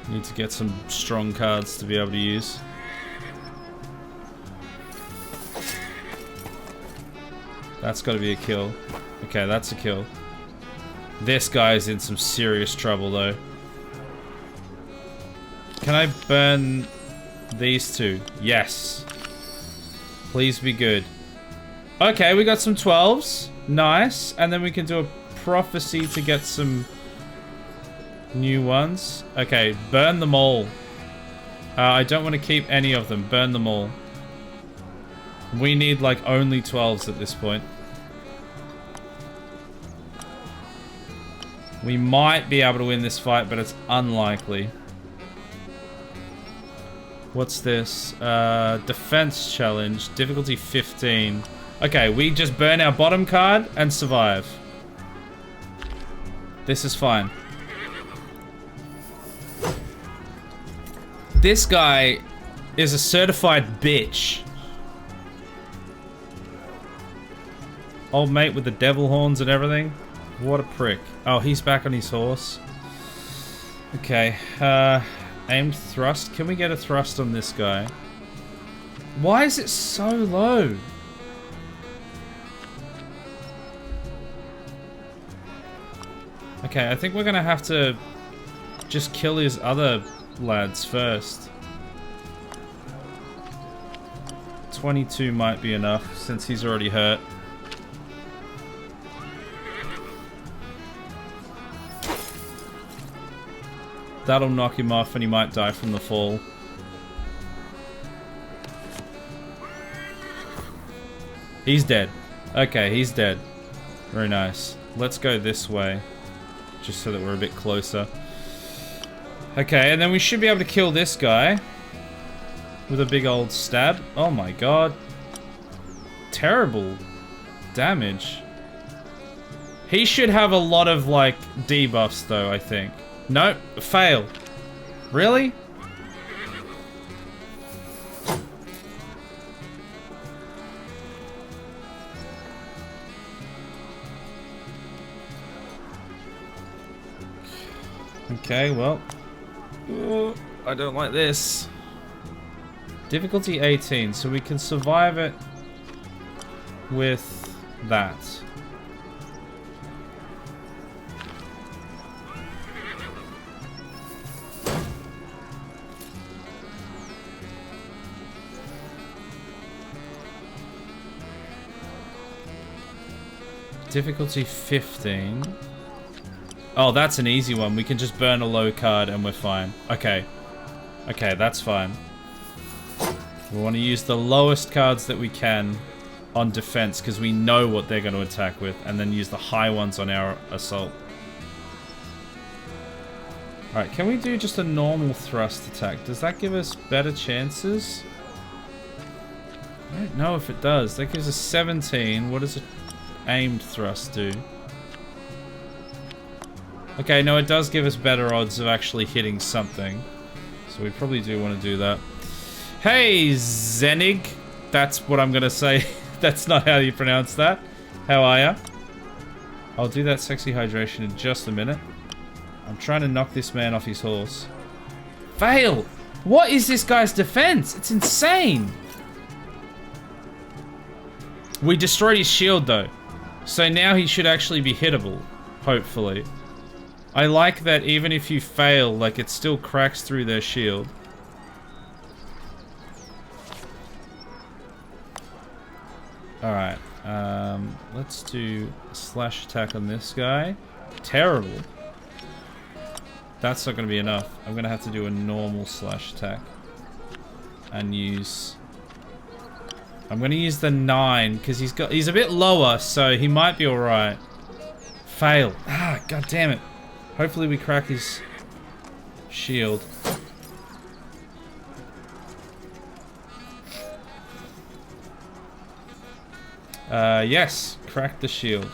Need to get some strong cards to be able to use. That's got to be a kill. Okay, that's a kill. This guy's in some serious trouble, though. Can I burn these 2? Yes. Please be good. Okay, we got some 12s. Nice. And then we can do a prophecy to get some new ones. Okay, burn them all. I don't want to keep any of them. Burn them all. We need like only 12s at this point. We might be able to win this fight, but it's unlikely. What's this? Defense challenge. Difficulty 15. Okay, we just burn our bottom card and survive. This is fine. This guy is a certified bitch. Old mate with the devil horns and everything. What a prick. Oh, he's back on his horse. Okay. Aimed thrust. Can we get a thrust on this guy? Why is it so low? Okay, I think we're gonna have to just kill his other lads first. 22 might be enough since he's already hurt. That'll knock him off and he might die from the fall. He's dead. Okay, he's dead. Very nice. Let's go this way. Just so that we're a bit closer. Okay, and then we should be able to kill this guy. With a big old stab. Oh my god. Terrible damage. He should have a lot of, like, debuffs though, I think. Nope, fail. Really? Okay, well. Ooh, I don't like this. Difficulty 18, so we can survive it with that. difficulty 15. Oh, that's an easy one. We can just burn a low card and we're fine. Okay. Okay, that's fine. We want to use the lowest cards that we can on defense because we know what they're going to attack with, and then use the high ones on our assault. Alright, can we do just a normal thrust attack? Does that give us better chances? I don't know if it does. That gives us 17. What does an aimed thrust do? Okay, no, it does give us better odds of actually hitting something. So we probably do want to do that. Hey, Zenig. That's what I'm going to say. That's not how you pronounce that. How are ya? I'll do that sexy hydration in just a minute. I'm trying to knock this man off his horse. Fail! What is this guy's defense? It's insane! We destroyed his shield though. So now he should actually be hittable. Hopefully. I like that even if you fail, like it still cracks through their shield. Alright. Let's do a slash attack on this guy. Terrible. That's not going to be enough. I'm going to have to do a normal slash attack. And use... I'm going to use the 9 because he's a bit lower, so he might be alright. Fail. Ah, god damn it. Hopefully we crack his shield. Yes. Crack the shield.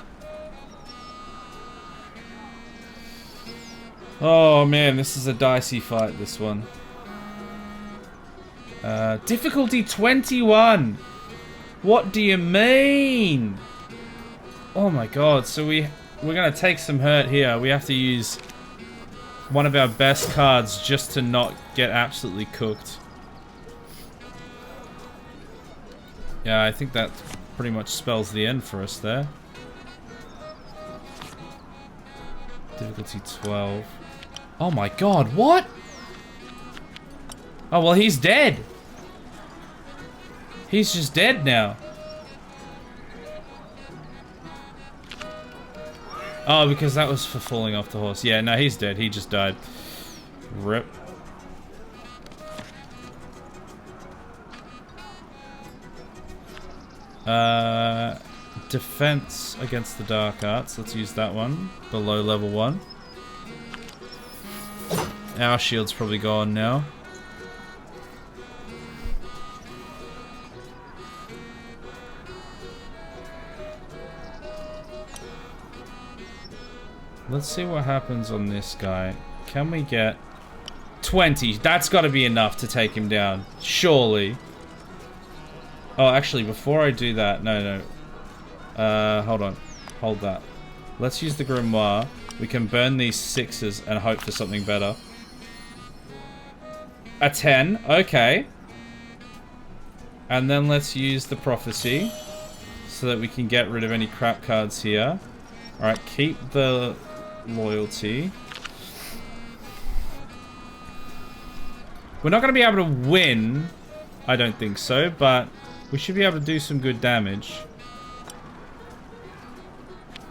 Oh man, this is a dicey fight, this one. Difficulty 21! What do you mean? Oh my god, so we're gonna take some hurt here. We have to use one of our best cards just to not get absolutely cooked. Yeah, I think that pretty much spells the end for us there. Difficulty 12. Oh my god, what? Oh, well, he's dead. He's just dead now. Oh, because that was for falling off the horse. Yeah, no, he's dead. He just died. Rip. Defense against the dark arts. Let's use that one. The low level one. Our shield's probably gone now. Let's see what happens on this guy. Can we get 20? That's got to be enough to take him down. Surely. Oh, actually, before I do that... No. Hold on. Hold that. Let's use the Grimoire. We can burn these 6s and hope for something better. A 10. Okay. And then let's use the Prophecy so that we can get rid of any crap cards here. Alright, keep the loyalty. We're not going to be able to win. I don't think so, but we should be able to do some good damage.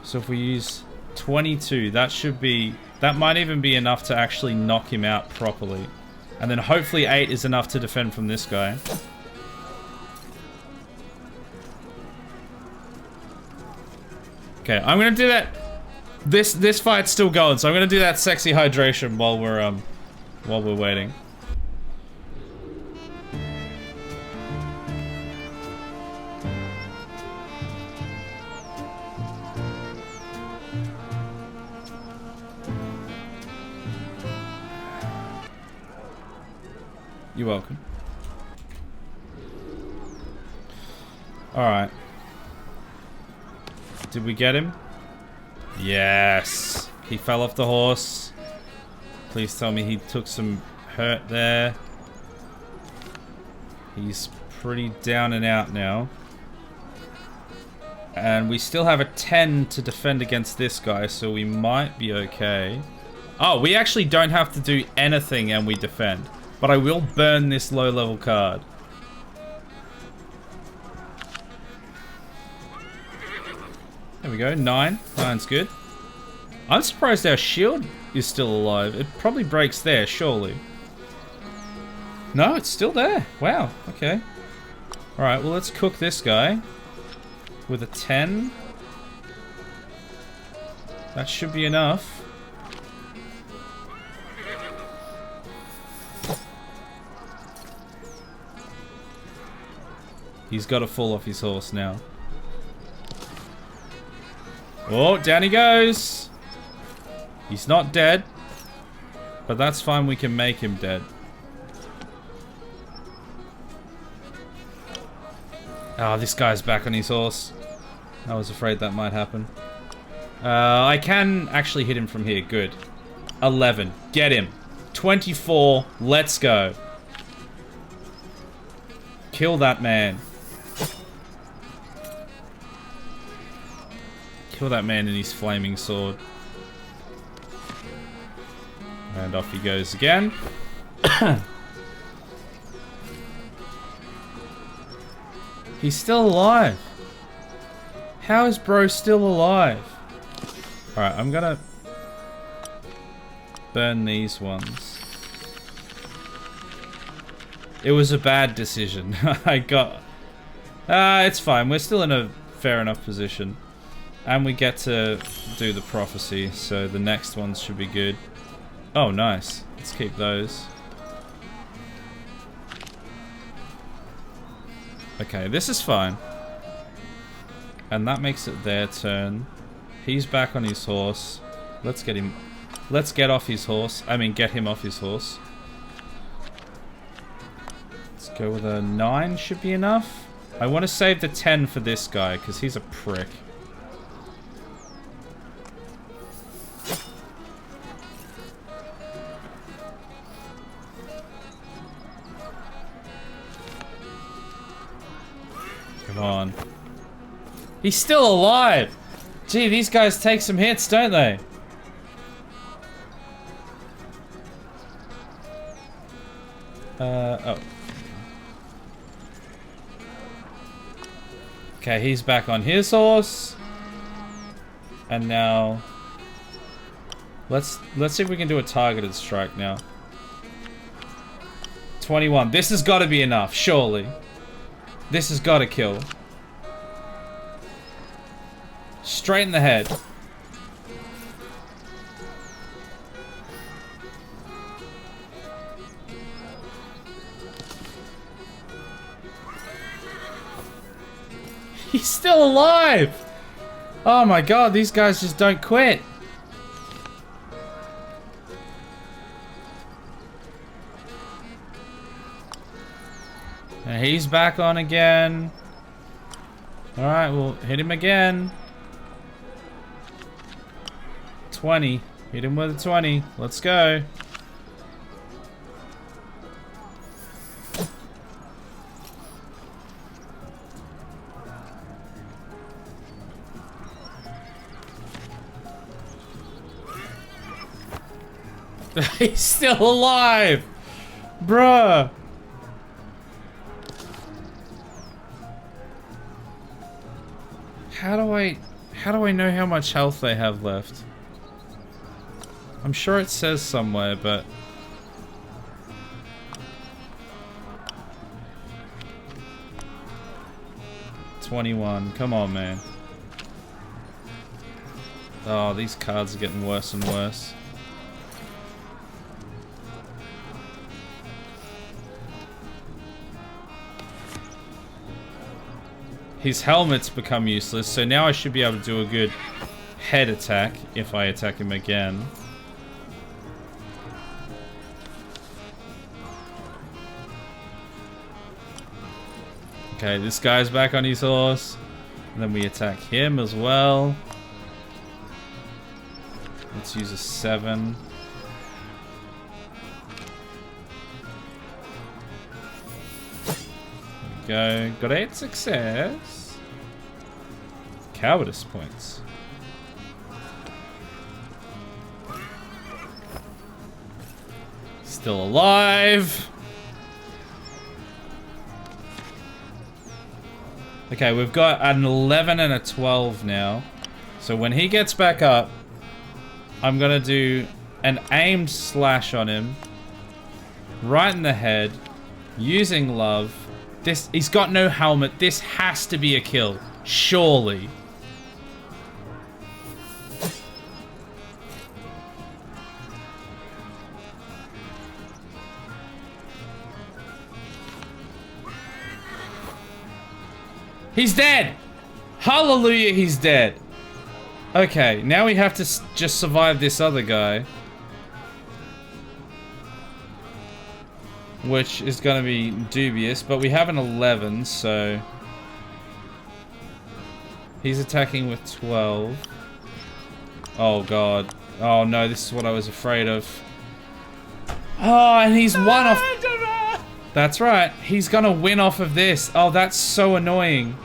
So if we use 22, that should be... That might even be enough to actually knock him out properly. And then hopefully 8 is enough to defend from this guy. Okay, I'm gonna do that. This fight's still going, so I'm gonna do that sexy hydration while we're waiting. You're welcome. Alright. Did we get him? Yes. He fell off the horse. Please tell me he took some hurt there. He's pretty down and out now. And we still have a 10 to defend against this guy, so we might be okay. Oh, we actually don't have to do anything and we defend. But I will burn this low-level card. There we go. 9. 9's good. I'm surprised our shield is still alive. It probably breaks there, surely. No, it's still there. Wow, okay. Alright, well, let's cook this guy with a 10. That should be enough. He's got to fall off his horse now. Oh, down he goes. He's not dead. But that's fine, we can make him dead. Oh, this guy's back on his horse. I was afraid that might happen. I can actually hit him from here. Good. 11. Get him. 24. Let's go. Kill that man. Kill that man in his flaming sword. And off he goes again. He's still alive. How is bro still alive? Alright, I'm gonna burn these ones. It was a bad decision. I got... it's fine. We're still in a fair enough position. And we get to do the prophecy, so the next ones should be good. Oh, nice. Let's keep those. Okay, this is fine. And that makes it their turn. He's back on his horse. Let's get him... Let's get off his horse. I mean, get him off his horse. Let's go with a 9 should be enough. I want to save the 10 for this guy, because he's a prick. Come on. He's still alive! Gee, these guys take some hits, don't they? Oh. Okay, he's back on his horse. And now... Let's see if we can do a targeted strike now. 21. This has got to be enough, surely. This has got to kill. Straight in the head. He's still alive! Oh my god, these guys just don't quit. And he's back on again. Alright, we'll hit him again. 20. Hit him with a 20. Let's go. He's still alive! Bruh! How do I know how much health they have left? I'm sure it says somewhere, but... $21. Come on, man. Oh, these cards are getting worse and worse. His helmet's become useless, so now I should be able to do a good head attack if I attack him again. Okay, this guy's back on his horse. And then we attack him as well. Let's use a 7. There we go. Great success. Cowardice points. Still alive. Okay, we've got an 11 and a 12 now. So when he gets back up, I'm gonna do an aimed slash on him. Right in the head. Using love. He's got no helmet. This has to be a kill. Surely. He's dead! Hallelujah, he's dead. Okay, now we have to just survive this other guy. Which is going to be dubious, but we have an 11, so... He's attacking with 12. Oh god. Oh no, this is what I was afraid of. Oh, and he's one off... That's right, he's going to win off of this. Oh, that's so annoying.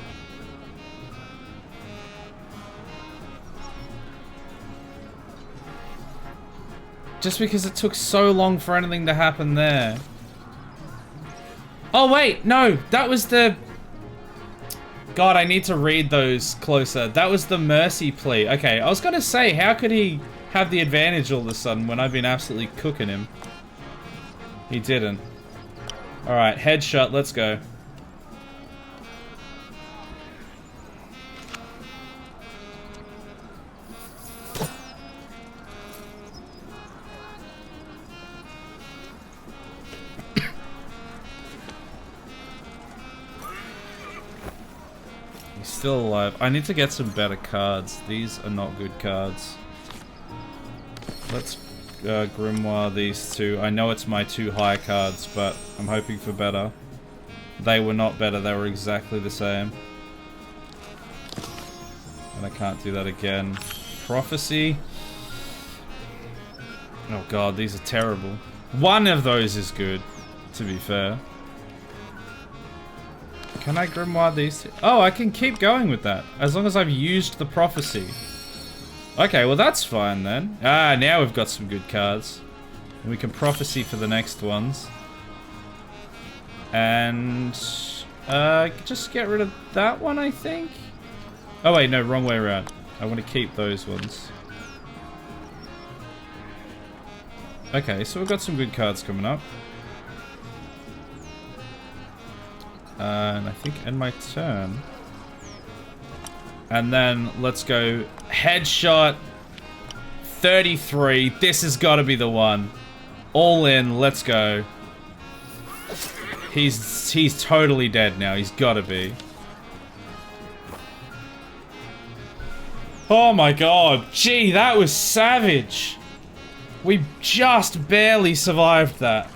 Just because it took so long for anything to happen there. Oh wait, no, that was the... God, I need to read those closer. That was the mercy plea. Okay, I was gonna say, how could he have the advantage all of a sudden when I've been absolutely cooking him? He didn't. Alright, headshot, let's go. Still alive. I need to get some better cards. These are not good cards. Let's grimoire these two. I know it's my 2 high cards, but I'm hoping for better. They were not better. They were exactly the same. And I can't do that again. Prophecy. Oh god, these are terrible. One of those is good, to be fair. Can I grimoire these two? Oh, I can keep going with that. As long as I've used the prophecy. Okay, well that's fine then. Ah, now we've got some good cards. And we can prophecy for the next ones. And... just get rid of that one, I think? Oh wait, no, wrong way around. I want to keep those ones. Okay, so we've got some good cards coming up. And I think end my turn. And then let's go headshot 33. This has got to be the one. All in, let's go. He's totally dead now. He's got to be. Oh my god. Gee, that was savage. We just barely survived that.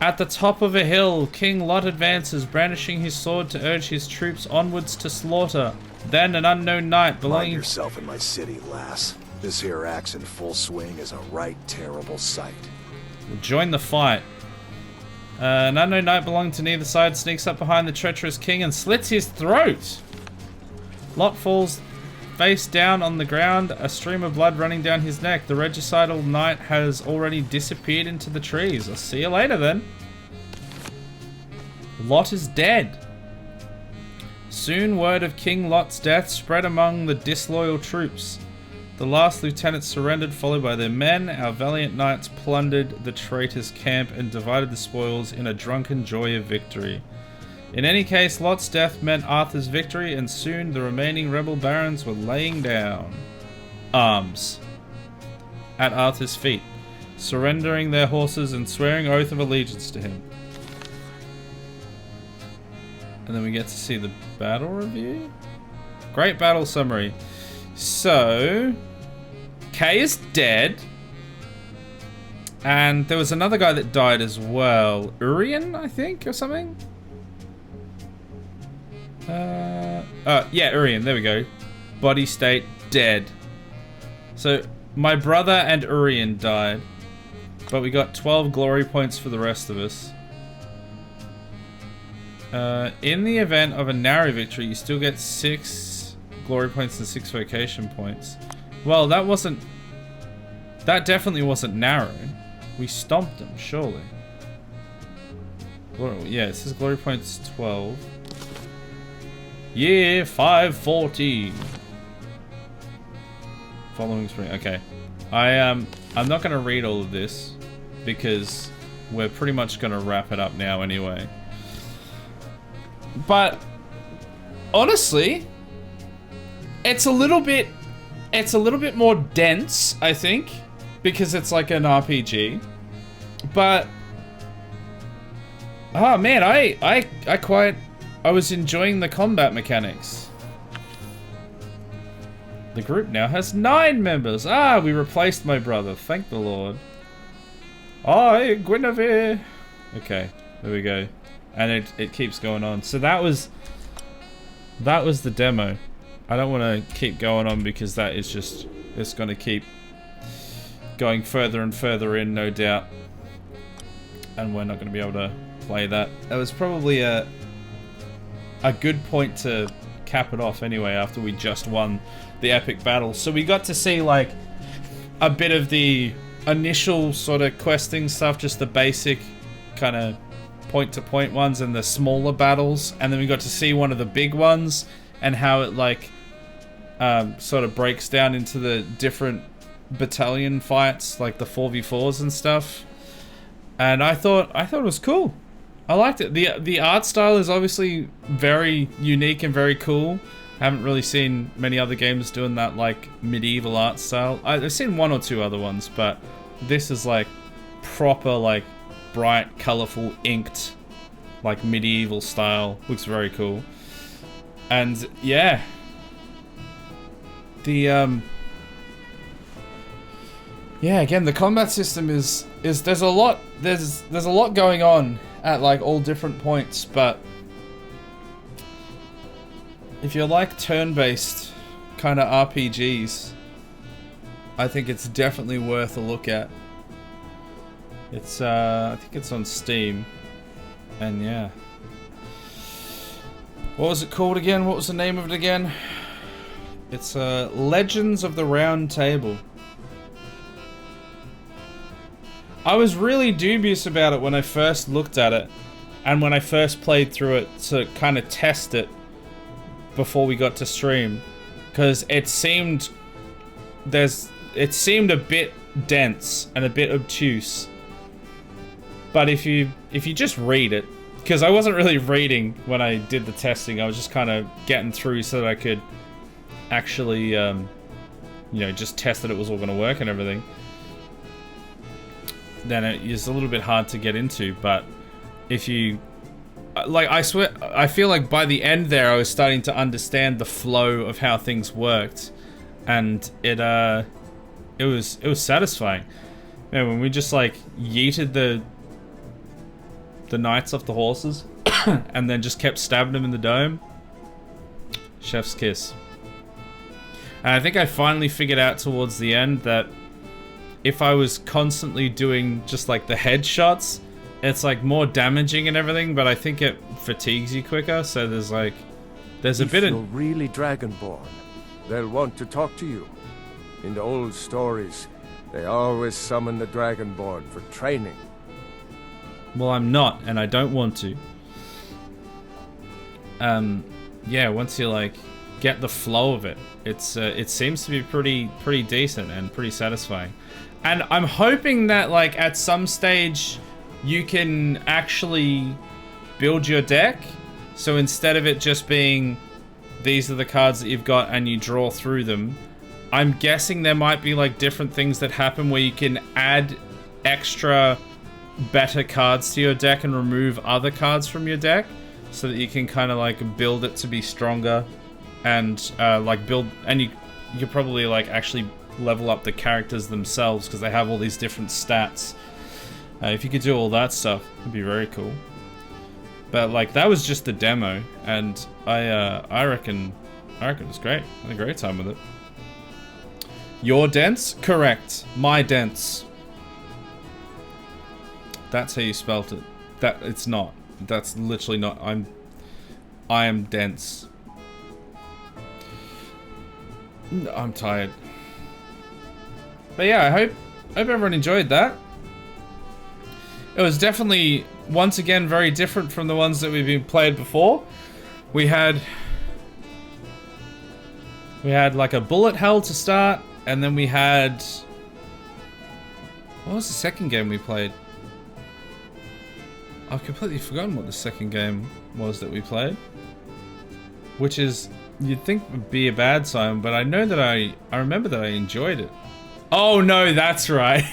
At the top of a hill, King Lot advances, brandishing his sword to urge his troops onwards to slaughter. Then an unknown knight belonging... Mind yourself in my city, lass. This here axe in full swing is a right terrible sight. Will join the fight. An unknown knight belonging to neither side sneaks up behind the treacherous king and slits his throat. Lot falls face down on the ground, a stream of blood running down his neck. The regicidal knight has already disappeared into the trees. I'll see you later then. Lot is dead. Soon word of King Lot's death spread among the disloyal troops. The last lieutenants surrendered, followed by their men. Our valiant knights plundered the traitors' camp and divided the spoils in a drunken joy of victory. In any case, Lot's death meant Arthur's victory, and soon the remaining rebel barons were laying down arms at Arthur's feet, surrendering their horses and swearing oath of allegiance to him. And then we get to see the battle review. Great battle summary. So, Kay is dead. And there was another guy that died as well. Arthurian, I think, or something? Yeah, Arthurian, there we go. Body state, dead. So, my brother and Arthurian died. But we got 12 glory points for the rest of us. In the event of a narrow victory, you still get 6 glory points and 6 vocation points. Well, that wasn't... That definitely wasn't narrow. We stomped them, surely. Yeah, it says glory points 12. Year 514. Following spring. Okay. I'm not gonna read all of this because we're pretty much gonna wrap it up now anyway. But honestly, it's a little bit more dense, I think, because it's like an RPG. But oh man, I was enjoying the combat mechanics. The group now has 9 members. Ah, we replaced my brother. Thank the Lord. Hi, Guinevere. Okay, there we go. And it keeps going on. So that was the demo. I don't want to keep going on because that is just, it's going to keep going further and further in, no doubt. And we're not going to be able to play that. That was probably a good point to cap it off anyway after we just won the epic battle. So we got to see like a bit of the initial sort of questing stuff, just the basic kind of point-to-point ones and the smaller battles, and then we got to see one of the big ones and how it like sort of breaks down into the different battalion fights, like the 4v4s and stuff. And I thought it was cool. I liked it. The art style is obviously very unique and very cool. I haven't really seen many other games doing that like medieval art style. I've seen 1 or 2 other ones, but this is like proper like bright, colorful, inked like medieval style. Looks very cool. And yeah, the yeah, again, the combat system is there's a lot going on at like all different points, but if you like turn-based kind of RPGs, I think it's definitely worth a look at. It's I think it's on Steam, and yeah. What was it called again? What was the name of it again? It's Legends of the Round Table. I was really dubious about it when I first looked at it, and when I first played through it to kind of test it before we got to stream, because it seemed a bit dense and a bit obtuse. But if you just read it, because I wasn't really reading when I did the testing, I was just kind of getting through so that I could actually you know, just test that it was all going to work and everything. Then it is a little bit hard to get into, but if you like, I swear, I feel like by the end there I was starting to understand the flow of how things worked, and it was satisfying. Man, when we just like yeeted the knights off the horses and then just kept stabbing them in the dome, chef's kiss. And I think I finally figured out towards the end that if I was constantly doing just like the headshots, it's like more damaging and everything, but I think it fatigues you quicker. So there's a bit of... If you're really Dragonborn, they'll want to talk to you. In the old stories, they always summon the Dragonborn for training. Well, I'm not, and I don't want to. Yeah, once you like get the flow of it, it seems to be pretty decent and pretty satisfying. And I'm hoping that like at some stage you can actually build your deck. So instead of it just being these are the cards that you've got and you draw through them, I'm guessing there might be like different things that happen where you can add extra better cards to your deck and remove other cards from your deck, so that you can kind of like build it to be stronger and like build, and you could probably like actually level up the characters themselves because they have all these different stats. If you could do all that stuff, it'd be very cool. But like that was just the demo, and I reckon it was great. I had a great time with it. Your dents? Correct. My dents. That's how you spelt it. That it's not. That's literally not. I am dense. I'm tired. But yeah, I hope everyone enjoyed that. It was definitely, once again, very different from the ones that we've been played before. We had We had like a bullet hell to start, and then we had... What was the second game we played? I've completely forgotten what the second game was that we played. Which is, you'd think would be a bad sign, but I know that I remember that I enjoyed it. Oh no, that's right.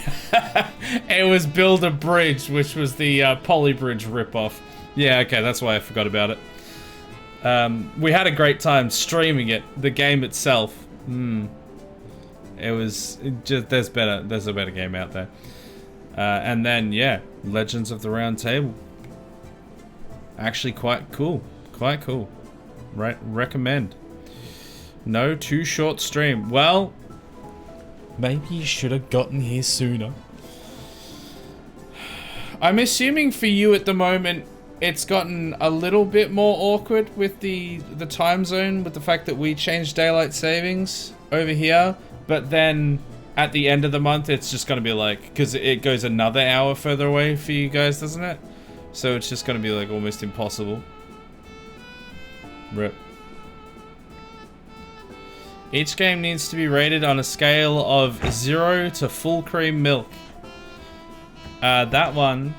It was Build a Bridge, which was the Poly Bridge ripoff. Yeah, okay, that's why I forgot about it. We had a great time streaming it, the game itself. It was just there's a better game out there. And then yeah, Legends of the Round Table. Actually quite cool. Quite cool. Right, recommend. No too short stream. Well, maybe you should have gotten here sooner. I'm assuming for you at the moment it's gotten a little bit more awkward with the time zone, with the fact that we changed daylight savings over here, but then at the end of the month it's just gonna be like, because it goes another hour further away for you guys, doesn't it? So it's just gonna be like almost impossible. Rip. Each game needs to be rated on a scale of 0 to full cream milk. That one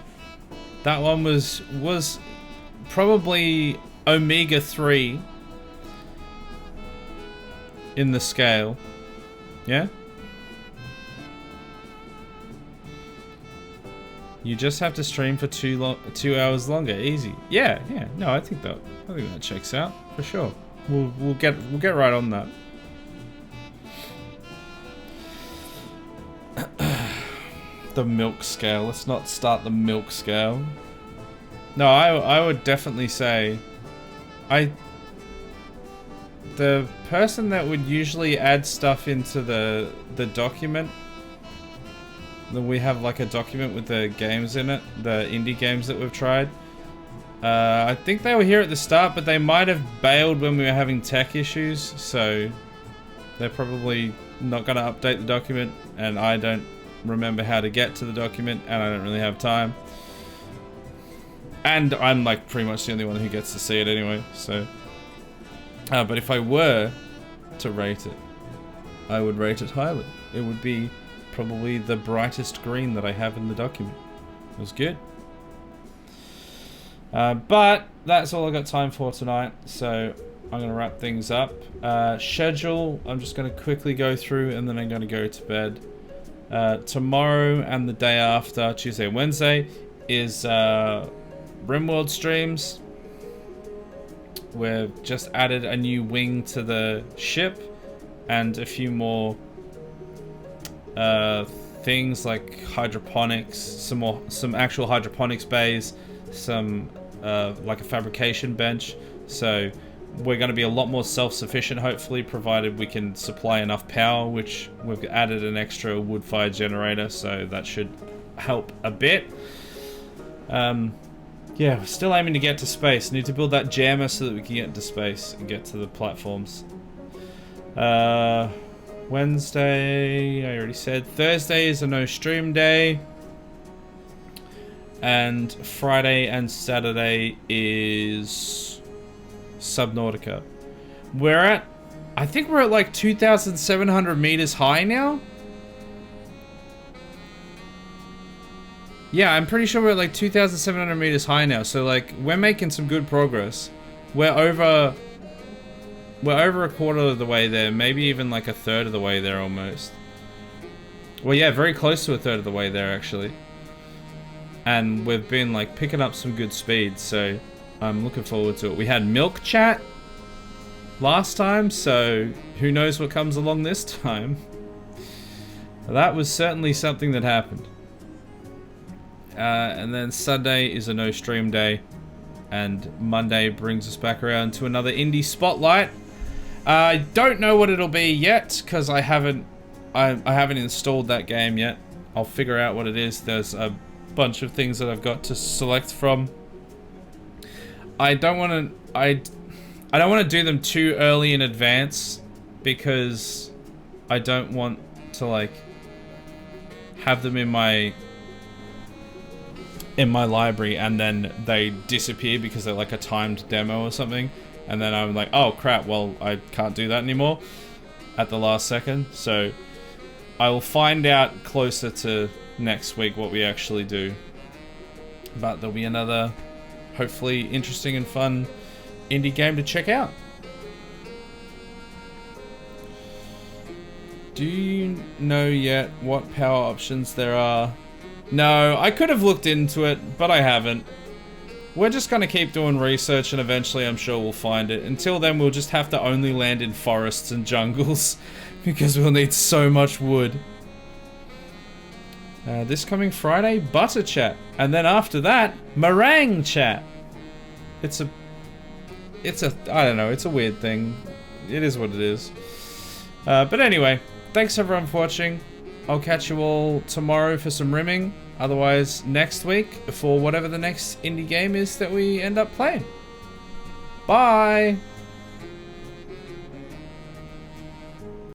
was probably omega 3 in the scale. Yeah? You just have to stream for 2 hours longer. Easy. Yeah. No, I think that checks out for sure. We'll get right on that. The milk scale. Let's not start the milk scale. No, I would definitely say the person that would usually add stuff into the document, then we have like a document with the games in it, the indie games that we've tried. I think they were here at the start, but they might have bailed when we were having tech issues, so they're probably not going to update the document, and I don't remember how to get to the document, and I don't really have time. And I'm like pretty much the only one who gets to see it anyway, so. But if I were to rate it, I would rate it highly. It would be probably the brightest green that I have in the document. It was good. But that's all I got time for tonight, so I'm going to wrap things up. Schedule, I'm just going to quickly go through and then I'm going to go to bed. Tomorrow and the day after, Tuesday and Wednesday, is RimWorld streams. We've just added a new wing to the ship and a few more things like hydroponics, some actual hydroponics bays, some like a fabrication bench. So we're going to be a lot more self-sufficient, hopefully, provided we can supply enough power, which we've added an extra wood-fired generator, so that should help a bit. Yeah, we're still aiming to get to space. Need to build that jammer so that we can get into space and get to the platforms. Wednesday, I already said. Thursday is a no stream day. And Friday and Saturday is Subnautica. I think we're at like 2,700 meters high now. Yeah, I'm pretty sure we're at like 2,700 meters high now. So like, we're making some good progress. We're over a quarter of the way there, maybe even like a third of the way there almost. Well, yeah, very close to a third of the way there actually. And we've been like picking up some good speed, so I'm looking forward to it. We had milk chat last time, so who knows what comes along this time. That was certainly something that happened. And then Sunday is a no stream day, and Monday brings us back around to another indie spotlight. I don't know what it'll be yet because I haven't installed that game yet. I'll figure out what it is. There's a bunch of things that I've got to select from. I don't want to do them too early in advance because I don't want to like have them in my library and then they disappear because they're like a timed demo or something, and then I'm like, oh crap, well I can't do that anymore. at the last second. So I will find out closer to next week what we actually do. But there'll be another, hopefully interesting and fun indie game to check out. Do you know yet what power options there are? No, I could have looked into it, but I haven't. We're just gonna keep doing research and eventually I'm sure we'll find it. Until then, we'll just have to only land in forests and jungles because we'll need so much wood. This coming Friday, butter chat. And then after that, meringue chat. It's a, I don't know, it's a weird thing. It is what it is. But anyway, thanks everyone for watching. I'll catch you all tomorrow for some rimming. Otherwise, next week for whatever the next indie game is that we end up playing. Bye!